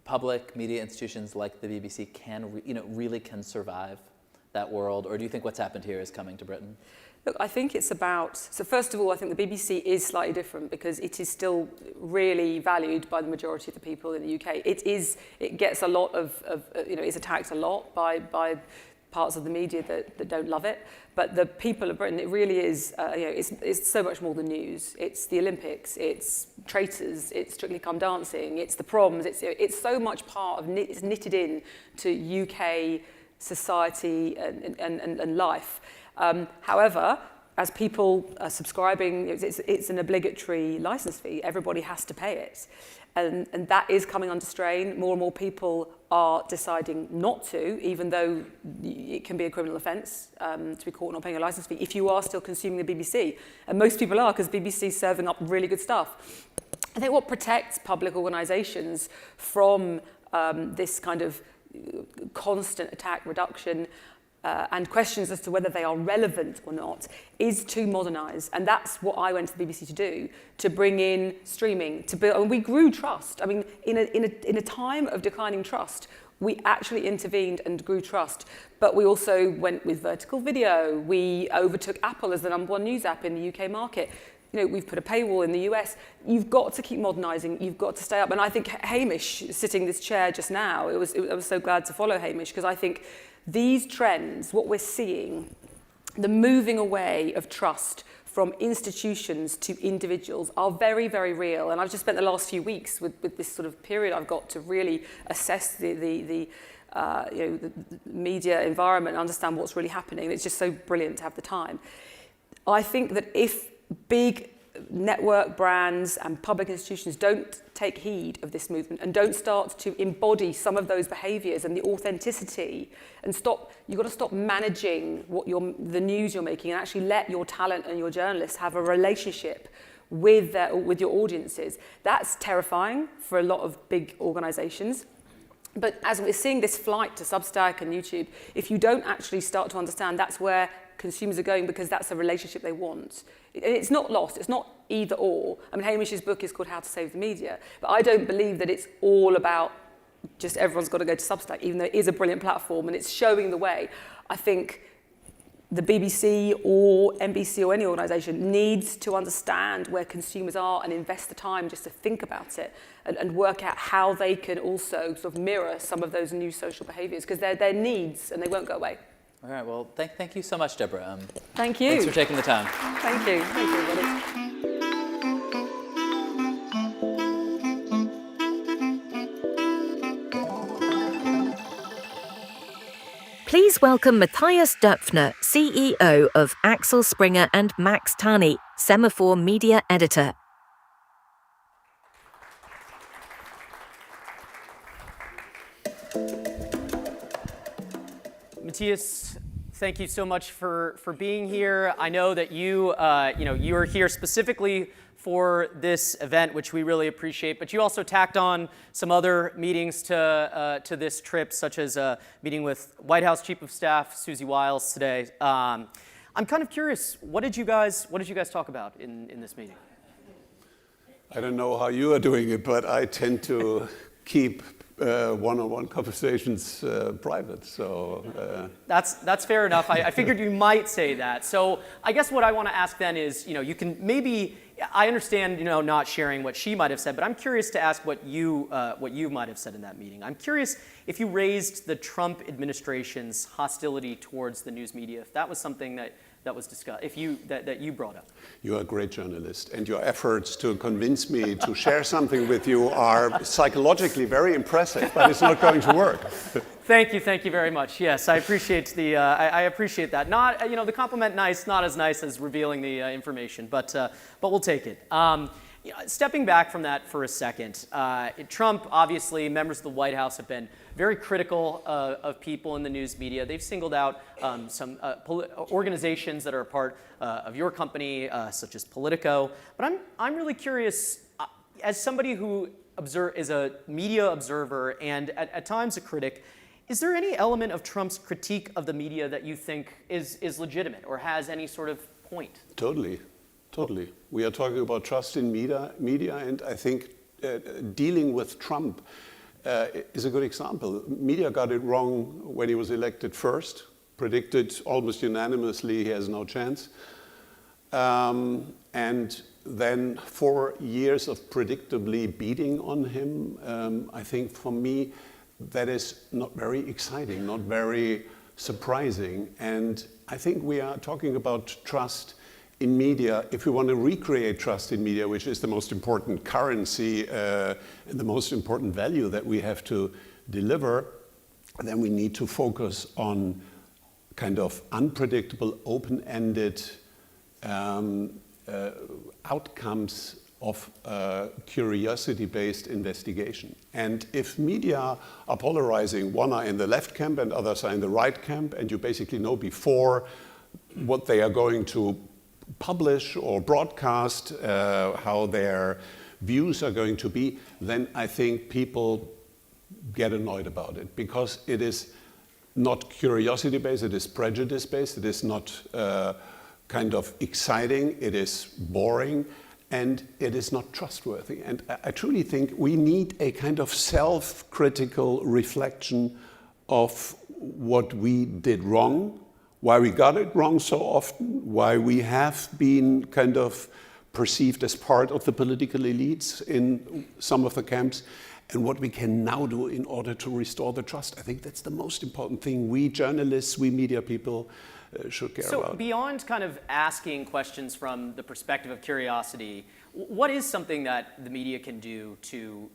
public media institutions like the BBC really can survive that world, or do you think what's happened here is coming to Britain? Look, I think it's about, so first of all, I think the BBC is slightly different because it is still really valued by the majority of the people in the UK. It gets a lot of is attacked a lot by parts of the media that don't love it. But the people of Britain, it really is, it's so much more than news. It's the Olympics, it's Traitors, it's Strictly Come Dancing, it's the proms, it's so much part of, it's knitted in to UK society and life. However, as people are subscribing, it's an obligatory license fee. Everybody has to pay it. And that is coming under strain. More and more people are deciding not to, even though it can be a criminal offence to be caught not paying a licence fee, if you are still consuming the BBC. And most people are, because BBC is serving up really good stuff. I think what protects public organisations from this kind of constant attack reduction and questions as to whether they are relevant or not is to modernise. And that's what I went to the BBC to do, to bring in streaming, to build, and we grew trust. I mean, in a time of declining trust, we actually intervened and grew trust. But we also went with vertical video. We overtook Apple as the #1 news app in the UK market. You know, we've put a paywall in the US. You've got to keep modernising. You've got to stay up. And I think Hamish, sitting this chair just now, I was so glad to follow Hamish, because I think these trends, what we're seeing, the moving away of trust from institutions to individuals are very, very real. And I've just spent the last few weeks with this sort of period I've got to really assess the media environment and understand what's really happening. It's just so brilliant to have the time. I think that if big network brands and public institutions don't take heed of this movement and don't start to embody some of those behaviours and the authenticity, and you've got to stop managing the news you're making and actually let your talent and your journalists have a relationship with your audiences. That's terrifying for a lot of big organisations. But as we're seeing this flight to Substack and YouTube, if you don't actually start to understand that's where consumers are going, because that's the relationship they want. It's not lost, it's not either or. I mean, Hamish's book is called How to Save the Media, but I don't believe that it's all about just everyone's got to go to Substack, even though it is a brilliant platform and it's showing the way. I think the BBC or NBC or any organisation needs to understand where consumers are and invest the time just to think about it and work out how they can also sort of mirror some of those new social behaviours, because they're needs and they won't go away. All right, well, thank you so much, Deborah. Thank you. Thanks for taking the time. Thank you. Thank you, everybody. Please welcome Matias Dupner, CEO of Axel Springer and Max Tani, Semafor media editor. Matias, thank you so much for being here. I know that you are here specifically for this event, which we really appreciate, but you also tacked on some other meetings to this trip, such as a meeting with White House Chief of Staff Susie Wiles today. I'm kind of curious, what did you guys talk about in this meeting? I don't know how you are doing it, but I tend to keep one-on-one conversations private. So that's fair enough. I figured you might say that. So I guess what I want to ask then is, you can maybe, I understand, not sharing what she might have said, but I'm curious to ask what you might have said in that meeting. I'm curious if you raised the Trump administration's hostility towards the news media, if that was something that was discussed, that you brought up. You are a great journalist, and your efforts to convince me to share something with you are psychologically very impressive, but it's not going to work. Thank you very much. Yes, I appreciate I appreciate that. Not, the compliment nice, not as nice as revealing the information, but we'll take it. Stepping back from that for a second, Trump, obviously, members of the White House have been very critical of people in the news media. They've singled out some organizations that are a part of your company, such as Politico. But I'm really curious, as somebody who is a media observer and at times a critic, is there any element of Trump's critique of the media that you think is legitimate or has any sort of point? Totally. We are talking about trust in media, and I think dealing with Trump is a good example. Media got it wrong when he was elected first, predicted almost unanimously he has no chance. And then 4 years of predictably beating on him, I think for me, that is not very exciting, not very surprising. And I think we are talking about trust in media. If we want to recreate trust in media, which is the most important currency and the most important value that we have to deliver, then we need to focus on kind of unpredictable, open-ended outcomes of curiosity-based investigation. And if media are polarizing, one are in the left camp and others are in the right camp, and you basically know before what they are going to publish or broadcast, how their views are going to be, then I think people get annoyed about it, because it is not curiosity-based, it is prejudice-based, it is not kind of exciting, it is boring, and it is not trustworthy. And I truly think we need a kind of self-critical reflection of what we did wrong, why we got it wrong so often, why we have been kind of perceived as part of the political elites in some of the camps, and what we can now do in order to restore the trust. I think that's the most important thing we journalists, we media people should care about. So beyond kind of asking questions from the perspective of curiosity, what is something that the media can do to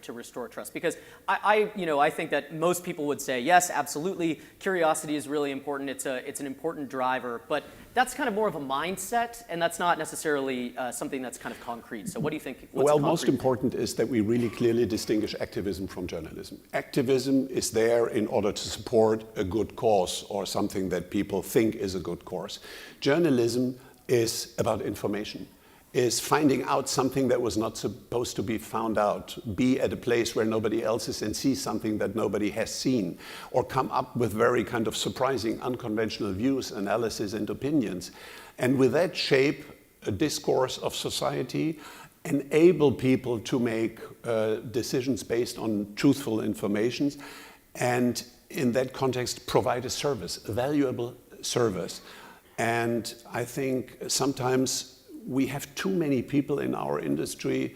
restore trust? Because I think that most people would say, yes, absolutely, curiosity is really important. It's an important driver, but that's kind of more of a mindset, and that's not necessarily something that's kind of concrete. So what do you think? Well, most important is that we really clearly distinguish activism from journalism. Activism is there in order to support a good cause or something that people think is a good cause. Journalism is about information, is finding out something that was not supposed to be found out, be at a place where nobody else is and see something that nobody has seen, or come up with very kind of surprising, unconventional views, analysis, and opinions. And with that shape a discourse of society, enable people to make decisions based on truthful information, and in that context provide a service, a valuable service. And I think sometimes we have too many people in our industry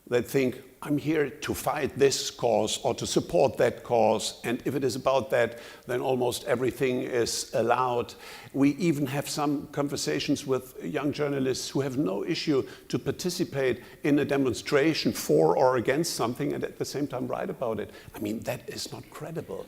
that think, I'm here to fight this cause or to support that cause, and if it is about that, then almost everything is allowed. We even have some conversations with young journalists who have no issue to participate in a demonstration for or against something and at the same time write about it. I mean, that is not credible.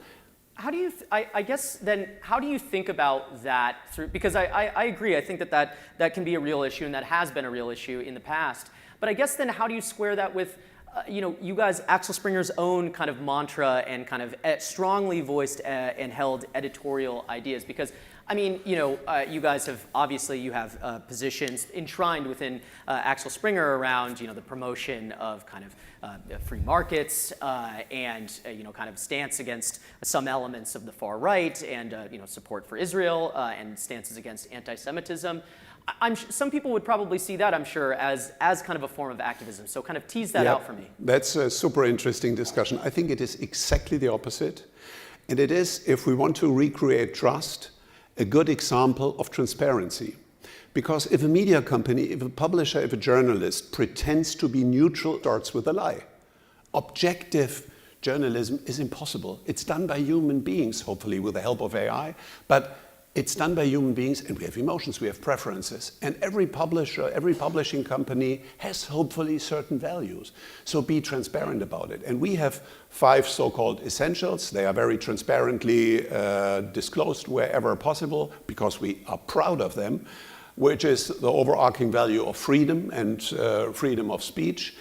How do you, I guess then, how do you think about that through, because I agree, I think that can be a real issue and that has been a real issue in the past. But I guess then how do you square that with, you guys, Axel Springer's own kind of mantra and kind of strongly voiced and held editorial ideas? Because, I mean, you guys have, obviously you have positions enshrined within Axel Springer around, the promotion of kind of free markets and, kind of stance against some elements of the far right and, support for Israel and stances against anti-Semitism. Some people would probably see that, I'm sure, as kind of a form of activism. So kind of tease that out for me. That's a super interesting discussion. I think it is exactly the opposite. And it is, if we want to recreate trust, a good example of transparency. Because if a media company, if a publisher, if a journalist pretends to be neutral, starts with a lie. Objective journalism is impossible. It's done by human beings, hopefully with the help of AI, but it's done by human beings, and we have emotions, we have preferences. And every publisher, every publishing company has hopefully certain values. So be transparent about it. And we have 5 so-called essentials. They are very transparently disclosed wherever possible because we are proud of them, which is the overarching value of freedom and freedom of speech,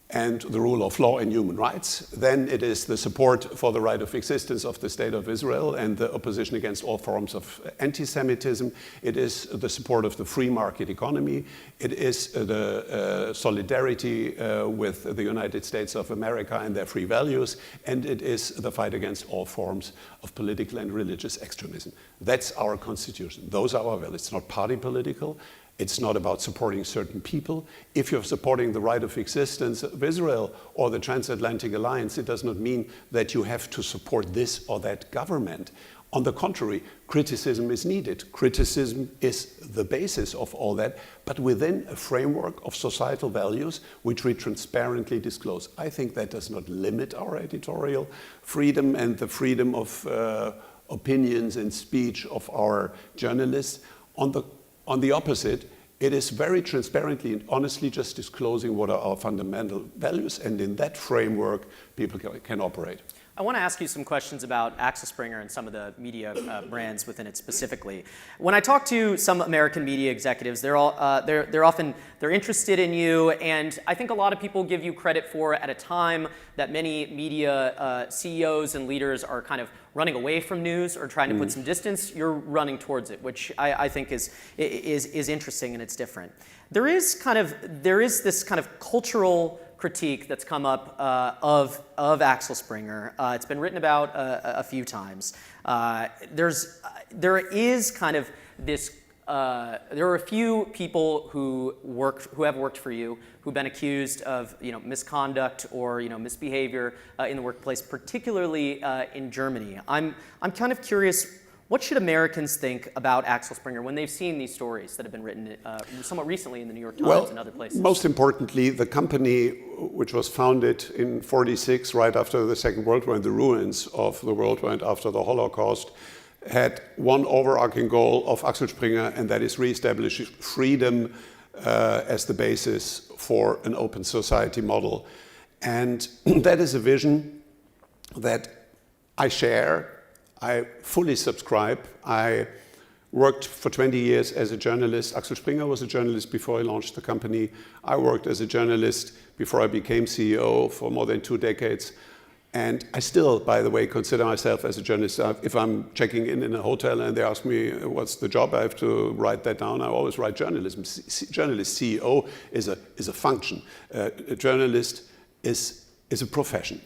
and the rule of law and human rights. Then it is the support for the right of existence of the State of Israel and the opposition against all forms of anti-Semitism. It is the support of the free market economy. It is the solidarity with the United States of America and their free values. And it is the fight against all forms of political and religious extremism. That's our constitution. Those are our values. It's not party political. It's not about supporting certain people. If you're supporting the right of existence of Israel or the transatlantic alliance, it does not mean that you have to support this or that government. On the contrary, criticism is needed. Criticism is the basis of all that, but within a framework of societal values which we transparently disclose. I think that does not limit our editorial freedom and the freedom of opinions and speech of our journalists. On the opposite, it is very transparently and honestly just disclosing what are our fundamental values, and in that framework, people can operate. I want to ask you some questions about Axel Springer and some of the media brands within it specifically. When I talk to some American media executives, they're interested in you, and I think a lot of people give you credit for at a time that many media CEOs and leaders are kind of running away from news or trying to put some distance. You're running towards it, which I think is interesting and it's different. There is this kind of cultural critique that's come up of Axel Springer. It's been written about a few times. There is kind of this. There are a few people who have worked for you who've been accused of misconduct or misbehavior in the workplace, particularly in Germany. I'm kind of curious. What should Americans think about Axel Springer when they've seen these stories that have been written somewhat recently in the New York Times and other places? Most importantly, the company, which was founded in 1946, right after the Second World War, in the ruins of the World War and after the Holocaust, had one overarching goal of Axel Springer, and that is reestablish freedom as the basis for an open society model. And that is a vision that I share. I fully subscribe. I worked for 20 years as a journalist. Axel Springer was a journalist before he launched the company. I worked as a journalist before I became CEO for more than 2 decades. And I still, by the way, consider myself as a journalist. If I'm checking in a hotel and they ask me what's the job, I have to write that down. I always write journalism. Journalist, CEO is a function. A journalist is a profession.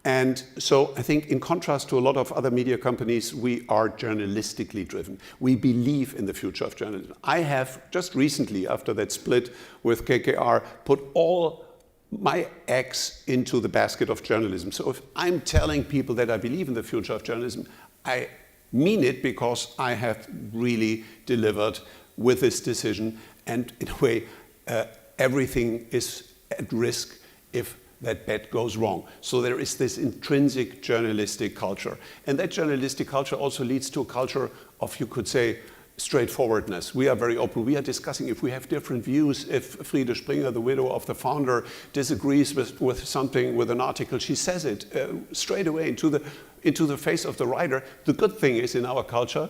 And so I think in contrast to a lot of other media companies, we are journalistically driven. We believe in the future of journalism. I have just recently, after that split with KKR, put all my eggs into the basket of journalism. So if I'm telling people that I believe in the future of journalism, I mean it because I have really delivered with this decision, and in a way, everything is at risk if that bet goes wrong. So there is this intrinsic journalistic culture. And that journalistic culture also leads to a culture of, you could say, straightforwardness. We are very open. We are discussing if we have different views. If Friede Springer, the widow of the founder, disagrees with something, with an article, she says it straight away into the face of the writer. The good thing is, in our culture,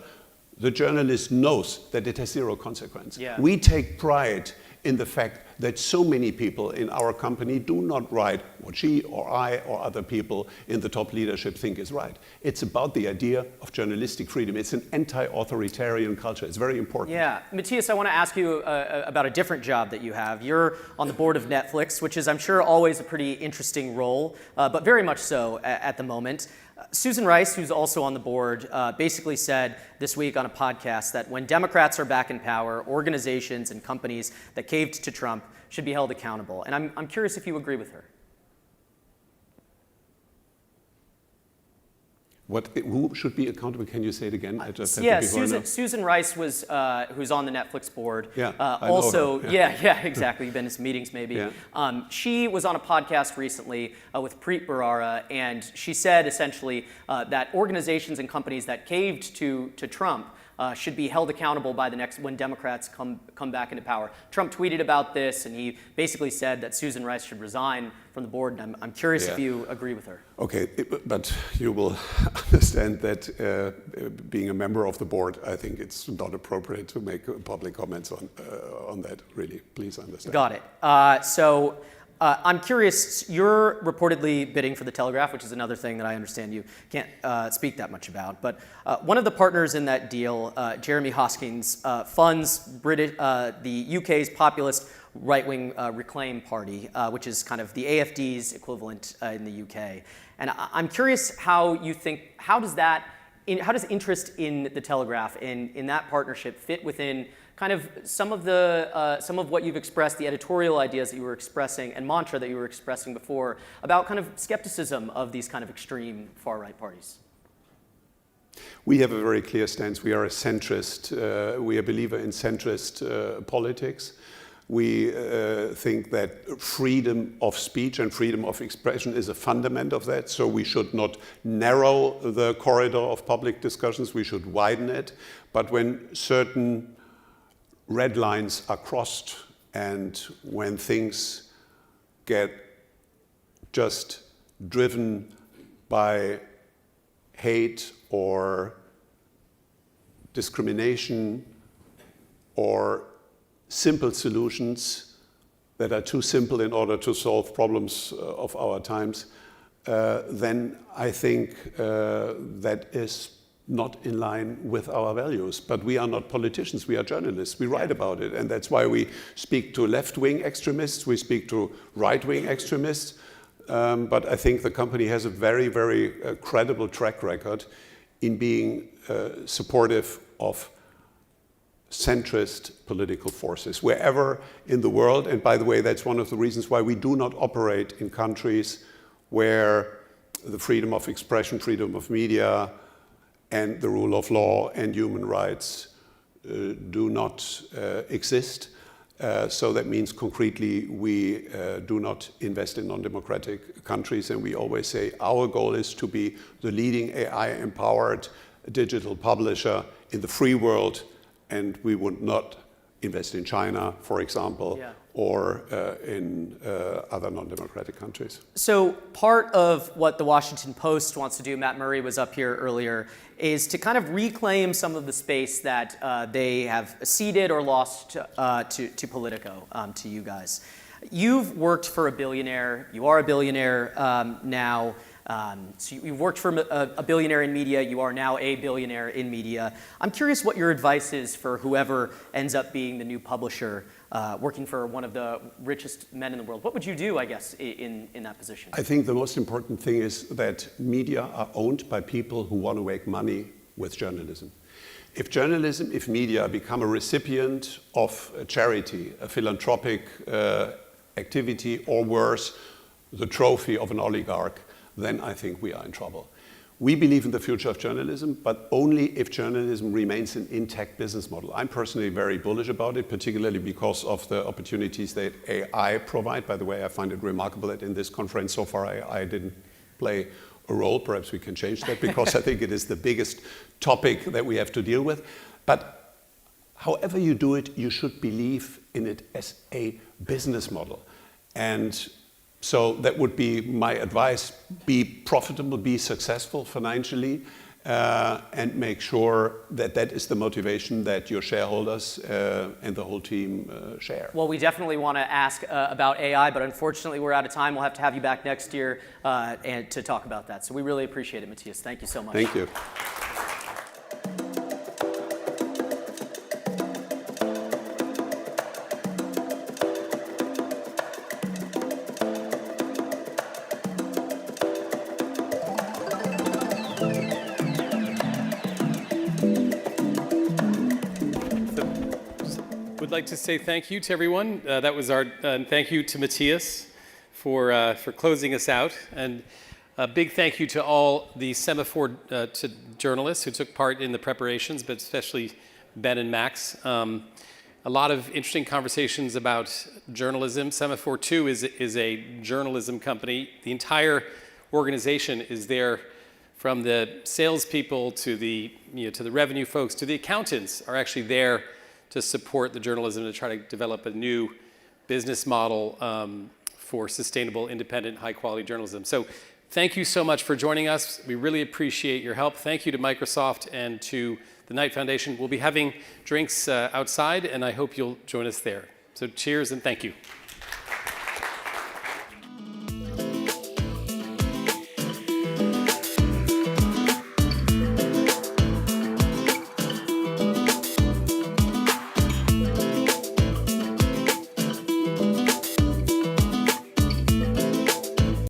the journalist knows that it has zero consequence. Yeah. We take pride in the fact that so many people in our company do not write what she or I or other people in the top leadership think is right. It's about the idea of journalistic freedom. It's an anti-authoritarian culture. It's very important. Yeah. Matias, I want to ask you about a different job that you have. You're on the board of Netflix, which is, I'm sure, always a pretty interesting role, but very much so at the moment. Susan Rice, who's also on the board, basically said this week on a podcast that when Democrats are back in power, organizations and companies that caved to Trump should be held accountable. And I'm curious if you agree with her. Who should be accountable? Can you say it again? I just Susan Rice was who's on the Netflix board. Yeah, also, I know her. yeah, exactly. You've been to some meetings, maybe. Yeah. She was on a podcast recently with Preet Bharara, and she said essentially that organizations and companies that caved to Trump should be held accountable by when Democrats come back into power. Trump tweeted about this, and he basically said that Susan Rice should resign from the board. And I'm curious if you agree with her. Okay, but you will understand that being a member of the board, I think it's not appropriate to make public comments on that. Really, please understand. Got it. I'm curious, you're reportedly bidding for the Telegraph, which is another thing that I understand you can't speak that much about. But one of the partners in that deal, Jeremy Hoskins, funds the UK's populist right-wing Reclaim Party, which is kind of the AFD's equivalent in the UK. And I'm curious how you think, how does interest in the Telegraph and in that partnership fit within kind of some of what you've expressed, the editorial ideas that you were expressing and mantra that you were expressing before about kind of skepticism of these kind of extreme far-right parties? We have a very clear stance. We are a centrist. We are a believer in centrist politics. We think that freedom of speech and freedom of expression is a fundament of that. So we should not narrow the corridor of public discussions. We should widen it. But when certain red lines are crossed and when things get just driven by hate or discrimination or simple solutions that are too simple in order to solve problems of our times, then I think that is not in line with our values. But we are not politicians, we are journalists. We write about it, and that's why we speak to left-wing extremists, we speak to right-wing extremists. But I think the company has a very, very credible track record in being supportive of centrist political forces wherever in the world. And by the way, that's one of the reasons why we do not operate in countries where the freedom of expression, freedom of media, and the rule of law and human rights do not exist. So that means concretely we do not invest in non-democratic countries, and we always say our goal is to be the leading AI-empowered digital publisher in the free world, and we would not invest in China, for example, or in other non-democratic countries. So part of what the Washington Post wants to do, Matt Murray was up here earlier, is to kind of reclaim some of the space that they have ceded or lost to Politico, to you guys. You've worked for a billionaire. You are a billionaire now. So you've worked for a billionaire in media. You are now a billionaire in media. I'm curious what your advice is for whoever ends up being the new publisher, working for one of the richest men in the world. What would you do, I guess, in that position? I think the most important thing is that media are owned by people who want to make money with journalism. If media become a recipient of a charity, a philanthropic activity, or worse, the trophy of an oligarch, then I think we are in trouble. We believe in the future of journalism, but only if journalism remains an intact business model. I'm personally very bullish about it, particularly because of the opportunities that AI provide. By the way, I find it remarkable that in this conference so far AI didn't play a role. Perhaps we can change that, because I think it is the biggest topic that we have to deal with. But however you do it, you should believe in it as a business model. And so that would be my advice. Be profitable, be successful financially, and make sure that that is the motivation that your shareholders and the whole team share. Well, we definitely want to ask about AI, but unfortunately we're out of time. We'll have to have you back next year and to talk about that. So we really appreciate it, Matias. Thank you so much. Thank you. Would like to say thank you to everyone. That was our thank you to Matias for closing us out, and a big thank you to all the Semafor to journalists who took part in the preparations, but especially Ben and Max. A lot of interesting conversations about journalism. Semafor 2 is a journalism company. The entire organization is there, from the salespeople to the revenue folks to the accountants are actually there to support the journalism, to try to develop a new business model for sustainable, independent, high-quality journalism. So thank you so much for joining us. We really appreciate your help. Thank you to Microsoft and to the Knight Foundation. We'll be having drinks outside, and I hope you'll join us there. So cheers and thank you.